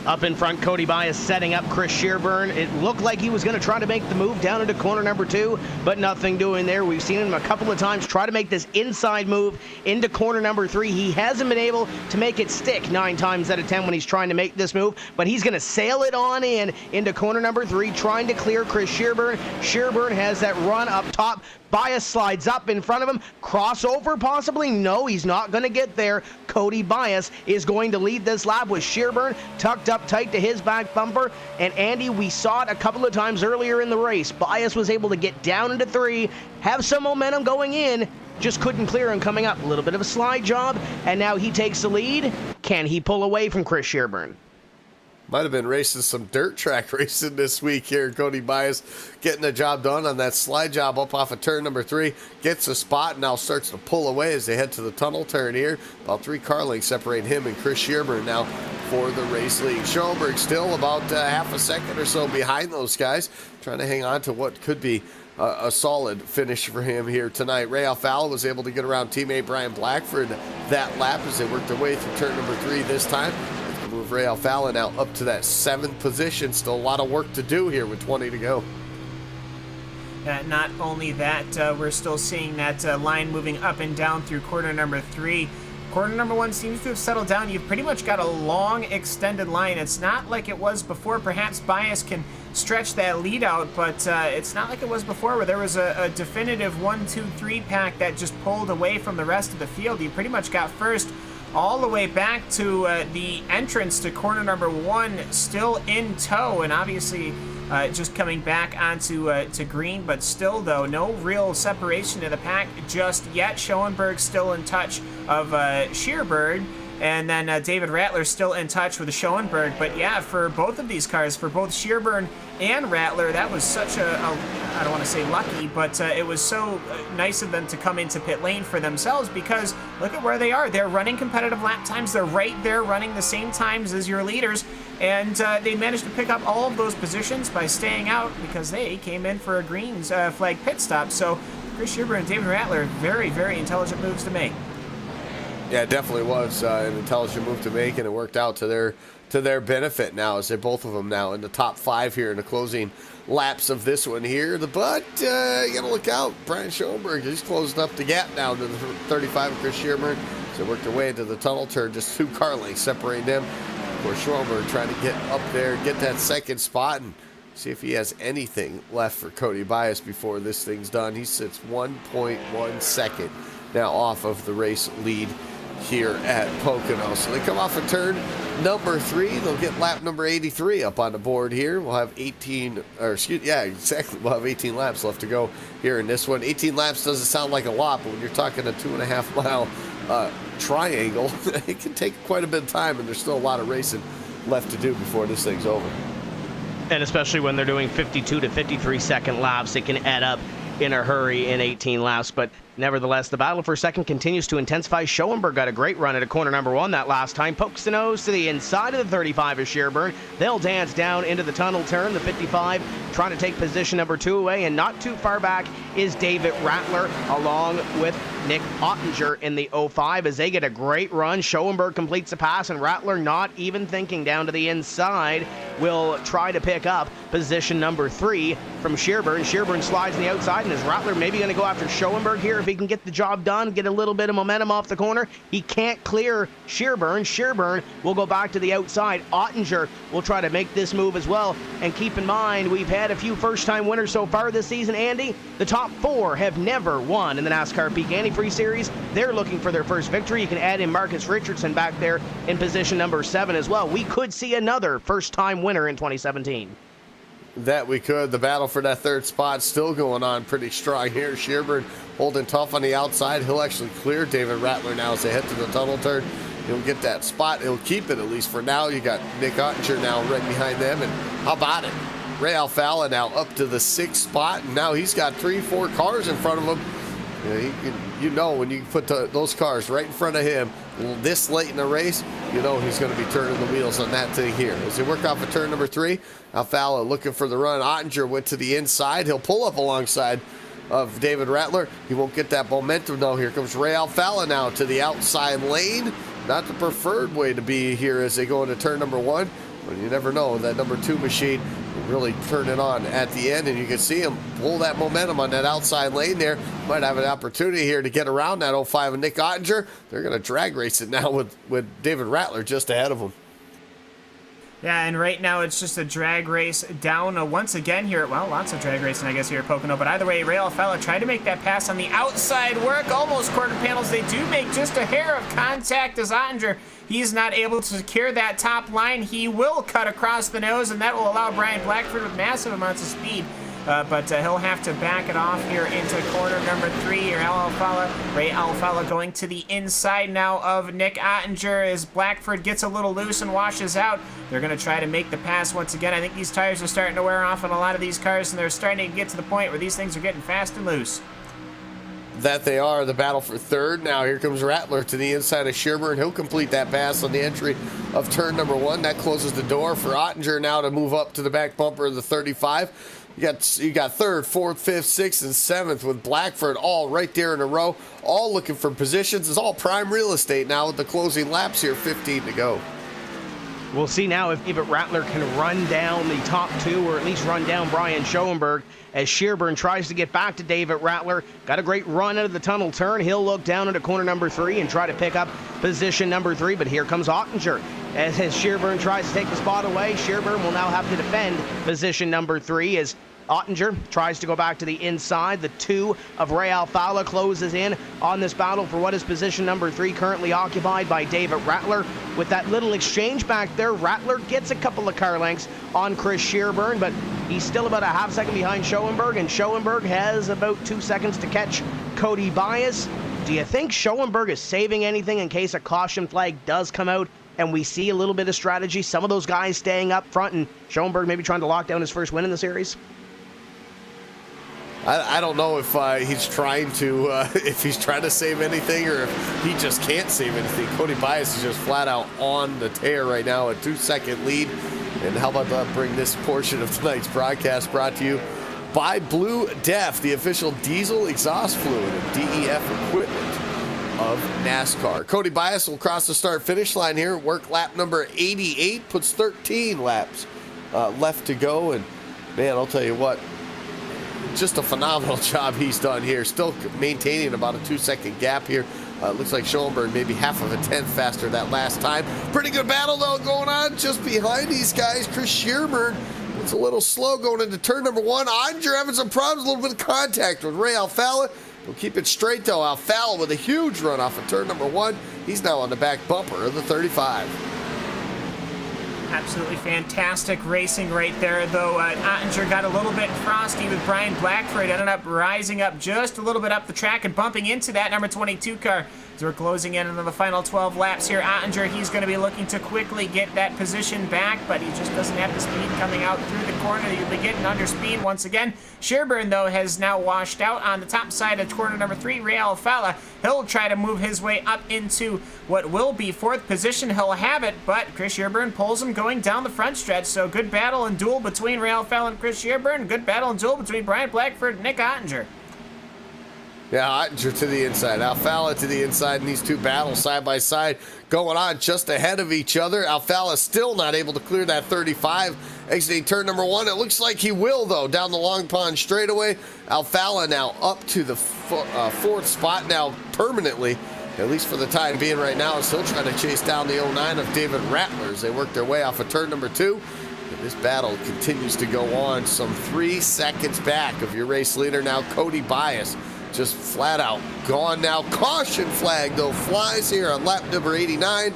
Up in front, Cody Bias setting up Chris Shearburn. It looked like he was going to try to make the move down into corner number 2, but nothing doing there. We've seen him a couple of times try to make this inside move into corner number 3. He hasn't been able to make it stick 9 times out of 10 when he's trying to make this move, but he's going to sail it on into corner number 3, trying to clear Chris Shearburn. Shearburn has that run up top. Bias slides up in front of him. Crossover possibly? No, he's not going to get there. Cody Bias is going to lead this lap with Shearburn tucked up tight to his back bumper. And Andy, we saw it a couple of times earlier in the race. Bias was able to get down into 3, have some momentum going in, just couldn't clear him coming up. A little bit of a slide job, and now he takes the lead. Can he pull away from Chris Shearburn? Might have been racing some dirt track racing this week here. Cody Bias getting the job done on that slide job up off of turn number 3. Gets a spot and now starts to pull away as they head to the tunnel turn here. About 3 car lengths separate him and Chris Shearburn now for the race lead. Schoenberg still about half a second or so behind those guys, trying to hang on to what could be a solid finish for him here tonight. Ray Alfala was able to get around teammate Brian Blackford that lap as they worked their way through turn number 3 this time. Move Ray Alfala now up to that 7th position. Still a lot of work to do here with 20 to go. Not only that, we're still seeing that line moving up and down through corner number 3. Corner number 1 seems to have settled down. You've pretty much got a long extended line. It's not like it was before. Perhaps Bias can stretch that lead out, but it's not like it was before where there was a definitive 1, 2, 3 pack that just pulled away from the rest of the field. You pretty much got first all the way back to the entrance to corner number 1, still in tow, and obviously just coming back onto to green, but still, though, no real separation to the pack just yet. Schoenberg still in touch of Shearburn, And then David Rattler still in touch with Schoenberg. But yeah, for both of these cars, for both Shearburn and Rattler, that was such I don't want to say lucky, but it was so nice of them to come into pit lane for themselves, because look at where they are. They're running competitive lap times. They're right there running the same times as your leaders. And they managed to pick up all of those positions by staying out because they came in for a green flag pit stop. So Chris Shearburn and David Rattler, very, very intelligent moves to make. Yeah, it definitely was an intelligent move to make, and it worked out to their benefit now, as they're both of them now in the top 5 here in the closing laps of this one here. But you got to look out. Brian Schoenberg, he's closed up the gap now to the 35 of Chris Shearburn. So worked their way into the tunnel turn, just 2 car lengths separating them. Of course, Schoenberg trying to get up there, get that second spot, and see if he has anything left for Cody Bias before this thing's done. He sits 1.1 second now off of the race lead here at Pocono. So they come off of turn number 3. They'll get lap number 83 up on the board here. We'll have 18 laps left to go here in this one. 18 laps doesn't sound like a lot, but when you're talking a 2.5 mile triangle, it can take quite a bit of time, and there's still a lot of racing left to do before this thing's over. And especially when they're doing 52 to 53 second laps, it can add up in a hurry in 18 laps. But nevertheless, the battle for second continues to intensify. Schoenberg got a great run at a corner number 1 that last time. Pokes the nose to the inside of the 35 of Shearburn. They'll dance down into the tunnel turn. The 55 trying to take position number 2 away, and not too far back is David Rattler along with Nick Ottinger in the 05 as they get a great run. Schoenberg completes the pass, and Rattler, not even thinking, down to the inside, will try to pick up position number 3 from Shearburn. Shearburn slides on the outside, and is Rattler maybe going to go after Schoenberg here if he can get the job done, get a little bit of momentum off the corner? He can't clear Shearburn. Shearburn will go back to the outside. Ottinger will try to make this move as well. And keep in mind, we've had a few first-time winners so far this season, Andy. The top 4 have never won in the NASCAR Peak Antifreeze Series. They're looking for their first victory. You can add in Marcus Richardson back there in position number 7 as well. We could see another first-time winner in 2017. That we could. The battle for that 3rd spot still going on pretty strong here. Shearburn holding tough on the outside. He'll actually clear David Rattler now as they head to the tunnel turn. He'll get that spot. He'll keep it, at least for now. You got Nick Ottinger now right behind them. And how about it? Ray Alfalla now up to the 6th spot. And now he's got 3-4 cars in front of him. You know, when you put those cars right in front of him this late in the race, you know he's going to be turning the wheels on that thing here. As they work off of turn number 3, Alfalla looking for the run. Ottinger went to the inside. He'll pull up alongside of David Rattler. He won't get that momentum, though. Here comes Ray Alfalla now to the outside lane. Not the preferred way to be here as they go into turn number 1. But you never know. That number 2 machine will really turn it on at the end, and you can see him pull that momentum on that outside lane there. Might have an opportunity here to get around that 05 of Nick Ottinger. They're going to drag race it now with David Rattler just ahead of him. Yeah, and right now it's just a drag race down once again here. Well, lots of drag racing, I guess, here at Pocono. But either way, Ray Alfalla tried to make that pass on the outside work. Almost quarter panels. They do make just a hair of contact as Ottinger. He's not able to secure that top line. He will cut across the nose, and that will allow Brian Blackford with massive amounts of speed. But he'll have to back it off here into corner number 3. Here, Ray Alfalla going to the inside now of Nick Ottinger as Blackford gets a little loose and washes out. They're going to try to make the pass once again. I think these tires are starting to wear off on a lot of these cars, and they're starting to get to the point where these things are getting fast and loose. That they are. The battle for 3rd. Now here comes Rattler to the inside of Shearburn. He'll complete that pass on the entry of turn number 1. That closes the door for Ottinger now to move up to the back bumper of the 35. You got 3rd, 4th, 5th, 6th, and 7th with Blackford all right there in a row, all looking for positions. It's all prime real estate now with the closing laps here, 15 to go. We'll see now if Rattler can run down the top 2, or at least run down Brian Schoenberg, as Shearburn tries to get back to David Rattler. Got a great run out of the tunnel turn. He'll look down into corner number 3 and try to pick up position number 3, but here comes Ottinger. As Shearburn tries to take the spot away, Shearburn will now have to defend position number 3 as Ottinger tries to go back to the inside. The 2 of Ray Alfalla closes in on this battle for what is position number 3, currently occupied by David Rattler. With that little exchange back there, Rattler gets a couple of car lengths on Chris Shearburn, but he's still about a half second behind Schoenberg, and Schoenberg has about 2 seconds to catch Cody Bias. Do you think Schoenberg is saving anything in case a caution flag does come out and we see a little bit of strategy? Some of those guys staying up front and Schoenberg maybe trying to lock down his first win in the series? I don't know if he's trying to save anything or if he just can't save anything. Cody Bias is just flat out on the tear right now, a 2-second lead. And how about that? Bring this portion of tonight's broadcast brought to you by Blue Def, the official diesel exhaust fluid and DEF equipment of NASCAR. Cody Bias will cross the start-finish line here. Work lap number 88, puts 13 laps left to go. And man, I'll tell you what, just a phenomenal job he's done here. Still maintaining about a 2-second gap here. Looks like Schoenberg maybe half of a tenth faster that last time. Pretty good battle though going on just behind these guys. Chris Shearburn, it's a little slow going into turn number 1. Ottinger having some problems, a little bit of contact with Ray Alfalla. He'll keep it straight though. Alfalla with a huge run off of turn number 1. He's now on the back bumper of the 35. Absolutely fantastic racing right there, though. Ottinger got a little bit frosty with Brian Blackford. Ended up rising up just a little bit up the track and bumping into that number 22 car. As we're closing in on the final 12 laps here, Ottinger, he's going to be looking to quickly get that position back, but he just doesn't have the speed coming out through the corner. He'll be getting under speed once again. Shearburn, though, has now washed out on the top side of corner number 3. Ray Alfalla, he'll try to move his way up into what will be 4th position. He'll have it, but Chris Shearburn pulls him going down the front stretch. So good battle and duel between Ray Alfalla and Chris Shearburn. Good battle and duel between Brian Blackford and Nick Ottinger. Yeah, Ottinger to the inside, Alfalla to the inside, and these two battles side by side going on just ahead of each other. Alfalla still not able to clear that 35, exiting turn number 1. It looks like he will, though, down the Long Pond straightaway. Alfalla now up to the 4th spot now permanently, at least for the time being right now, is still trying to chase down the 09 of David Rattler as they work their way off of turn number 2. And this battle continues to go on, some 3 seconds back of your race leader now, Cody Bias. Just flat out gone now. Caution flag, though, flies here on lap number 89.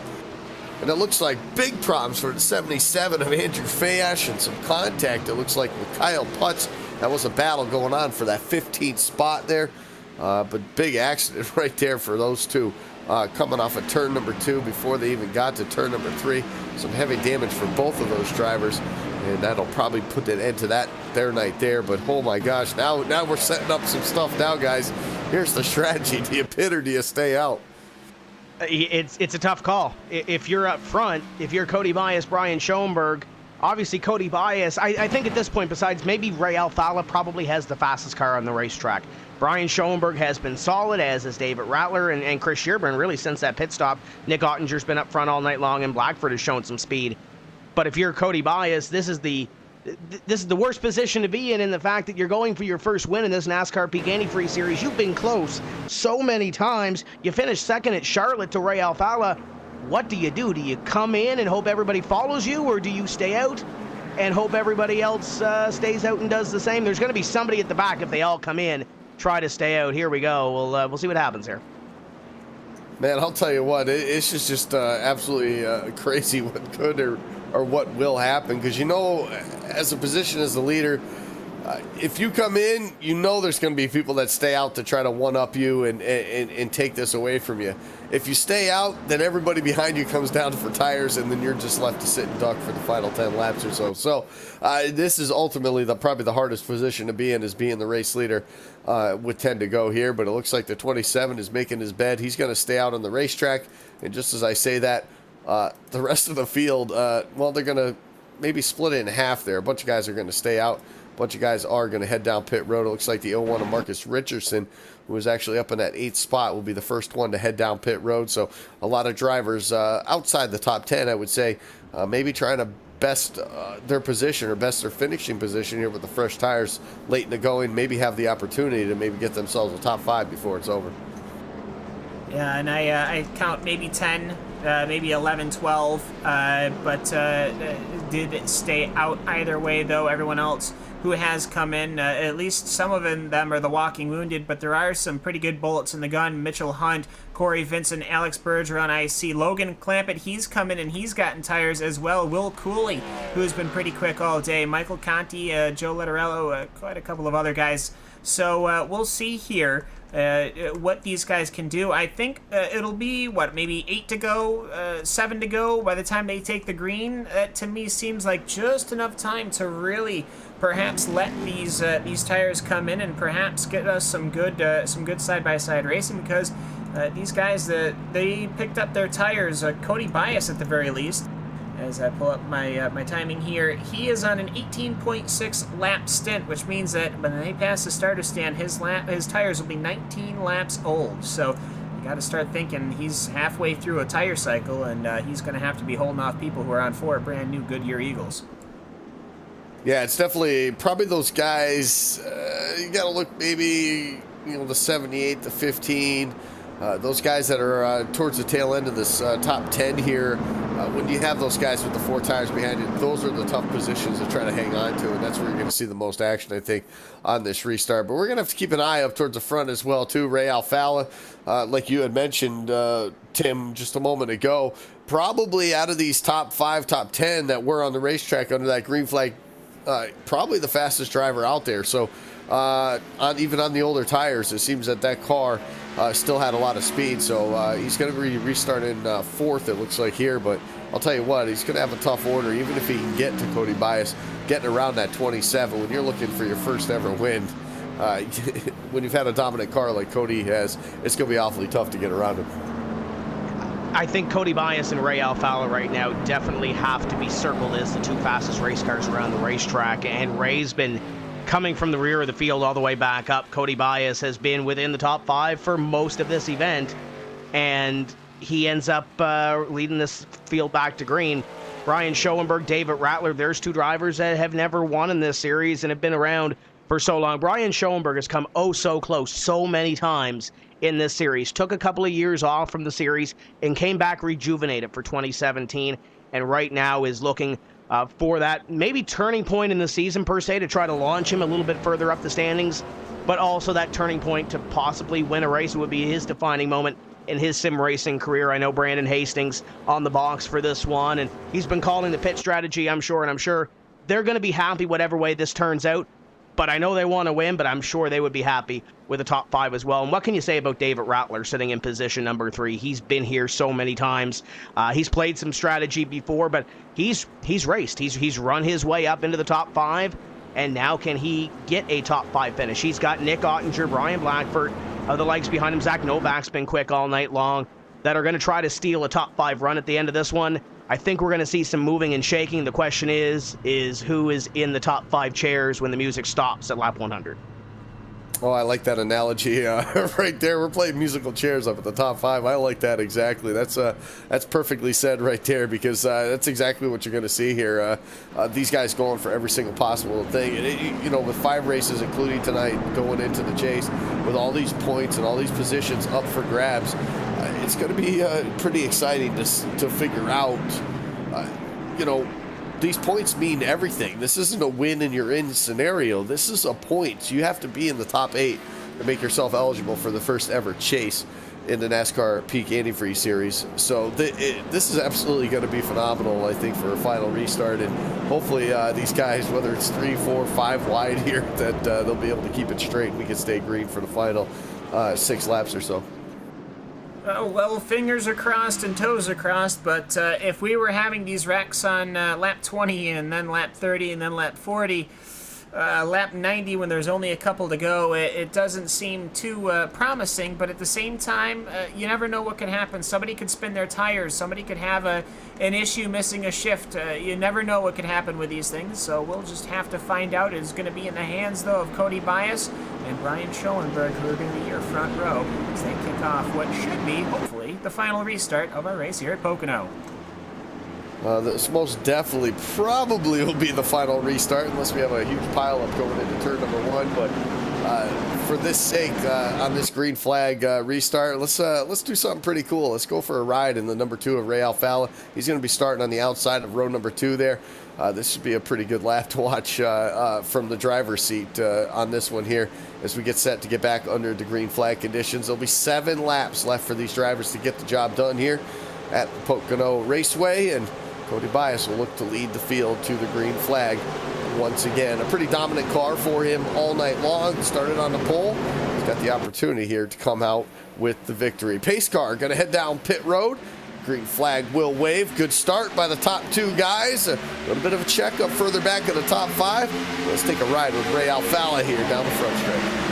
And it looks like big problems for the 77 of Andrew Fayash and some contact, it looks like, with Kyle Putz. That was a battle going on for that 15th spot there. But big accident right there for those two coming off of turn number 2 before they even got to turn number 3. Some heavy damage for both of those drivers. And that'll probably put an end to their night there. But oh my gosh, now we're setting up some stuff now, guys. Here's the strategy. Do you pit or do you stay out? It's a tough call. If you're up front, if you're Cody Bias, Brian Schoenberg, obviously Cody Bias, I think at this point, besides maybe Ray Alfalla, probably has the fastest car on the racetrack. Brian Schoenberg has been solid, as has David Rattler, and Chris Shearburn really since that pit stop. Nick Ottinger's been up front all night long, and Blackford has shown some speed. But if you're Cody Bias, this is the worst position to be in the fact that you're going for your first win in this NASCAR Peak Antifreeze series. You've been close so many times. You finished second at Charlotte to Ray Alfalla. What do? Do you come in and hope everybody follows you, or do you stay out and hope everybody else stays out and does the same? There's going to be somebody at the back if they all come in, try to stay out. Here we go. We'll see what happens here. Man, I'll tell you what, it's just absolutely crazy what could or what will happen, because as a position as the leader, if you come in, there's going to be people that stay out to try to one-up you and take this away from you. If you stay out, then everybody behind you comes down for tires, and then you're just left to sit and duck for the final 10 laps or so. So this is ultimately probably the hardest position to be in, is being the race leader with 10 to go here. But it looks like the 27 is making his bed. He's going to stay out on the racetrack. And just as I say that, the rest of the field, they're going to maybe split it in half there. A bunch of guys are going to stay out. A bunch of guys are going to head down pit road. It looks like the 01 of Marcus Richardson, who was actually up in that 8th spot, will be the first one to head down pit road. So a lot of drivers outside the top 10, I would say, maybe trying to best their position or best their finishing position here with the fresh tires late in the going, maybe have the opportunity to maybe get themselves a top 5 before it's over. Yeah, and I count maybe 10, maybe 11, 12, but did stay out either way, though. Everyone else who has come in, at least some of them are the walking wounded, but there are some pretty good bullets in the gun. Mitchell Hunt, Corey Vincent, Alex Bergeron, I see Logan Clampett, he's come in and he's gotten tires as well. Will Cooley, who's been pretty quick all day. Michael Conti, Joe Letterello, quite a couple of other guys So we'll see here what these guys can do. I think it'll be, maybe 8 to go, 7 to go by the time they take the green. That to me seems like just enough time to really perhaps let these tires come in and perhaps get us some good side-by-side racing, because these guys, they picked up their tires, Cody Bias at the very least. As I pull up my timing here, he is on an 18.6 lap stint, which means that when they pass the starter stand, his tires will be 19 laps old. So you got to start thinking he's halfway through a tire cycle, and he's going to have to be holding off people who are on 4 brand new Goodyear Eagles. Yeah, it's definitely probably those guys. You got to look maybe the 78, the 15. Those guys that are towards the tail end of this top 10 here, when you have those guys with the 4 tires behind you, those are the tough positions to try to hang on to, and that's where you're going to see the most action, I think, on this restart. But we're going to have to keep an eye up towards the front as well, too. Ray Alfalla, like you had mentioned, Tim, just a moment ago, probably out of these top 5, top 10 that were on the racetrack under that green flag, probably the fastest driver out there. So even on the older tires, it seems that car still had a lot of speed. So he's going to be restarting 4th, it looks like here. But I'll tell you what, he's going to have a tough order, even if he can get to Cody Bias, getting around that 27. When you're looking for your first ever win, when you've had a dominant car like Cody has, it's going to be awfully tough to get around him. I think Cody Bias and Ray Alfalla right now definitely have to be circled as the 2 fastest race cars around the racetrack. And Ray's been coming from the rear of the field all the way back up. Cody Bias has been within the top 5 for most of this event, and he ends up leading this field back to green. Brian Schoenberg, David Rattler, there's 2 drivers that have never won in this series and have been around for so long. Brian Schoenberg has come so close so many times in this series. Took a couple of years off from the series and came back rejuvenated for 2017, and right now is looking for that maybe turning point in the season per se, to try to launch him a little bit further up the standings, but also that turning point to possibly win a race. It would be his defining moment in his sim racing career. I know Brandon Hastings on the box for this one, and he's been calling the pit strategy, I'm sure, and I'm sure they're going to be happy whatever way this turns out. But I know they want to win, but I'm sure they would be happy with a top 5 as well. And what can you say about David Rattler sitting in position number 3? He's been here so many times. He's played some strategy before, but he's raced. He's run his way up into the top 5, and now can he get a top 5 finish? He's got Nick Ottinger, Brian Blackford, the likes behind him. Zach Novak's been quick all night long, that are going to try to steal a top 5 run at the end of this one. I think we're going to see some moving and shaking. The question is who is in the top 5 chairs when the music stops at lap 100? Oh, I like that analogy right there. We're playing musical chairs up at the top 5. I like that exactly. That's perfectly said right there, because that's exactly what you're going to see here. These guys going for every single possible thing. And with 5 races, including tonight, going into the chase, with all these points and all these positions up for grabs, it's going to be pretty exciting to figure out. These points mean everything. This isn't a win and you're in scenario. This is a point. You have to be in the top 8 to make yourself eligible for the first ever chase in the NASCAR Peak Antifreeze Series. So this is absolutely going to be phenomenal, I think, for a final restart. And hopefully these guys, whether it's 3, 4, 5 wide here, that they'll be able to keep it straight and we can stay green for the final 6 laps or so. Well, fingers are crossed and toes are crossed, but if we were having these wrecks on lap 20 and then lap 30 and then lap 40, lap 90 when there's only a couple to go, it doesn't seem too promising, but at the same time, you never know what could happen. Somebody could spin their tires, somebody could have an issue missing a shift. You never know what could happen with these things, so we'll just have to find out. It's going to be in the hands, though, of Cody Bias and Brian Schoenberg, who are going to be your front row as they kick off what should be, hopefully, the final restart of our race here at Pocono. This most definitely probably will be the final restart, unless we have a huge pileup going into turn number 1. But for this sake, on this green flag restart, let's do something pretty cool. Let's go for a ride in the number 2 of Ray Alfalla. He's going to be starting on the outside of row number 2 there. This should be a pretty good lap to watch from the driver's seat on this one here as we get set to get back under the green flag conditions. There'll be 7 laps left for these drivers to get the job done here at the Pocono Raceway, and Cody Bias will look to lead the field to the green flag once again. A pretty dominant car for him all night long. Started on the pole. He's got the opportunity here to come out with the victory. Pace car going to head down pit road. Green flag will wave. Good start by the top two guys. A little bit of a checkup further back in the top five. Let's take a ride with Ray Alfalla here down the front straight.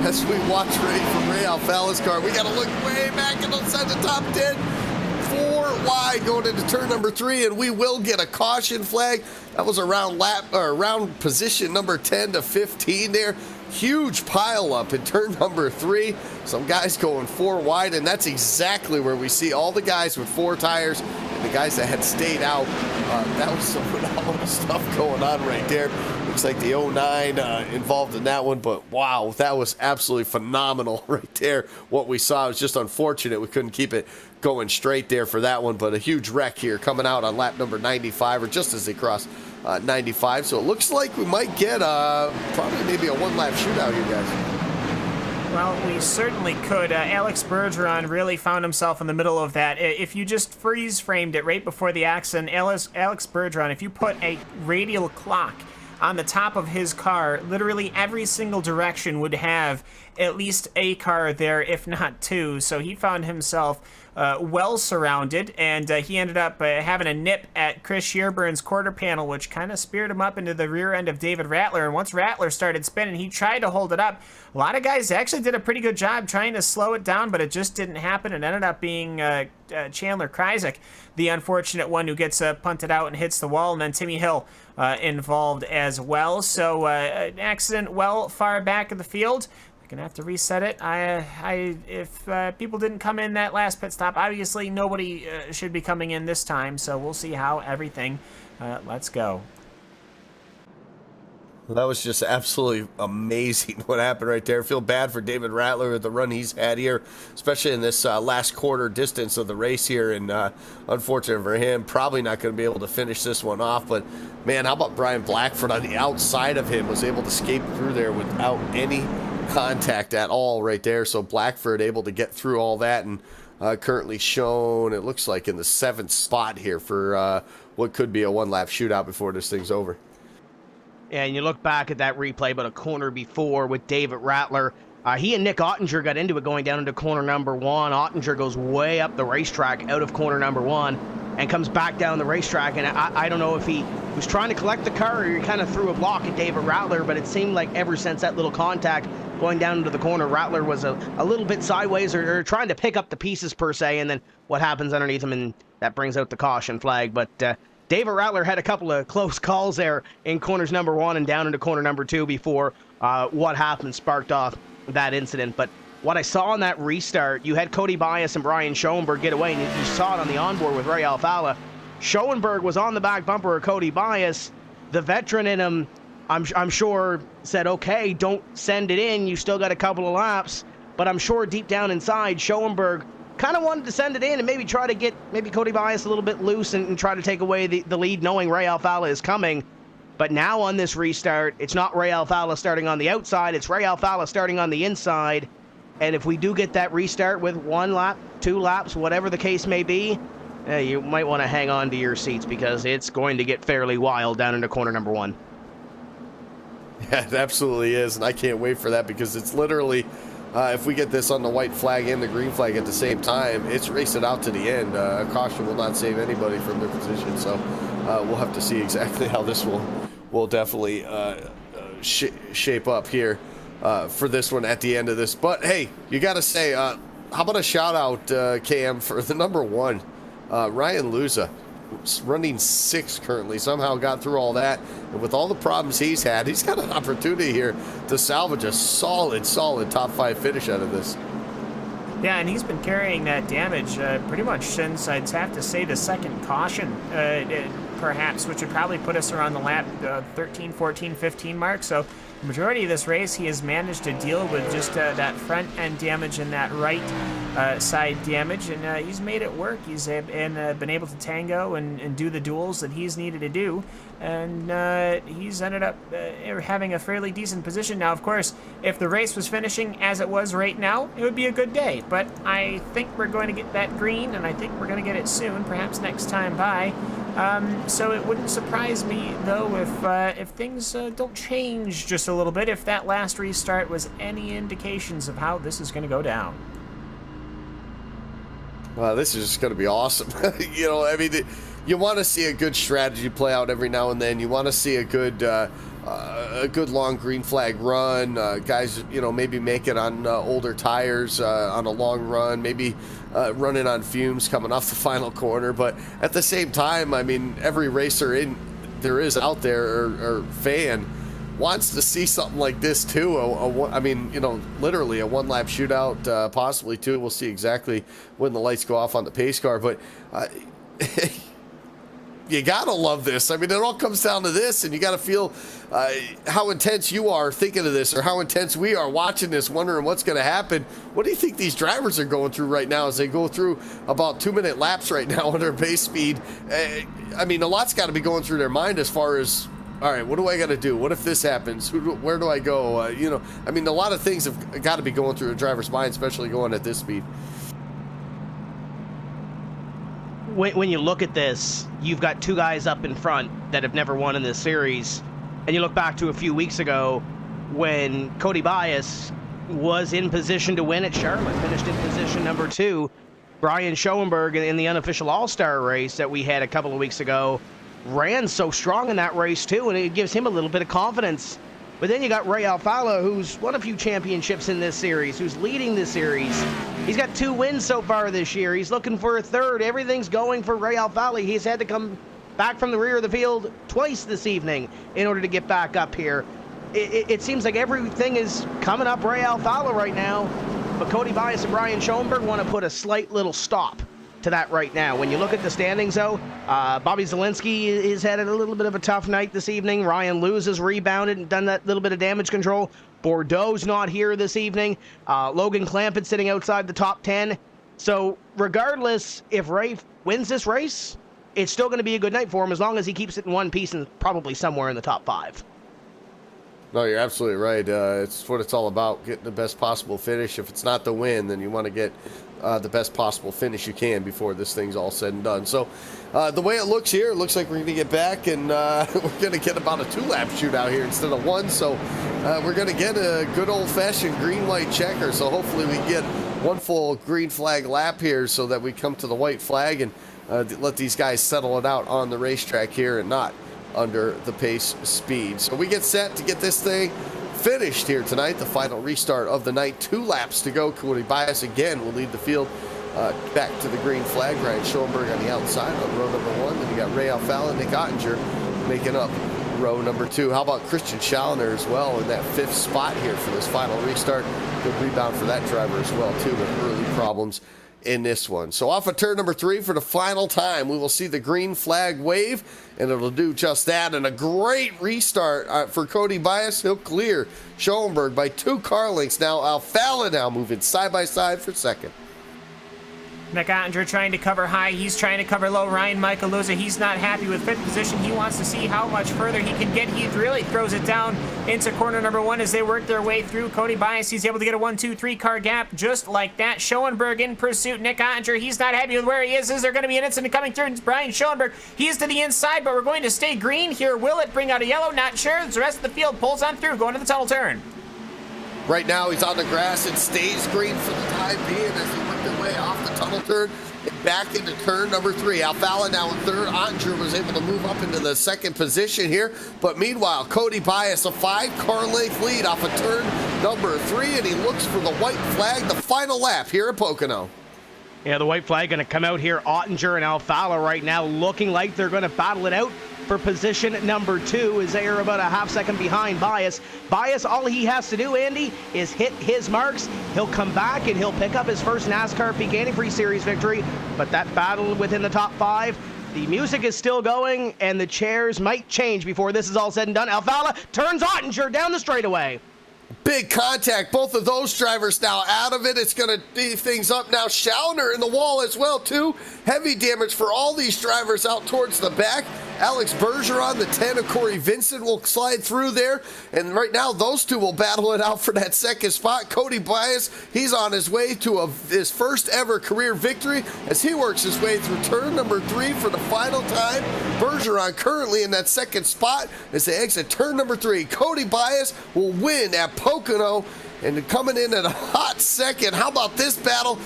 As we watch Ray Alfalla's car, we got to look way back inside the top 10. 4 wide going into turn number 3, and we will get a caution flag. That was around position number 10 to 15 there. Huge pile up in turn number 3. Some guys going 4 wide, and that's exactly where we see all the guys with 4 tires and the guys that had stayed out. That was some phenomenal stuff going on right there. Looks like the 09 involved in that one, but wow, that was absolutely phenomenal right there. What we saw was just unfortunate. We couldn't keep it going straight there for that one, but a huge wreck here coming out on lap number 95, or just as they cross 95. So it looks like we might get probably maybe a one-lap shootout here, guys. Well, we certainly could. Alex Bergeron really found himself in the middle of that. If you just freeze-framed it right before the accident, Alex Bergeron, if you put a radial clock on the top of his car, literally every single direction would have at least a car there, if not 2. So he found himself well surrounded, and he ended up having a nip at Chris Shearburn's quarter panel, which kind of speared him up into the rear end of David Rattler. And once Rattler started spinning, he tried to hold it up. A lot of guys actually did a pretty good job trying to slow it down, but it just didn't happen. It ended up being Chandler Kryzak, the unfortunate one who gets punted out and hits the wall, and then Timmy Hill involved as well. So an accident well far back of the field. Gonna have to reset it. If people didn't come in that last pit stop, obviously nobody should be coming in this time. So we'll see how everything. Let's go. Well, that was just absolutely amazing what happened right there. I feel bad for David Rattler with the run he's had here, especially in this last quarter distance of the race here. And unfortunate for him, probably not going to be able to finish this one off. But man, how about Brian Blackford on the outside of him? Was able to escape through there without any contact at all right there. So Blackford able to get through all that, and currently shown, it looks like, in the 7th spot here for what could be a one-lap shootout before this thing's over. Yeah, and you look back at that replay about a corner before with David Rattler. He and Nick Ottinger got into it going down into corner number 1. Ottinger goes way up the racetrack out of corner number 1 and comes back down the racetrack. And I don't know if he was trying to collect the car or he kind of threw a block at David Rattler, but it seemed like ever since that little contact going down into the corner, Rattler was a little bit sideways or trying to pick up the pieces per se, and then what happens underneath him, and that brings out the caution flag. But David Rattler had a couple of close calls there in corners number 1 and down into corner number 2 before what happened sparked off that incident. But what I saw on that restart, you had Cody Bias and Brian Schoenberg get away, and you saw it on the onboard with Ray Alfalla. Schoenberg was on the back bumper of Cody Bias. The veteran in him, I'm sure, said, okay, don't send it in. You still got a couple of laps. But I'm sure deep down inside, Schoenberg kind of wanted to send it in and maybe try to get maybe Cody Bias a little bit loose and try to take away the lead, knowing Ray Alfalla is coming. But now on this restart, it's not Ray Alfalla starting on the outside. It's Ray Alfalla starting on the inside. And if we do get that restart with 1 lap, 2 laps, whatever the case may be, you might want to hang on to your seats because it's going to get fairly wild down into corner number 1. Yeah, it absolutely is, and I can't wait for that because it's literally, if we get this on the white flag and the green flag at the same time, it's race it out to the end. A caution will not save anybody from their position, so we'll have to see exactly how this will definitely shape up here for this one at the end of this. But hey, you got to say, how about a shout out, Cam, for the number 1, Ryan Luza. Running 6th currently, somehow got through all that, and with all the problems he's had, he's got an opportunity here to salvage a solid top 5 finish out of this. Yeah, and he's been carrying that damage pretty much since, I'd have to say, the second caution, perhaps, which would probably put us around the lap 13, 14, 15 mark. So the majority of this race, he has managed to deal with just that front end damage and that right side damage, and he's made it work. He's been able to tango and do the duels that he's needed to do, and he's ended up having a fairly decent position. Now, of course, if the race was finishing as it was right now, it would be a good day, but I think we're going to get that green, and I think we're going to get it soon, perhaps next time by. So it wouldn't surprise me, though, if things don't change just a little bit, if that last restart was any indications of how this is going to go down. Wow, this is just going to be awesome. You know, I mean, you want to see a good strategy play out every now and then. You want to see a good long green flag run. Guys, you know, maybe make it on older tires on a long run, maybe running on fumes coming off the final corner. But at the same time, I mean, every racer there is out there or fan wants to see something like this too. I mean, you know, literally a one-lap shootout, possibly two. We'll see exactly when the lights go off on the pace car, but you gotta love this. I mean, it all comes down to this, and you gotta feel how intense you are thinking of this, or how intense we are watching this, wondering what's gonna happen. What do you think these drivers are going through right now as they go through about 2-minute laps right now under base speed? I mean, a lot's got to be going through their mind as far as, all right, what do I got to do? What if this happens? Where do I go? You know, I mean, a lot of things have got to be going through a driver's mind, especially going at this speed. When you look at this, you've got two guys up in front that have never won in this series. And you look back to a few weeks ago when Cody Bias was in position to win at Charlotte, finished in position number 2. Brian Schoenberg in the unofficial All-Star race that we had a couple of weeks ago ran so strong in that race too, and it gives him a little bit of confidence. But then you got Ray Alfala, who's won a few championships in this series, who's leading this series. He's got 2 wins so far this year. He's looking for a third. Everything's going for Ray Alfala. He's had to come back from the rear of the field twice this evening in order to get back up here. It seems like everything is coming up Ray Alfala right now, but Cody Bias and Brian Schoenberg want to put a slight little stop to that right now. When you look at the standings, though, Bobby Zielinski has had a little bit of a tough night this evening. Ryan Lewis has rebounded and done that little bit of damage control. Bordeaux's not here this evening. Logan Clampett sitting outside the top 10. So regardless, if Ray wins this race, it's still going to be a good night for him as long as he keeps it in one piece and probably somewhere in the top 5. No, you're absolutely right. It's what it's all about, getting the best possible finish. If it's not the win, then you want to get the best possible finish you can before this thing's all said and done. So the way it looks here, it looks like we're going to get back, and we're going to get about a 2-lap shootout here instead of 1. So we're going to get a good old-fashioned green-white checker. So hopefully we get one full green flag lap here so that we come to the white flag and let these guys settle it out on the racetrack here and not under the pace speed. So we get set to get this thing finished here tonight, the final restart of the night. 2 laps to go. Cody Bias again will lead the field back to the green flag. Ryan Schoenberg on the outside on row number 1. Then you got Ray Alfala and Nick Ottinger making up row number 2. How about Christian Schallner as well in that 5th spot here for this final restart? Good rebound for that driver as well too, with early problems in this one. So off of turn number 3 for the final time, we will see the green flag wave, and it'll do just that. And a great restart for Cody Bias. He'll clear Schoenberg by 2 car lengths. Now Alfala now moving side by side for second. Nick Ottinger trying to cover high. He's trying to cover low. Ryan Michaeluza, he's not happy with 5th position. He wants to see how much further he can get. He really throws it down into corner number 1 as they work their way through. Cody Bias, he's able to get a 1-2-3 car gap just like that. Schoenberg in pursuit. Nick Ottinger, he's not happy with where he is. Is there going to be an incident coming through? It's Brian Schoenberg. He's to the inside, but we're going to stay green here. Will it bring out a yellow? Not sure. The rest of the field pulls on through, going to the tunnel turn. Right now he's on the grass. It stays green for the time being as they work their way off the tunnel turn and back into turn number 3. Alfala now in 3rd. Ottinger was able to move up into the 2nd position here. But meanwhile, Cody Bias, a 5-car length lead off of turn number 3, and he looks for the white flag, the final lap here at Pocono. Yeah, the white flag going to come out here. Ottinger and Alfala right now looking like they're going to battle it out for position number 2 as they are about a half second behind Bias. Bias, all he has to do, Andy, is hit his marks. He'll come back and he'll pick up his first NASCAR Peak Antifreeze Series victory. But that battle within the top 5, the music is still going, and the chairs might change before this is all said and done. Alfala turns Ottinger down the straightaway. Big contact. Both of those drivers now out of it. It's going to beef things up now. Schauner in the wall as well, too. Heavy damage for all these drivers out towards the back. Alex Bergeron, the 10 of Corey Vincent, will slide through there. And right now, those two will battle it out for that second spot. Cody Bias, he's on his way to his first ever career victory as he works his way through turn number 3 for the final time. Bergeron currently in that second spot as they exit turn number 3. Cody Bias will win at Pocono, and coming in at a hot second. How about this battle?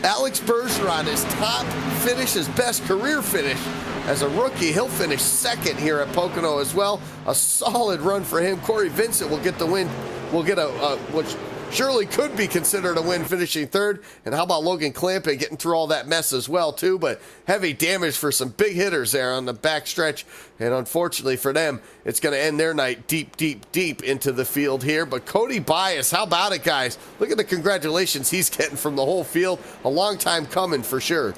Alex Bergeron, his top finish, his best career finish as a rookie. He'll finish second here at Pocono as well. A solid run for him. Corey Vincent will get the win. Will get which surely could be considered a win, finishing third. And how about Logan Clampett getting through all that mess as well, too? But heavy damage for some big hitters there on the back stretch. And unfortunately for them, it's going to end their night deep, deep, deep into the field here. But Cody Bias, how about it, guys? Look at the congratulations he's getting from the whole field. A long time coming for sure.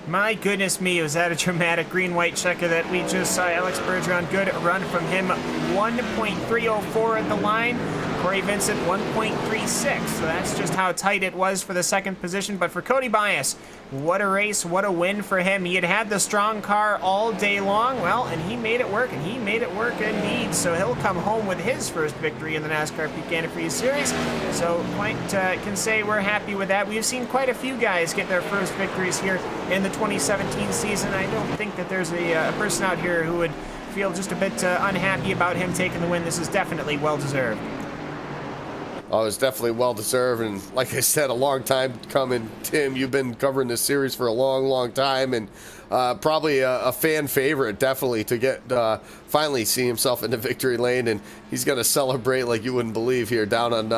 My goodness me, was that a dramatic green-white checker that we just saw. Alex Bergeron, good run from him. 1.304 at the line. Corey Vincent, 1.36. So that's just how tight it was for the second position. But for Cody Bias, what a race, what a win for him. He had the strong car all day long. Well, and he made it work, and he made it work indeed. So he'll come home with his first victory in the NASCAR Peak Antifreeze Series. So quite can say we're happy with that. We've seen quite a few guys get their first victories here in the 2017 season. I don't think that there's a person out here who would feel just a bit unhappy about him taking the win. This is definitely well-deserved. Oh, it's definitely well-deserved, and like I said, a long time coming. Tim, you've been covering this series for a long, long time, and probably a fan favorite, definitely, to get finally see himself in the victory lane, and he's going to celebrate like you wouldn't believe here down on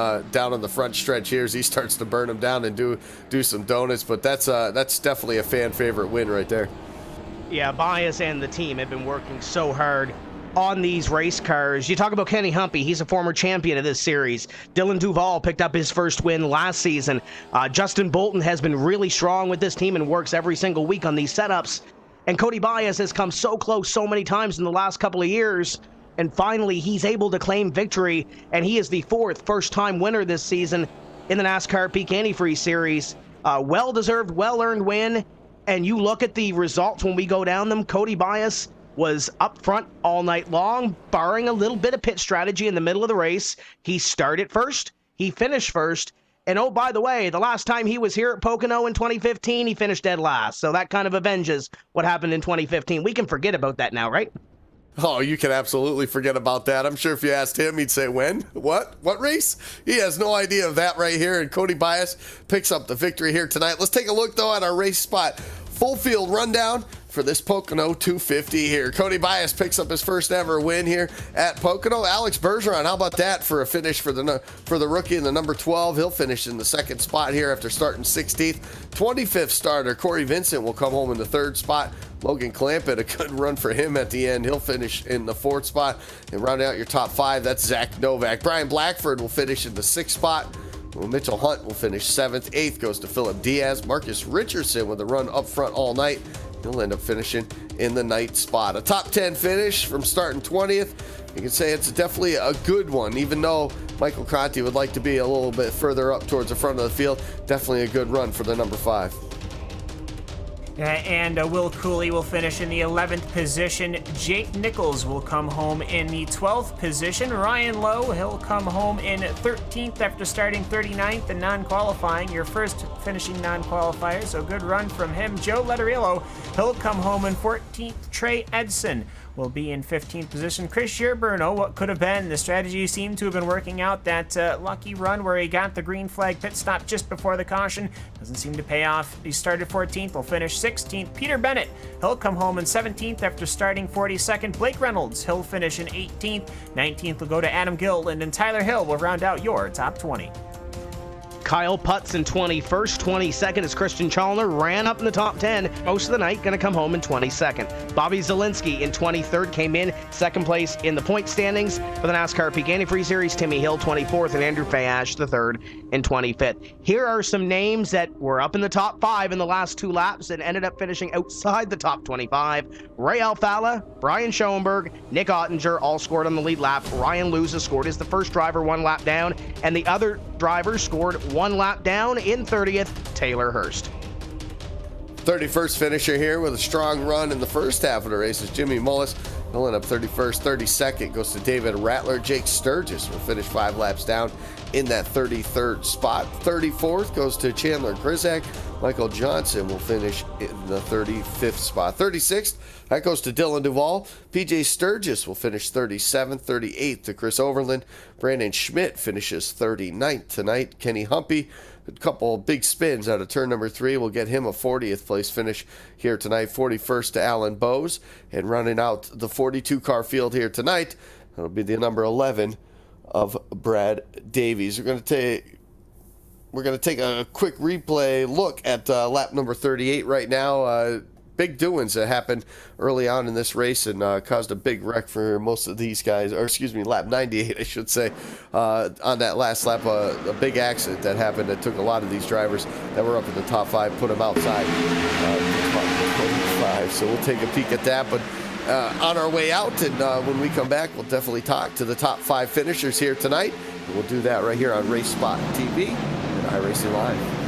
the front stretch here as he starts to burn them down and do some donuts. But that's definitely a fan favorite win right there. Yeah, Bias and the team have been working so hard on these race cars. You talk about Kenny Humpy, he's a former champion of this series. Dylan Duval picked up his first win last season. Justin Bolton has been really strong with this team and works every single week on these setups. And Cody Bias has come so close so many times in the last couple of years. And finally, he's able to claim victory. And he is the first-time winner this season in the NASCAR Peak Antifreeze Series. Well-deserved, well-earned win. And you look at the results when we go down them, Cody Bias was up front all night long, barring a little bit of pit strategy in the middle of the race. He started first, he finished first, and oh, by the way, the last time he was here at Pocono in 2015, he finished dead last. So that kind of avenges what happened in 2015. We can forget about that now, right? Oh, you can absolutely forget about that. I'm sure if you asked him, he'd say, when? What race? He has no idea of that right here, and Cody Bias picks up the victory here tonight. Let's take a look, though, at our race spot full field rundown for this Pocono 250 here. Cody Bias picks up his first ever win here at Pocono. Alex Bergeron, how about that for a finish for the rookie in the number 12? He'll finish in the second spot here after starting 16th. 25th starter Corey Vincent will come home in the third spot. Logan Clampett, a good run for him at the end. He'll finish in the fourth spot. And rounding out your top 5, that's Zach Novak. Brian Blackford will finish in the 6th spot. Mitchell Hunt will finish 7th. 8th goes to Philip Diaz. Marcus Richardson with a run up front all night. He'll end up finishing in the 9th spot. A top 10 finish from starting 20th. You can say it's definitely a good one, even though Michael Conti would like to be a little bit further up towards the front of the field. Definitely a good run for the number 5. And Will Cooley will finish in the 11th position. Jake Nichols will come home in the 12th position. Ryan Lowe, he'll come home in 13th after starting 39th and non-qualifying. Your first finishing non-qualifier, so good run from him. Joe Letterillo, he'll come home in 14th. Trey Edson will be in 15th position. Chris Sherburno, what could have been? The strategy seemed to have been working out. That lucky run where he got the green flag pit stop just before the caution doesn't seem to pay off. He started 14th, will finish 16th. Peter Bennett, he'll come home in 17th after starting 42nd. Blake Reynolds, he'll finish in 18th. 19th will go to Adam Gill, and then Tyler Hill will round out your top 20. Kyle Putz in 21st. 22nd is Christian Chalner. Ran up in the top 10 most of the night. Going to come home in 22nd. Bobby Zielinski in 23rd came in second place in the point standings for the NASCAR Peak Antifreeze Series. Timmy Hill 24th and Andrew Fayash the third in 25th. Here are some names that were up in the top 5 in the last 2 laps and ended up finishing outside the top 25. Ray Alfalla, Brian Schoenberg, Nick Ottinger all scored on the lead lap. Ryan Luza scored as the first driver 1 lap down, and the other driver scored 1 lap down in 30th, Taylor Hurst. 31st finisher here with a strong run in the first half of the race is Jimmy Mullis. He'll end up 31st. 32nd goes to David Rattler. Jake Sturgis will finish 5 laps down in that 33rd spot. 34th goes to Chandler Grizak. Michael Johnson will finish in the 35th spot. 36th, that goes to Dylan Duvall. PJ Sturgis will finish 37th. 38th to Chris Overland. Brandon Schmidt finishes 39th tonight. Kenny Humpy, a couple big spins out of turn number 3 will get him a 40th place finish here tonight. 41st to Alan Bowes. And running out the 42 car field here tonight, that'll be the number 11 of Brad Davies. We're going to take a quick replay look at lap number 38 right now. Big doings that happened early on in this race and caused a big wreck for most of these guys, or excuse me, lap 98, I should say. On that last lap, a big accident that happened that took a lot of these drivers that were up in the top 5, put them outside the top 5. So we'll take a peek at that. But on our way out, and when we come back, we'll definitely talk to the top 5 finishers here tonight. And we'll do that right here on RaceSpotTV and iRacingLive.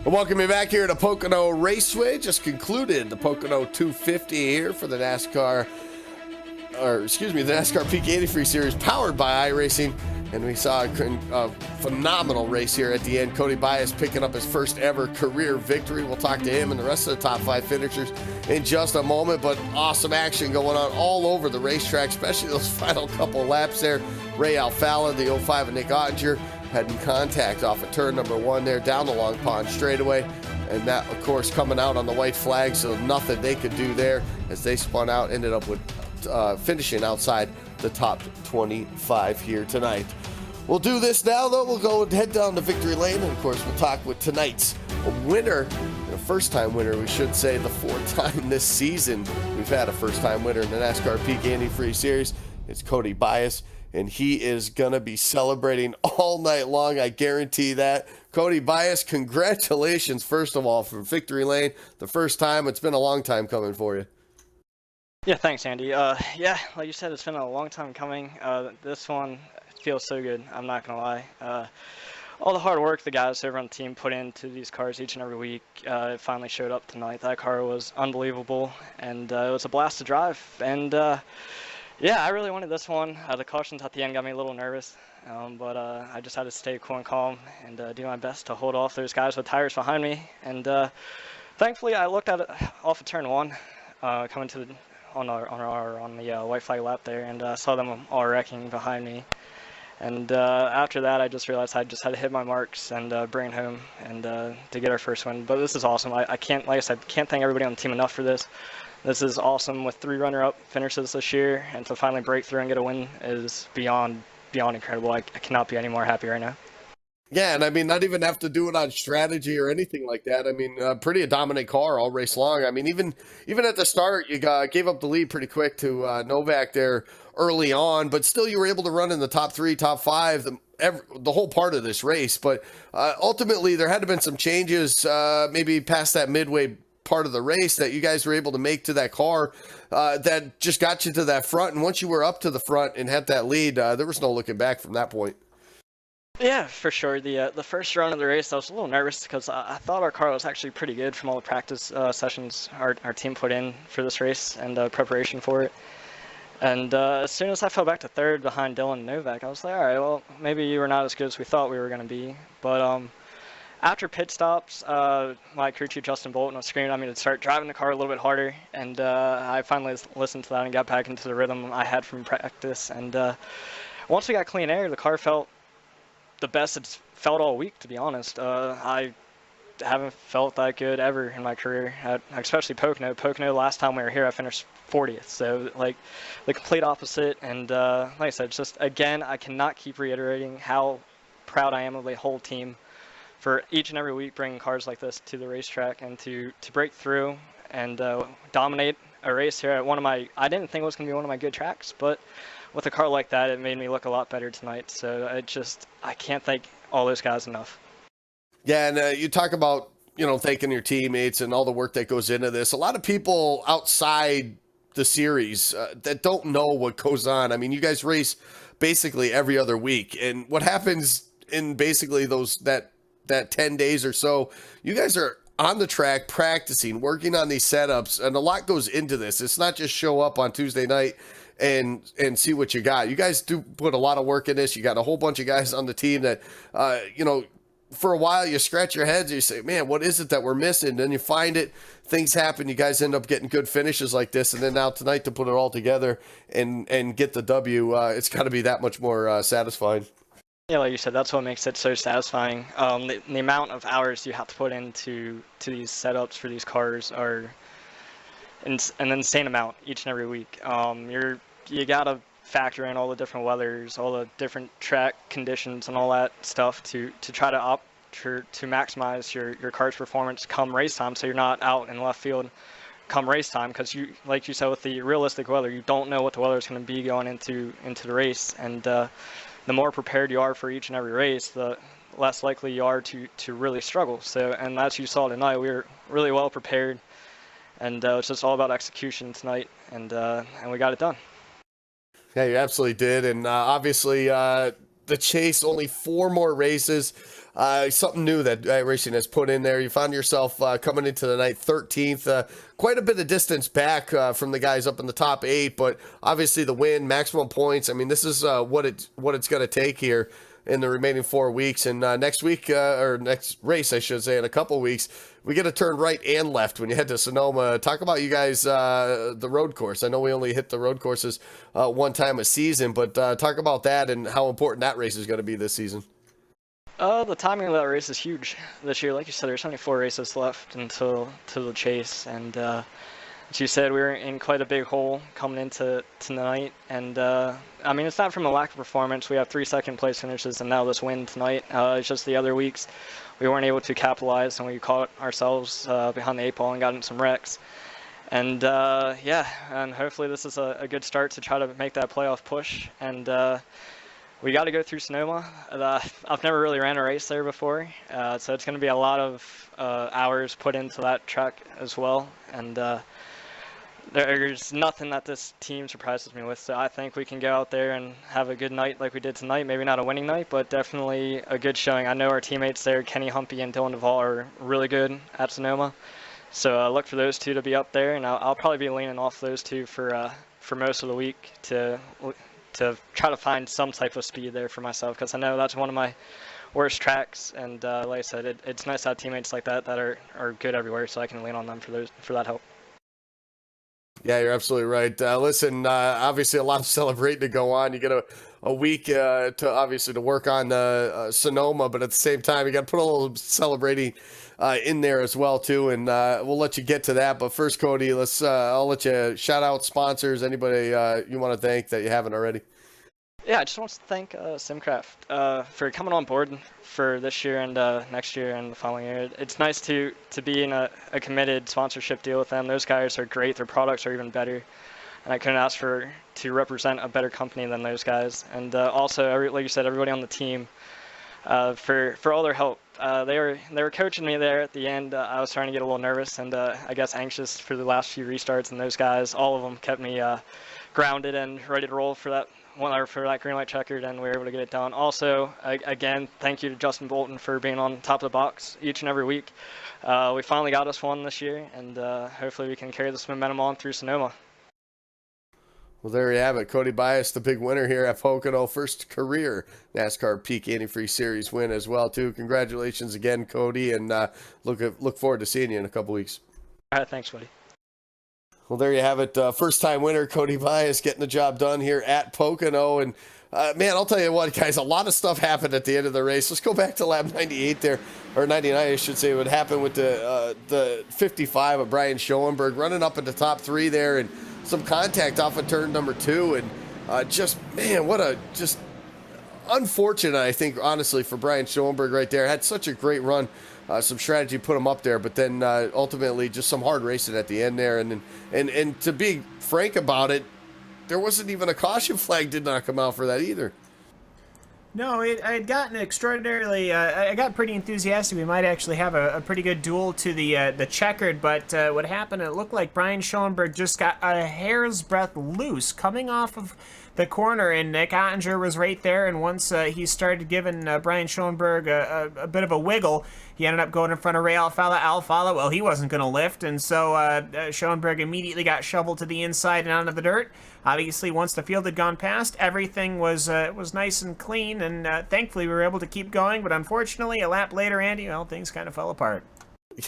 Welcome you back here to Pocono Raceway. Just concluded the Pocono 250 here for the NASCAR Peak Antifreeze Series powered by iRacing. And we saw a phenomenal race here at the end. Cody Bias picking up his first ever career victory. We'll talk to him and the rest of the top 5 finishers in just a moment. But awesome action going on all over the racetrack, especially those final couple laps there. Ray Alfala, the 05 and Nick Ottinger had in contact off of turn number 1 there down the Long Pond straightaway. And that, of course, coming out on the white flag, so nothing they could do there as they spun out, ended up with finishing outside the top 25 here tonight. We'll do this now, though. We'll go and head down to victory lane, and of course, we'll talk with tonight's winner, a first-time winner, we should say, the 4th time this season we've had a first-time winner in the NASCAR Peak Antifreeze Series. It's Cody Bias, and he is going to be celebrating all night long, I guarantee that. Cody Bias, congratulations, first of all, for victory lane. The first time. It's been a long time coming for you. Yeah, thanks, Andy. Yeah, like you said, it's been a long time coming. This one feels so good, I'm not going to lie. All the hard work the guys over on the team put into these cars each and every week, it finally showed up tonight. That car was unbelievable, and it was a blast to drive. And yeah, I really wanted this one. The cautions at the end got me a little nervous, but I just had to stay cool and calm and do my best to hold off those guys with tires behind me. And thankfully, I looked at it off of turn 1, coming to the on the white flag lap there, and saw them all wrecking behind me. And after that, I just realized I just had to hit my marks and bring it home and to get our first win. But this is awesome. I can't, like I said, can't thank everybody on the team enough for this. This is awesome with 3 runner-up finishes this year, and to finally break through and get a win is beyond incredible. I cannot be any more happy right now. Yeah, and I mean, not even have to do it on strategy or anything like that. I mean, pretty a dominant car all race long. I mean, even at the start, you gave up the lead pretty quick to Novak there early on, but still you were able to run in the top 3, top 5, the whole part of this race. But ultimately, there had to have been some changes maybe past that midway part of the race that you guys were able to make to that car that just got you to that front. And once you were up to the front and had that lead, there was no looking back from that point. Yeah, for sure. The first run of the race, I was a little nervous because I thought our car was actually pretty good from all the practice sessions our team put in for this race and preparation for it. And as soon as I fell back to 3rd behind Dylan and Novak, I was like, all right, well, maybe you were not as good as we thought we were going to be. But after pit stops, my crew chief Justin Bolton was screaming at me to start driving the car a little bit harder. And I finally listened to that and got back into the rhythm I had from practice. And once we got clean air, the car felt the best it's felt all week, to be honest. I haven't felt that good ever in my career, especially Pocono. Pocono, last time we were here, I finished 40th, so like the complete opposite. And like I said, just again, I cannot keep reiterating how proud I am of the whole team for each and every week bringing cars like this to the racetrack and to break through and dominate a race here at I didn't think it was going to be one of my good tracks, but with a car like that, it made me look a lot better tonight. So I can't thank all those guys enough. Yeah, and you talk about, thanking your teammates and all the work that goes into this. A lot of people outside the series that don't know what goes on. I mean, you guys race basically every other week. And what happens in basically that 10 days or so, you guys are on the track practicing, working on these setups, and a lot goes into this. It's not just show up on Tuesday night and see what you got. You guys do put a lot of work in this. You got a whole bunch of guys on the team that, for a while you scratch your heads and you say, man, what is it that we're missing? Then you find it, things happen, you guys end up getting good finishes like this. And then now tonight to put it all together and get the W, it's got to be that much more satisfying. Yeah, like you said, that's what makes it so satisfying. The amount of hours you have to put into these setups for these cars are an insane amount each and every week. You gotta factor in all the different weathers, all the different track conditions, and all that stuff to try to maximize your car's performance come race time, so you're not out in left field come race time, because you, like you said, with the realistic weather, you don't know what the weather is going to be going into the race, and the more prepared you are for each and every race, the less likely you are to really struggle. So, and as you saw tonight, we were really well prepared, and it's just all about execution tonight, and we got it done. Yeah, you absolutely did. And obviously, the chase, only 4 more races. Something new that iRacing has put in there. You found yourself coming into the night 13th. Quite a bit of distance back from the guys up in the top 8, but obviously the win, maximum points. I mean, this is what it's going to take here in the remaining 4 weeks. And next week, or next race, I should say, in a couple weeks, we get to turn right and left when you head to Sonoma. Talk about you guys, the road course. I know we only hit the road courses one time a season, but talk about that and how important that race is going to be this season. The timing of that race is huge this year. Like you said, there's only 4 races left until the chase, and as you said, we were in quite a big hole coming into tonight. And I mean, it's not from a lack of performance. We have 3 second-place finishes, and now this win tonight. It's just the other weeks we weren't able to capitalize, and we caught ourselves behind the 8 ball and got in some wrecks. And yeah, and hopefully this is a good start to try to make that playoff push. And we got to go through Sonoma. I've never really ran a race there before, so it's going to be a lot of hours put into that track as well. And there's nothing that this team surprises me with, so I think we can go out there and have a good night like we did tonight. Maybe not a winning night, but definitely a good showing. I know our teammates there, Kenny Humpy and Dylan Duvall, are really good at Sonoma, so look for those 2 to be up there, and I'll probably be leaning off those 2 for most of the week to try to find some type of speed there for myself, because I know that's one of my worst tracks. And like I said, it's nice to have teammates like that are good everywhere, so I can lean on them for that help. Yeah, you're absolutely right. Listen, obviously a lot of celebrating to go on. You get a week to work on Sonoma, but at the same time, you got to put a little celebrating in there as well too. And we'll let you get to that. But first, Cody, I'll let you shout out sponsors. Anybody you want to thank that you haven't already? Yeah, I just want to thank Simcraft for coming on board for this year and next year and the following year. It's nice to be in a committed sponsorship deal with them. Those guys are great. Their products are even better, and I couldn't ask to represent a better company than those guys. And also, like you said, everybody on the team for all their help. They were coaching me there at the end. I was starting to get a little nervous and I guess anxious for the last few restarts, and those guys, all of them, kept me grounded and ready to roll for that green light checkered, and we were able to get it done. Also, again, thank you to Justin Bolton for being on top of the box each and every week. We finally got us one this year, and hopefully we can carry this momentum on through Sonoma. Well, there you have it. Cody Bias, the big winner here at Pocono. First career NASCAR Peak Antifreeze Series win as well, too. Congratulations again, Cody, and look forward to seeing you in a couple weeks. All right, thanks, buddy. Well, there you have it. First-time winner, Cody Bias, getting the job done here at Pocono. And, man, I'll tell you what, guys, a lot of stuff happened at the end of the race. Let's go back to lap 98 there, or 99, I should say, what happened with the 55 of Brian Schoenberg running up in the top 3 there, and some contact off of turn number 2. And just unfortunate, I think, honestly, for Brian Schoenberg right there. Had such a great run. Some strategy put him up there, but then ultimately just some hard racing at the end there. And to be frank about it, there wasn't even a caution flag did not come out for that either. No, I had gotten extraordinarily. I got pretty enthusiastic. We might actually have a pretty good duel to the checkered, but what happened? It looked like Brian Schoenberg just got a hair's breadth loose coming off of the corner, and Nick Ottinger was right there. And once he started giving Brian Schoenberg a bit of a wiggle, he ended up going in front of Ray Alfala. Well, he wasn't going to lift, and so Schoenberg immediately got shoveled to the inside and onto the dirt. Obviously, once the field had gone past, everything was nice and clean, and thankfully we were able to keep going. But unfortunately, a lap later, Andy, well, things kind of fell apart.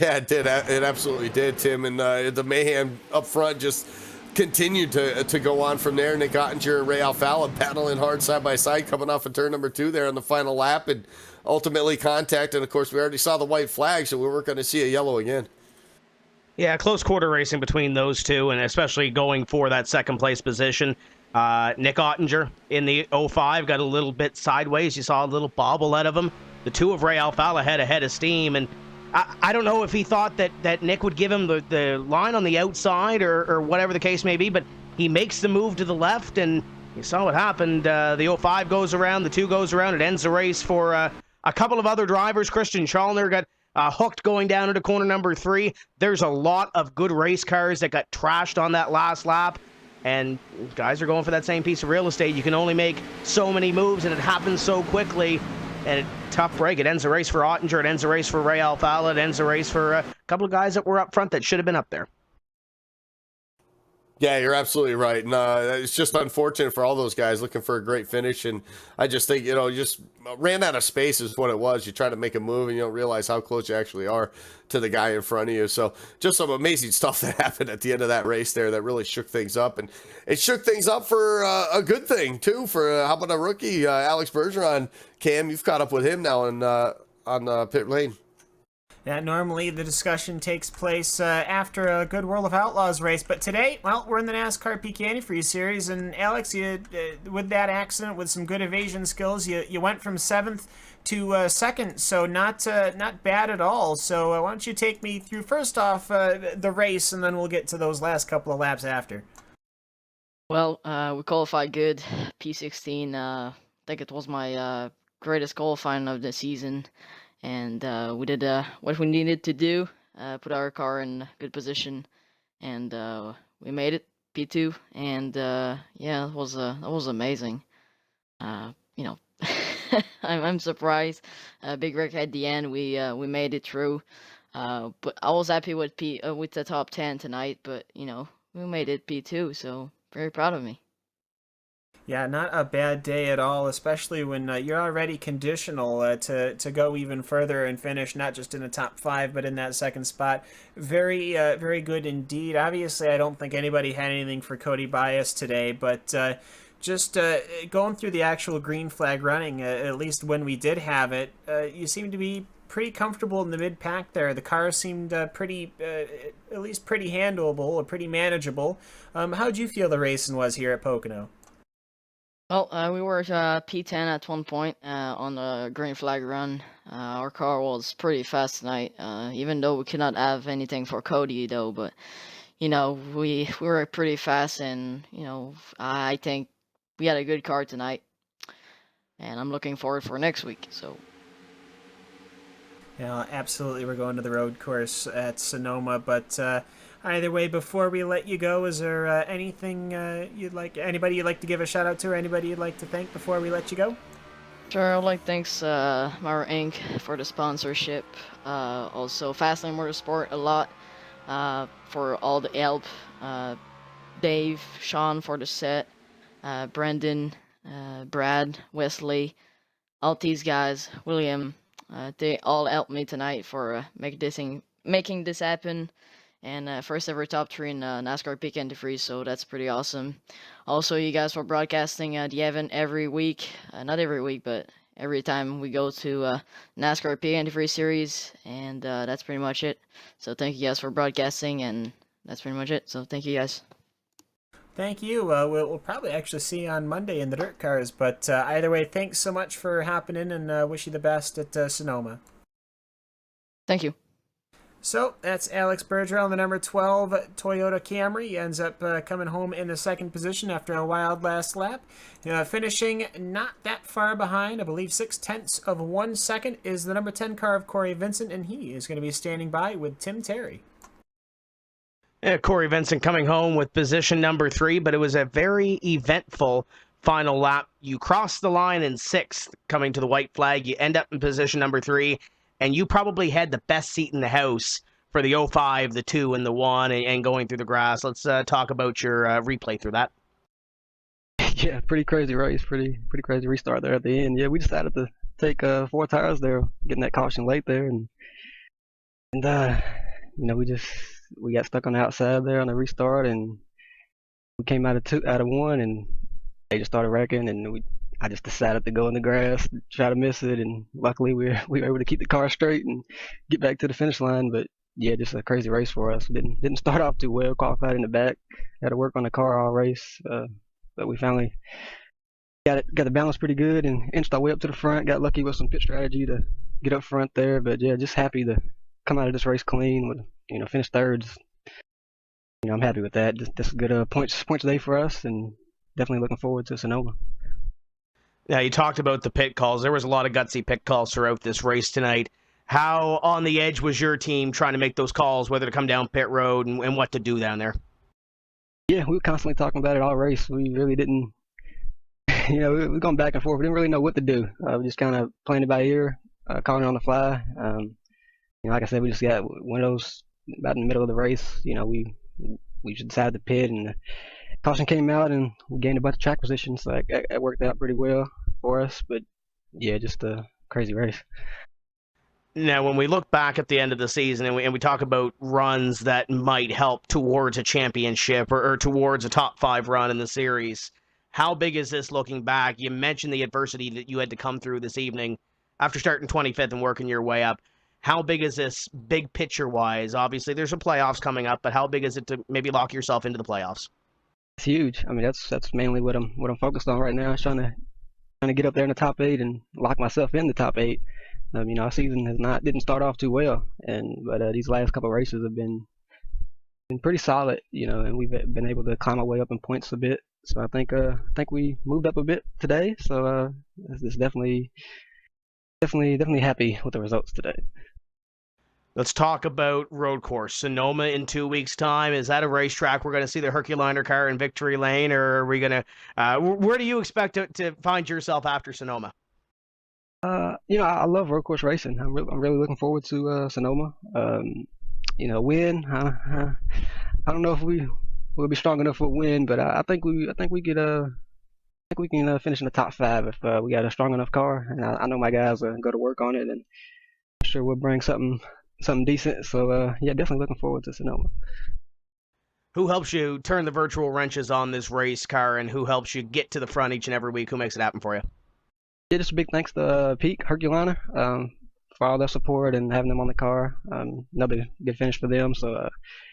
Yeah, it did. It absolutely did, Tim. And the mayhem up front just continued to go on from there. Nick Ottinger and Ray Alfala battling hard side by side, coming off of turn number 2 there on the final lap, and ultimately contact. And of course, we already saw the white flag, so we weren't going to see a yellow again. Yeah, close quarter racing between those two, and especially going for that second place position. Nick Ottinger in the 05 got a little bit sideways. You saw a little bobble out of him. The 2 of Ray Alfala had a head of steam, and I don't know if he thought that Nick would give him the line on the outside or whatever the case may be, but he makes the move to the left, and you saw what happened. The 05 goes around, the 2 goes around. It ends the race for a couple of other drivers. Christian Schallner got hooked going down into corner number 3. There's a lot of good race cars that got trashed on that last lap. and guys are going for that same piece of real estate. You can only make so many moves, and it happens so quickly. And tough break. It ends the race for Ottinger. It ends the race for Ray Alfala. It ends the race for a couple of guys that were up front that should have been up there. Yeah, you're absolutely right. And it's just unfortunate for all those guys looking for a great finish. And I just think, you just ran out of space is what it was. You try to make a move and you don't realize how close you actually are to the guy in front of you. So just some amazing stuff that happened at the end of that race there that really shook things up. And it shook things up for a good thing, too, for how about a rookie, Alex Bergeron. Cam, you've caught up with him now on pit lane. Yeah, normally the discussion takes place after a good World of Outlaws race, but today, well, we're in the NASCAR PK Antifreeze series, and Alex, you with that accident, with some good evasion skills, you went from 7th to 2nd, so not bad at all. So why don't you take me through, first off, the race, and then we'll get to those last couple of laps after. Well, we qualified good, P16. I think it was my greatest qualifying of the season. And we did what we needed to do, put our car in good position, and we made it P2. And yeah, that was amazing. I'm surprised. Big wreck at the end. We made it through. But I was happy with the top 10 tonight. But we made it P2, so very proud of me. Yeah, not a bad day at all, especially when you're already conditional to go even further and finish not just in the top 5, but in that 2nd spot. Very, very good indeed. Obviously, I don't think anybody had anything for Cody Bias today, but just going through the actual green flag running, at least when we did have it, you seem to be pretty comfortable in the mid-pack there. The car seemed pretty, at least pretty handleable, or pretty manageable. How'd you feel the racing was here at Pocono? Well, we were P10 at one point on the green flag run. Our car was pretty fast tonight, even though we could not have anything for Cody, though. But, we were pretty fast, and, I think we had a good car tonight. And I'm looking forward for next week, so... Yeah, absolutely. We're going to the road course at Sonoma, but... Either way, before we let you go, is there anything anybody you'd like to give a shout out to, or anybody you'd like to thank before we let you go? Sure, I'd like to thank Mara Inc. for the sponsorship. Also, Fastlane Motorsport a lot for all the help. Dave, Sean for the set, Brendan, Brad, Wesley, all these guys, William. They all helped me tonight for making this happen. And first ever top 3 in NASCAR PK Antifreeze, so that's pretty awesome. Also, you guys for broadcasting the event every week. Not every week, but every time we go to NASCAR PK Antifreeze series. And that's pretty much it. So thank you guys for broadcasting, and that's pretty much it. So thank you guys. Thank you. We'll probably actually see you on Monday in the dirt cars. But either way, thanks so much for hopping in, and wish you the best at Sonoma. Thank you. So that's Alex Bergeron, the number 12 Toyota Camry. He ends up coming home in the 2nd position after a wild last lap. Finishing not that far behind, I believe 0.6 of 1 second, is the number 10 car of Corey Vincent, and he is going to be standing by with Tim Terry. Yeah, Corey Vincent coming home with position number 3, but it was a very eventful final lap. You cross the line in 6th coming to the white flag. You end up in position number 3. And you probably had the best seat in the house for the 05, the 2, and the 1, and going through the grass. Let's talk about your replay through that. Yeah, pretty crazy race. Pretty crazy restart there at the end. Yeah, we decided to take 4 tires there, getting that caution late there, and we got stuck on the outside there on the restart, and we came out of 1, and they just started wrecking, and I just decided to go in the grass, try to miss it, and luckily we were able to keep the car straight and get back to the finish line. But yeah, just a crazy race for us. Didn't start off too well. Qualified in the back, had to work on the car all race, but we finally got the balance pretty good and inched our way up to the front. Got lucky with some pit strategy to get up front there. But yeah, just happy to come out of this race clean with finish thirds. I'm happy with that. Just a good points day for us, and definitely looking forward to Sonoma. Yeah, you talked about the pit calls. There was a lot of gutsy pit calls throughout this race tonight. How on the edge was your team trying to make those calls, whether to come down pit road and what to do down there? Yeah, we were constantly talking about it all race. We really didn't, we were going back and forth. We didn't really know what to do. We just kind of playing it by ear, calling it on the fly. Like I said, we just got one of those about in the middle of the race. We just decided to pit, and the caution came out, and we gained a bunch of track position, so that worked out pretty well for us. But yeah, just a crazy race. Now, when we look back at the end of the season and we talk about runs that might help towards a championship or towards a top 5 run in the series, how big is this looking back? You mentioned the adversity that you had to come through this evening after starting 25th and working your way up. How big is this big picture-wise? Obviously, there's some playoffs coming up, but how big is it to maybe lock yourself into the playoffs? It's huge. I mean, that's mainly what I'm focused on right now. Trying to get up there in the top 8 and lock myself in the top 8. Our season didn't start off too well, but these last couple of races have been pretty solid, and we've been able to climb our way up in points a bit. So I think we moved up a bit today. So it's definitely happy with the results today. Let's talk about road course. Sonoma in 2 weeks' time. Is that a racetrack we're going to see the Herculiner car in victory lane, or are we going to? Where do you expect to find yourself after Sonoma? I love road course racing. I'm really looking forward to Sonoma. Win. I don't know if we'll be strong enough for a win, but I think we can finish in the top 5 if we got a strong enough car. And I know my guys go to work on it, and I'm sure we'll bring something decent. So yeah, definitely looking forward to Sonoma. Who helps you turn the virtual wrenches on this race car, and who helps you get to the front each and every week? Who makes it happen for you? Yeah, just a big thanks to Peak Herculiner for all their support and having them on the car. Another good finish for them, so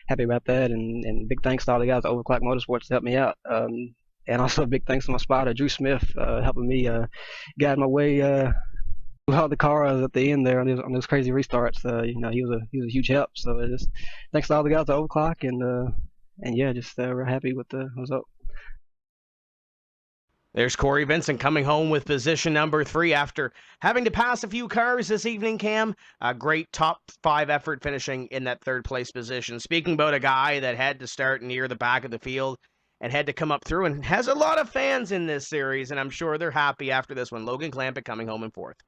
happy about that. And big thanks to all the guys at Overclock Motorsports to help me out. And also big thanks to my spotter, Drew Smith, helping me guide my way through all the cars at the end there on those crazy restarts. He was a huge help. So just thanks to all the guys at Overclock, and yeah, just we're happy with the result. There's Corey Vincent coming home with position number 3 after having to pass a few cars this evening, Cam. A great top 5 effort finishing in that 3rd place position. Speaking about a guy that had to start near the back of the field and had to come up through and has a lot of fans in this series, and I'm sure they're happy after this one. Logan Clampett coming home in 4th.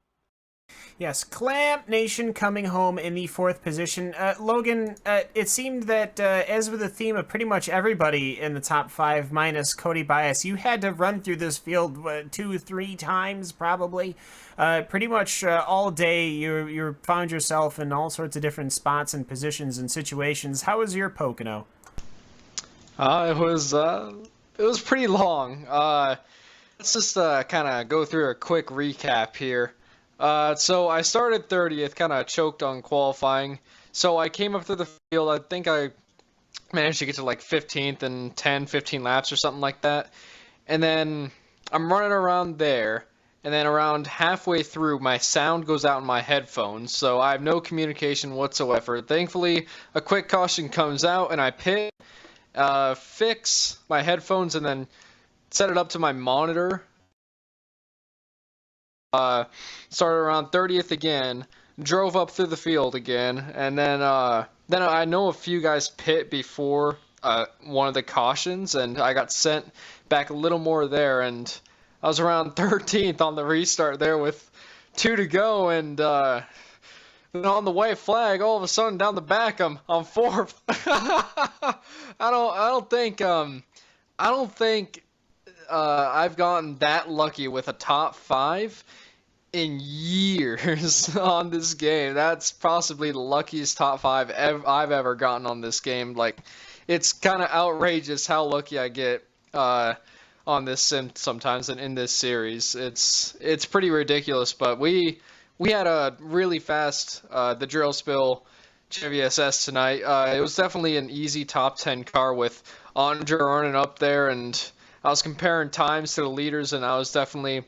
Yes, Clamp Nation coming home in the 4th position. Logan, it seemed that as with the theme of pretty much everybody in the top 5 minus Cody Bias, you had to run through this field 2-3 times probably. Pretty much all day you found yourself in all sorts of different spots and positions and situations. How was your Pocono? It was pretty long. Let's just kind of go through a quick recap here. So I started 30th, kind of choked on qualifying. So I came up through the field. I think I managed to get to like 15th in 15 laps or something like that. And then I'm running around there. And then around halfway through, my sound goes out in my headphones. So I have no communication whatsoever. Thankfully, a quick caution comes out and I pit, fix my headphones, and then set it up to my monitor. Started around 30th again, drove up through the field again, and then I know a few guys pit before one of the cautions, and I got sent back a little more there, and I was around 13th on the restart there with 2 to go, and then on the white flag, all of a sudden down the back, I'm 4th. I don't think I've gotten that lucky with a top 5 in years on this game. That's possibly the luckiest top 5 I've ever gotten on this game. Like, it's kind of outrageous how lucky I get on this sim sometimes and in this series. It's pretty ridiculous, but we had a really fast the Drill Spill Chevy SS tonight. It was definitely an easy top 10 car with Andre running up there, and I was comparing times to the leaders, and I was definitely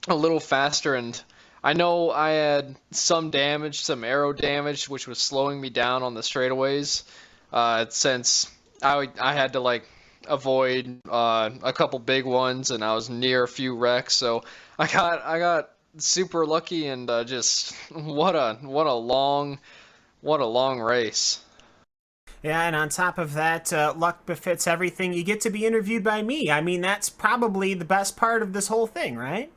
a little faster, and I know I had some damage, some aero damage, which was slowing me down on the straightaways, since I had to like avoid a couple big ones, and I was near a few wrecks, so I got super lucky, and just what a long race. Yeah, and on top of that, luck befits everything. You get to be interviewed by me. I mean, that's probably the best part of this whole thing, right?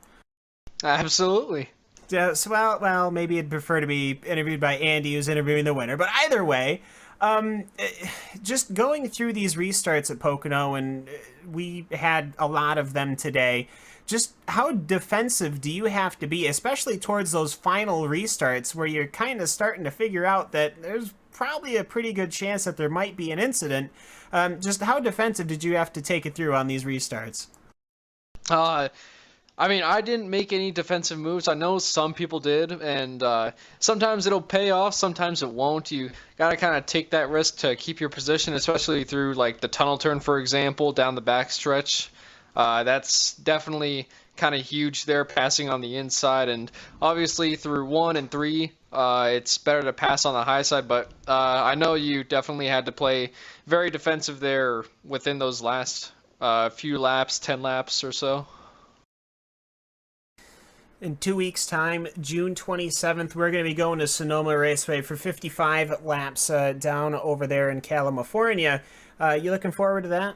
Absolutely. Well, maybe I'd prefer to be interviewed by Andy, who's interviewing the winner. But either way, just going through these restarts at Pocono, and we had a lot of them today. Just how defensive do you have to be, especially towards those final restarts where you're kind of starting to figure out that there's probably a pretty good chance that there might be an incident? Just how defensive did you have to take it through on these restarts? I mean, I didn't make any defensive moves. I know some people did, and sometimes it'll pay off, sometimes it won't. You gotta kind of take that risk to keep your position, especially through like the tunnel turn, for example, down the backstretch. That's definitely kind of huge there, passing on the inside, and obviously through 1 and 3, it's better to pass on the high side. But I know you definitely had to play very defensive there within those last few laps, 10 laps or so. In 2 weeks' time, June 27th, we're going to be going to Sonoma Raceway for 55 laps down over there in California. You looking forward to that?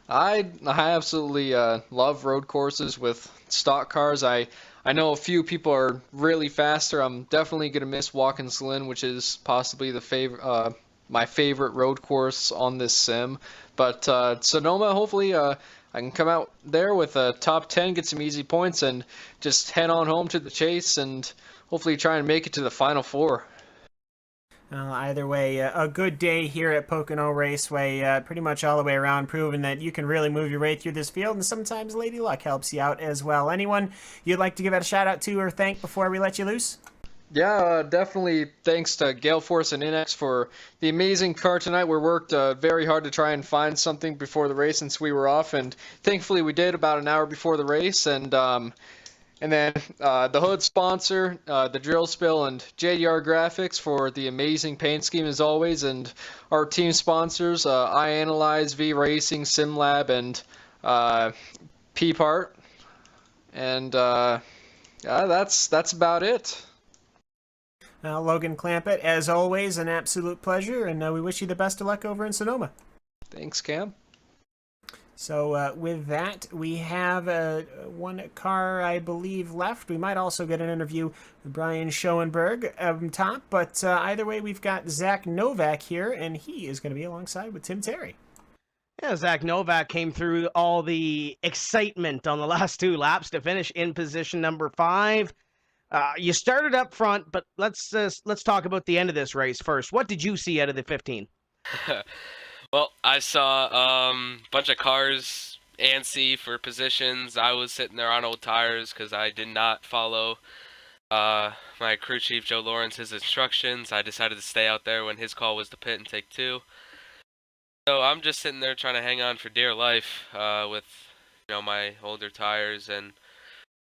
I absolutely love road courses with stock cars. I know a few people are really faster. I'm definitely gonna miss Watkins Glen, which is possibly the my favorite road course on this sim. But Sonoma, hopefully, I can come out there with a top 10, get some easy points, and just head on home to the chase, and hopefully try and make it to the final 4. Well, either way, a good day here at Pocono Raceway, pretty much all the way around, proving that you can really move your way through this field, and sometimes Lady Luck helps you out as well. Anyone you'd like to give a shout out to or thank before we let you loose? Yeah, definitely thanks to Gale Force and Inex for the amazing car tonight. We worked very hard to try and find something before the race since we were off, and thankfully we did about an hour before the race. And then the hood sponsor, the Drill Spill, and JDR Graphics for the amazing paint scheme as always, and our team sponsors, iAnalyze, V Racing, SimLab, and P-Part. And yeah, that's about it. Logan Clampett, as always, an absolute pleasure, and we wish you the best of luck over in Sonoma. Thanks, Cam. So with that, we have one car, I believe, left. We might also get an interview with Brian Schoenberg up top, but either way, we've got Zach Novak here, and he is going to be alongside with Tim Terry. Yeah, Zach Novak came through all the excitement on the last 2 laps to finish in position number 5. You started up front, but let's talk about the end of this race first. What did you see out of the 15? Well, I saw a bunch of cars antsy for positions. I was sitting there on old tires because I did not follow my crew chief, Joe Lawrence's instructions. I decided to stay out there when his call was to pit and take 2. So I'm just sitting there trying to hang on for dear life with my older tires, and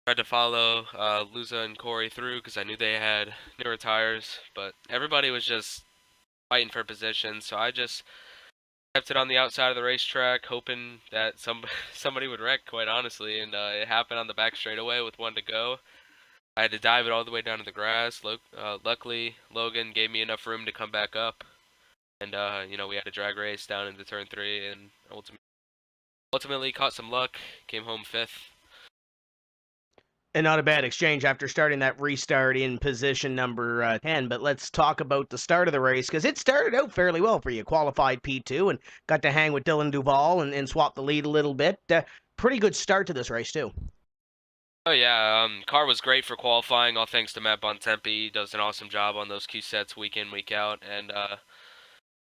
tried to follow Luza and Corey through because I knew they had newer tires, but everybody was just fighting for position, so I just kept it on the outside of the racetrack, hoping that somebody would wreck, quite honestly, and it happened on the back straightaway with 1 to go. I had to dive it all the way down to the grass. Luckily, Logan gave me enough room to come back up, and we had a drag race down into turn 3, and ultimately caught some luck, came home 5th. And not a bad exchange after starting that restart in position number 10. But let's talk about the start of the race, because it started out fairly well for you. Qualified P2 and got to hang with Dylan Duval and swap the lead a little bit. Pretty good start to this race, too. Oh, yeah. Car was great for qualifying, all thanks to Matt Bontempi. He does an awesome job on those Q sets week in, week out. And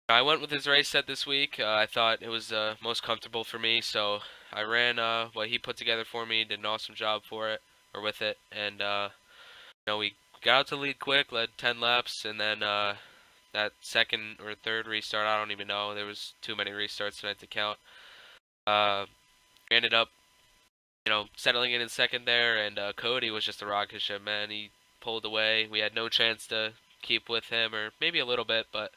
I went with his race set this week. I thought it was most comfortable for me, so I ran what he put together for me, did an awesome job with it, and we got out to lead quick, led 10 laps, and then that second or third restart, I don't even know, there was too many restarts tonight to count. We ended up settling in second there, and Cody was just a rocket ship, man. He pulled away. We had no chance to keep with him, or maybe a little bit, but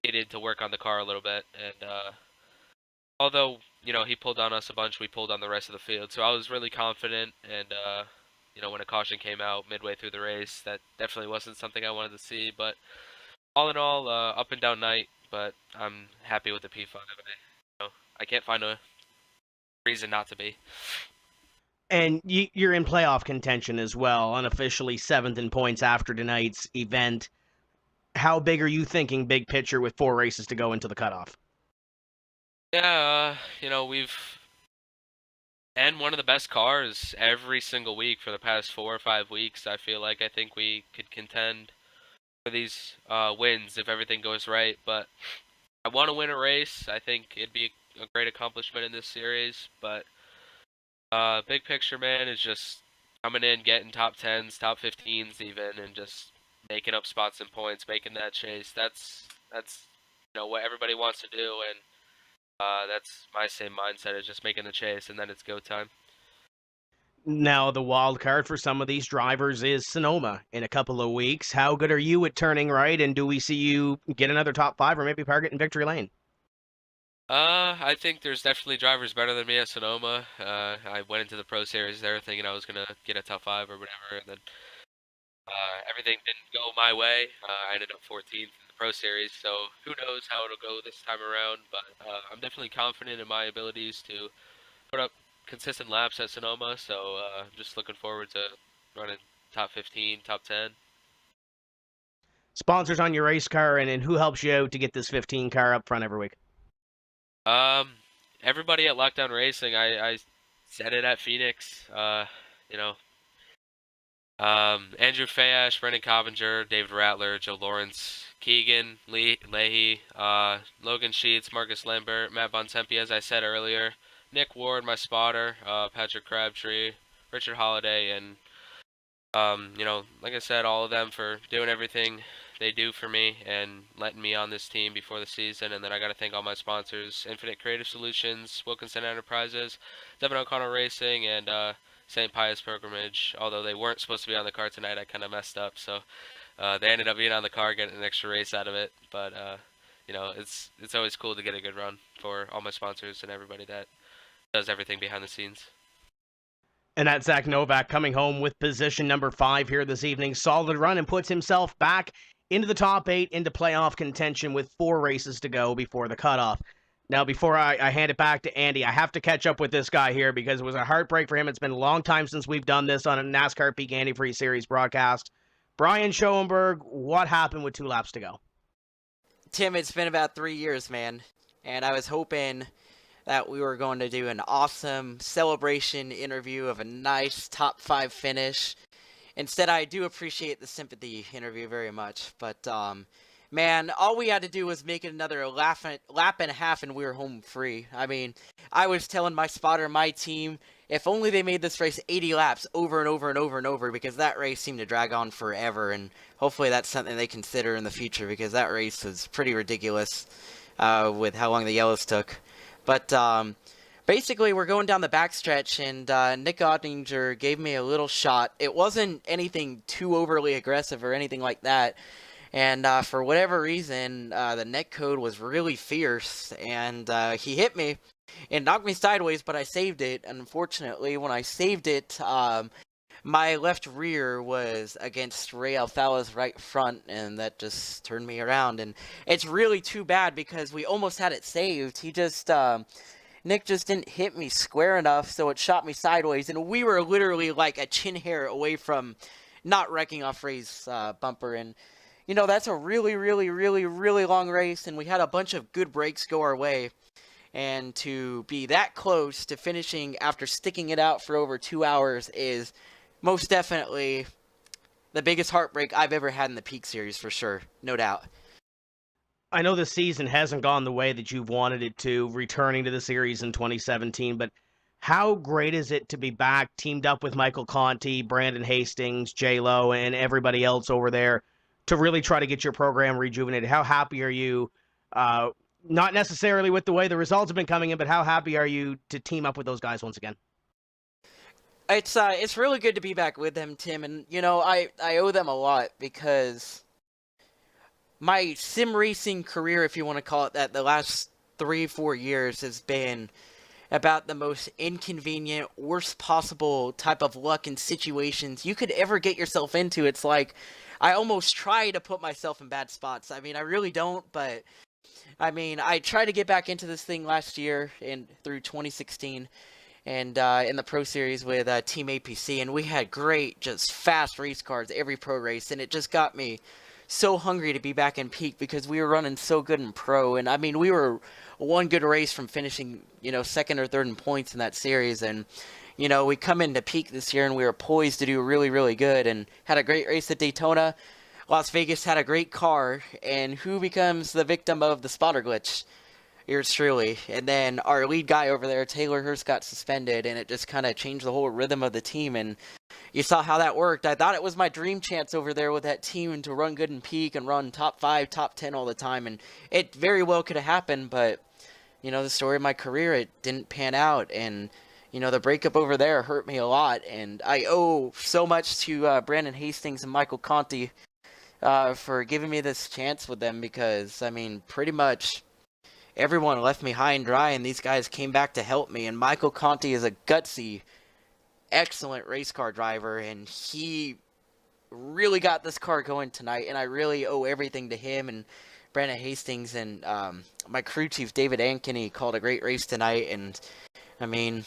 we needed to work on the car a little bit, and although he pulled on us a bunch, we pulled on the rest of the field, so I was really confident. And when a caution came out midway through the race, that definitely wasn't something I wanted to see. But all in all, up and down night, but I'm happy with the P5. I can't find a reason not to be. And you're in playoff contention as well, unofficially 7th in points after tonight's event. How big are you thinking, big picture, with 4 races to go into the cutoff? Yeah, we've and one of the best cars every single week for the past 4 or 5 weeks. I think we could contend for these wins if everything goes right. But I want to win a race. I think it'd be a great accomplishment in this series. But big picture, man, is just coming in, getting top 10s, top 15s even, and just making up spots and points, making that chase. That's what everybody wants to do, and that's my same mindset, is just making the chase, and then it's go time. Now, the wild card for some of these drivers is Sonoma in a couple of weeks. How good are you at turning right, and do we see you get another top 5 or maybe target in victory lane? I think there's definitely drivers better than me at Sonoma. I went into the Pro Series there thinking I was going to get a top 5 or whatever, and then everything didn't go my way. I ended up 14th in the Pro Series, so who knows how it'll go this time around, but I'm definitely confident in my abilities to put up consistent laps at Sonoma, so just looking forward to running top 15, top 10. Sponsors on your race car, and who helps you out to get this 15 car up front every week? Everybody at Lockdown Racing. I said it at Phoenix. Andrew Fayash, Brendan Coppinger, David Rattler, Joe Lawrence, Keegan, Leahy, Logan Sheets, Marcus Lambert, Matt Bontempi, as I said earlier, Nick Ward, my spotter, Patrick Crabtree, Richard Holiday, and like I said, all of them for doing everything they do for me and letting me on this team before the season. And then I got to thank all my sponsors: Infinite Creative Solutions, Wilkinson Enterprises, Devin O'Connell Racing, and St. Pius Pilgrimage. Although they weren't supposed to be on the car tonight, I kind of messed up, so they ended up being on the car, getting an extra race out of it. But it's always cool to get a good run for all my sponsors and everybody that does everything behind the scenes. And that's Zach Novak coming home with position number 5 here this evening. Solid run, and puts himself back into the top 8, into playoff contention with 4 races to go before the cutoff. Now, before I hand it back to Andy, I have to catch up with this guy here because it was a heartbreak for him. It's been a long time since we've done this on a NASCAR Peak Antifreeze Series broadcast. Brian Schoenberg, what happened with 2 laps to go? Tim, it's been about 3 years, man. And I was hoping that we were going to do an awesome celebration interview of a nice top 5 finish. Instead, I do appreciate the sympathy interview very much. But, man, all we had to do was make it another lap and a half and we were home free. I mean, I was telling my spotter, my team, if only they made this race 80 laps over and over and over and over, because that race seemed to drag on forever. And hopefully that's something they consider in the future, because that race was pretty ridiculous with how long the yellows took. But basically, we're going down the backstretch, and Nick Ottinger gave me a little shot. It wasn't anything too overly aggressive or anything like that. And for whatever reason, the net code was really fierce, and he hit me and knocked me sideways, but I saved it. Unfortunately, when I saved it, my left rear was against Ray Alfala's right front, and that just turned me around. And it's really too bad because we almost had it saved. He just, Nick just didn't hit me square enough, so it shot me sideways. And we were literally like a chin hair away from not wrecking off Ray's bumper. And, you know, that's a really, really, really, really long race, and we had a bunch of good breaks go our way. And to be that close to finishing after sticking it out for over 2 hours is most definitely the biggest heartbreak I've ever had in the Peak Series, for sure. No doubt. I know the season hasn't gone the way that you've wanted it to, returning to the series in 2017, but how great is it to be back, teamed up with Michael Conti, Brandon Hastings, J-Lo, and everybody else over there to really try to get your program rejuvenated? How happy are you, not necessarily with the way the results have been coming in, but how happy are you to team up with those guys once again? It's really good to be back with them, Tim, and, you know, I owe them a lot because my sim racing career, if you want to call it that, the last 3-4 years has been about the most inconvenient, worst possible type of luck and situations you could ever get yourself into. It's like I almost try to put myself in bad spots. I mean, I really don't, but I mean, I tried to get back into this thing last year and through 2016 and in the Pro Series with Team APC, and we had great, just fast race cars every pro race, and it just got me so hungry to be back in peak because we were running so good in pro. And I mean, we were one good race from finishing, second or third in points in that series. And, we come into peak this year and we were poised to do really, really good and had a great race at Daytona. Las Vegas had a great car, and who becomes the victim of the spotter glitch? Yours truly. And then our lead guy over there, Taylor Hurst, got suspended, and it just kind of changed the whole rhythm of the team. And you saw how that worked. I thought it was my dream chance over there with that team to run good in peak and run top 5, top 10 all the time. And it very well could have happened, but, the story of my career, it didn't pan out. And, the breakup over there hurt me a lot. And I owe so much to Brandon Hastings and Michael Conti for giving me this chance with them because, I mean, pretty much everyone left me high and dry, and these guys came back to help me. And Michael Conti is a gutsy, excellent race car driver, and he really got this car going tonight, and I really owe everything to him and Brandon Hastings. And my crew chief, David Ankeny, called a great race tonight. And, I mean,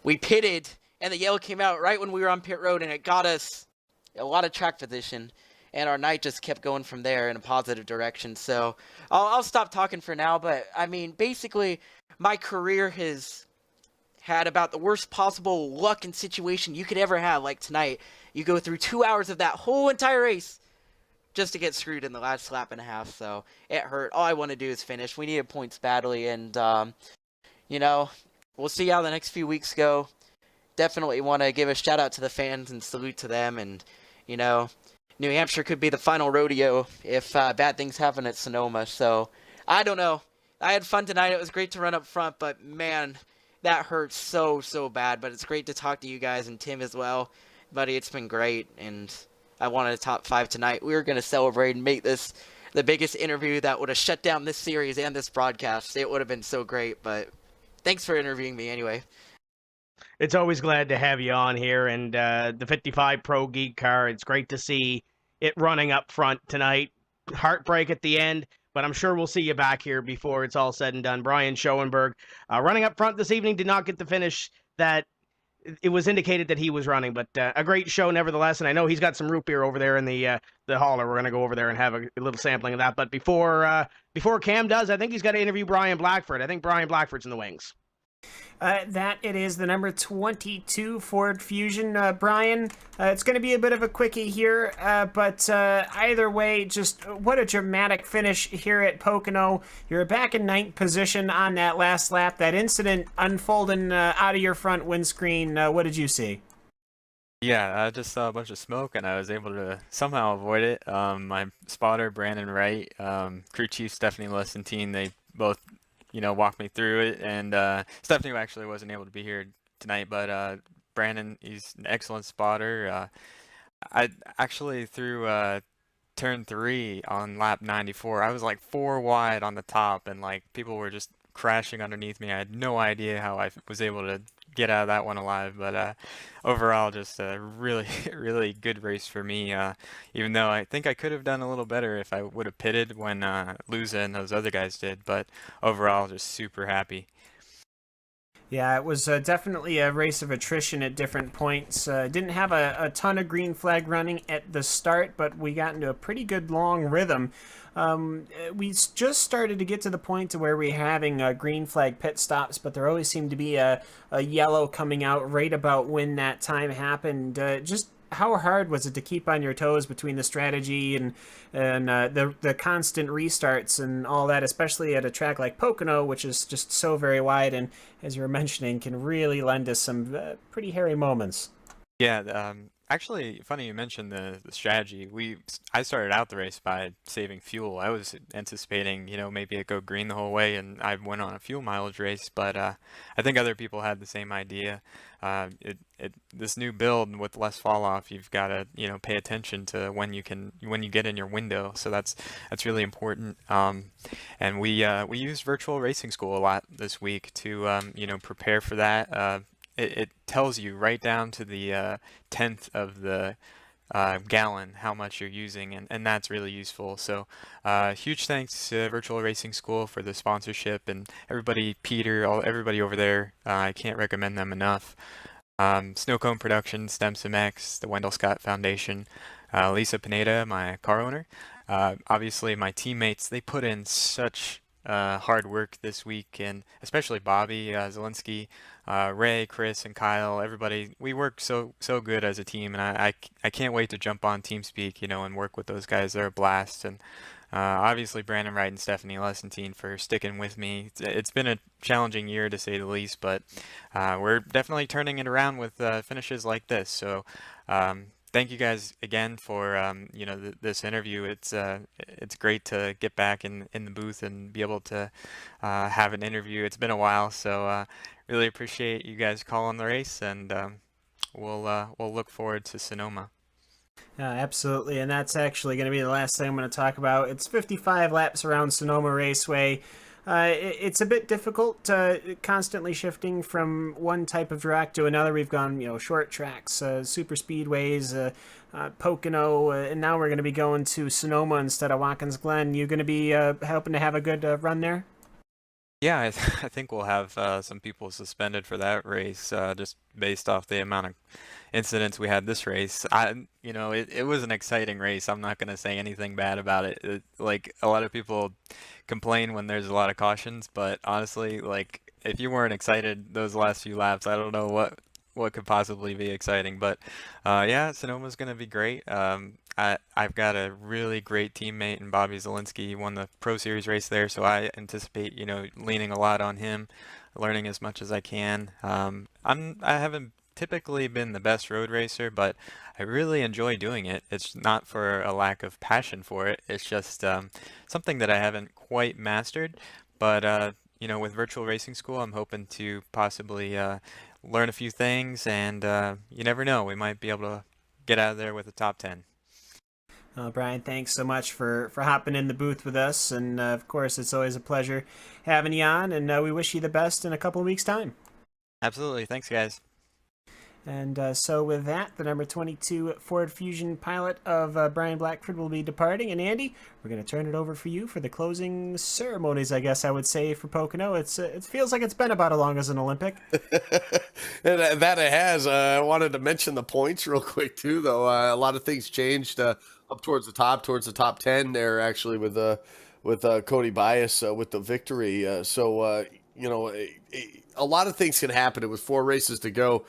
we pitted, and the yellow came out right when we were on pit road, and it got us a lot of track position. And our night just kept going from there in a positive direction. So I'll stop talking for now. But, I mean, basically, my career has had about the worst possible luck and situation you could ever have. Like tonight, you go through 2 hours of that whole entire race just to get screwed in the last lap and a half. So it hurt. All I want to do is finish. We needed points badly. And, we'll see how the next few weeks go. Definitely want to give a shout out to the fans and salute to them. And, New Hampshire could be the final rodeo if bad things happen at Sonoma. So, I don't know. I had fun tonight. It was great to run up front, but man, that hurts so, so bad. But it's great to talk to you guys and Tim as well. Buddy, it's been great, and I wanted a top 5 tonight. We were going to celebrate and make this the biggest interview that would have shut down this series and this broadcast. It would have been so great, but thanks for interviewing me anyway. It's always glad to have you on here, and the 55 Pro Geek car, it's great to see it running up front tonight. Heartbreak at the end, but I'm sure we'll see you back here before it's all said and done. Brian Schoenberg running up front this evening, did not get the finish that it was indicated that he was running, but a great show nevertheless, and I know he's got some root beer over there in the hauler. We're going to go over there and have a little sampling of that, but before Cam does, I think he's got to interview Brian Blackford. I think Brian Blackford's in the wings. That it is the number 22 Ford Fusion, Brian. It's going to be a bit of a quickie here, but either way, just what a dramatic finish here at Pocono. You're back in 9th position on that last lap. That incident unfolding out of your front windscreen, what did you see? Yeah, I just saw a bunch of smoke, and I was able to somehow avoid it. My spotter, Brandon Wright, crew chief Stephanie Lessentine, they both walked me through it, and Stephanie actually wasn't able to be here tonight, but Brandon, he's an excellent spotter. I actually through turn 3 on lap 94, I was like 4 wide on the top, and like people were just crashing underneath me. I had no idea how I was able to get out of that one alive, but overall just a really really good race for me, even though I think I could have done a little better if I would have pitted when Luza and those other guys did, but overall just super happy. Yeah, it was definitely a race of attrition at different points. Didn't have a ton of green flag running at the start, but we got into a pretty good long rhythm. We just started to get to the point to where we're having green flag pit stops, but there always seemed to be a yellow coming out right about when that time happened. Just how hard was it to keep on your toes between the strategy and the constant restarts and all that, especially at a track like Pocono, which is just so very wide and, as you were mentioning, can really lend us some pretty hairy moments? Yeah, actually, funny you mentioned the strategy. I started out the race by saving fuel. I was anticipating, maybe it'd go green the whole way, and I went on a fuel mileage race. But I think other people had the same idea. This new build with less fall off, you've got to pay attention to when you get in your window. So that's really important. And we used virtual racing school a lot this week to prepare for that. It tells you right down to the 10th of the gallon how much you're using, and that's really useful. So huge thanks to Virtual Racing School for the sponsorship, and everybody, Peter, everybody over there. I can't recommend them enough. Snowcone Productions, StemSimX, the Wendell Scott Foundation, Lisa Pineda, my car owner. Obviously, my teammates, they put in such hard work this week, and especially Bobby Zielinski, Ray, Chris, and Kyle. Everybody, we work so good as a team, and I can't wait to jump on TeamSpeak, and work with those guys. They're a blast. And obviously Brandon Wright and Stephanie Lessentine for sticking with me. It's been a challenging year to say the least, but we're definitely turning it around with finishes like this. So thank you guys again for this interview. It's great to get back in the booth and be able to have an interview. It's been a while, so really appreciate you guys calling the race, and we'll look forward to Sonoma. Absolutely, and that's actually going to be the last thing I'm going to talk about. It's 55 laps around Sonoma Raceway. It's a bit difficult, constantly shifting from one type of track to another. We've gone, short tracks, super speedways, Pocono, and now we're going to be going to Sonoma instead of Watkins Glen. You going to be hoping to have a good run there? Yeah, I think we'll have some people suspended for that race, just based off the amount of incidents we had this race. It was an exciting race. I'm not going to say anything bad about it. Like, a lot of people complain when there's a lot of cautions, but honestly, like, if you weren't excited those last few laps, I don't know what could possibly be exciting. But yeah, Sonoma's going to be great. I've got a really great teammate in Bobby Zielinski. He won the Pro Series race there, so I anticipate, leaning a lot on him, learning as much as I can. I haven't typically been the best road racer, but I really enjoy doing it. It's not for a lack of passion for it. It's just something that I haven't quite mastered. But with Virtual Racing School, I'm hoping to possibly learn a few things, and you never know, we might be able to get out of there with a top 10. Brian, thanks so much for hopping in the booth with us, and of course, it's always a pleasure having you on, and we wish you the best in a couple of weeks' time. Absolutely. Thanks, guys. And so with that, the number 22 Ford Fusion pilot of Brian Blackford will be departing. And Andy, we're going to turn it over for you for the closing ceremonies, I guess I would say, for Pocono. It feels like it's been about as long as an Olympic. And that it has. I wanted to mention the points real quick, too, though. A lot of things changed up towards the top 10 there, actually, with Cody Bias with the victory. A lot of things can happen. It was 4 races to go.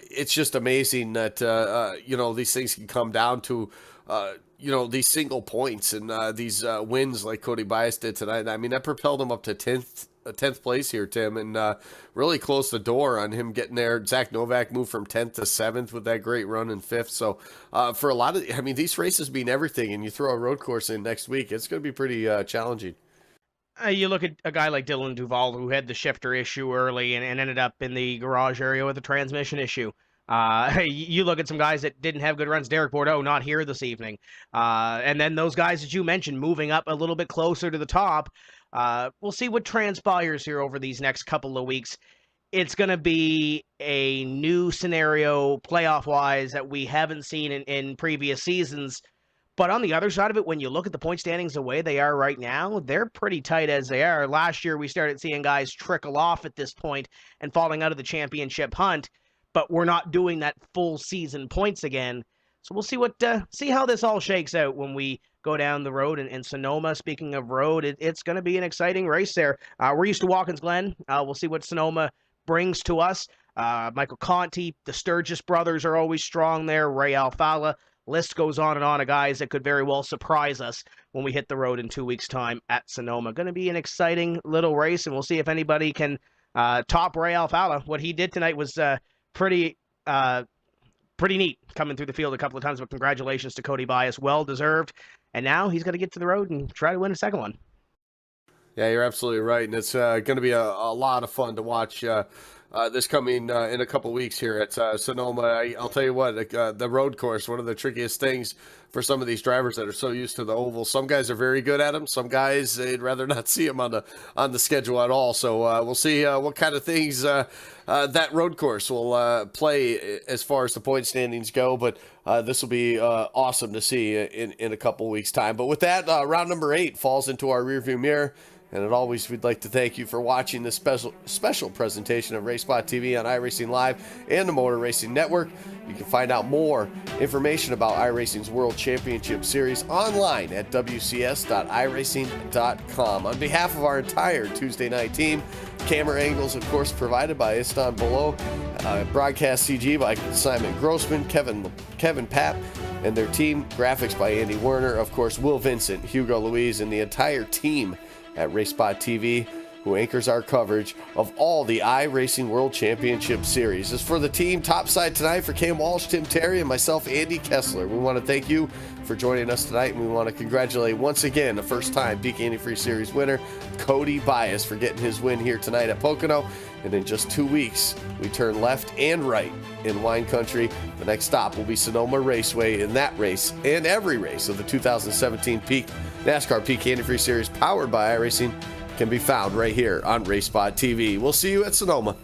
It's just amazing that, these things can come down to, these single points and these wins like Cody Bias did tonight. I mean, that propelled him up to 10th place here, Tim, and really closed the door on him getting there. Zach Novak moved from 10th to 7th with that great run in 5th. So for a lot of, these races mean everything, and you throw a road course in next week, it's going to be pretty challenging. You look at a guy like Dylan Duval, who had the shifter issue early and ended up in the garage area with a transmission issue. You look at some guys that didn't have good runs. Derek Bordeaux not here this evening. And then those guys that you mentioned moving up a little bit closer to the top. We'll see what transpires here over these next couple of weeks. It's going to be a new scenario playoff-wise that we haven't seen in previous seasons. But on the other side of it, when you look at the point standings the way they are right now, they're pretty tight as they are. Last year, we started seeing guys trickle off at this point and falling out of the championship hunt, but we're not doing that full season points again. So we'll see how this all shakes out when we go down the road in Sonoma. Speaking of road, it's going to be an exciting race there. We're used to Watkins Glen. We'll see what Sonoma brings to us. Michael Conti, the Sturgis brothers are always strong there. Ray Alfala. List goes on and on of guys that could very well surprise us when we hit the road in 2 weeks' time at Sonoma. Going to be an exciting little race, and we'll see if anybody can top Ray Alfala. What he did tonight was pretty neat, coming through the field a couple of times, but congratulations to Cody Bias. Well-deserved. And now he's going to get to the road and try to win a second one. Yeah, you're absolutely right, and it's going to be a lot of fun to watch this coming in a couple weeks here at Sonoma. I'll tell you what, the road course, one of the trickiest things for some of these drivers that are so used to the oval. Some guys are very good at them. Some guys, they'd rather not see them on the schedule at all. So we'll see what kind of things that road course will play as far as the point standings go. But this will be awesome to see in a couple weeks' time. But with that, round number 8 falls into our rearview mirror. And as always, we'd like to thank you for watching this special presentation of RaceSpotTV on iRacingLive and the Motor Racing Network. You can find out more information about iRacing's World Championship Series online at wcs.iracing.com. On behalf of our entire Tuesday night team, camera angles, of course, provided by Istanbul, broadcast CG by Simon Grossman, Kevin Papp, and their team, graphics by Andy Werner, of course, Will Vincent, Hugo Louise, and the entire team at RaceSpotTV, who anchors our coverage of all the iRacing World Championship Series. As for the team topside tonight, for Cam Walsh, Tim Terry, and myself, Andy Kessler, we want to thank you for joining us tonight, and we want to congratulate once again the first-time Peak Antifreeze Series winner, Cody Bias, for getting his win here tonight at Pocono. And in just 2 weeks, we turn left and right in wine country. The next stop will be Sonoma Raceway. In that race and every race of the 2017 NASCAR Peak Antifreeze Series powered by iRacing can be found right here on RaceSpotTV. We'll see you at Sonoma.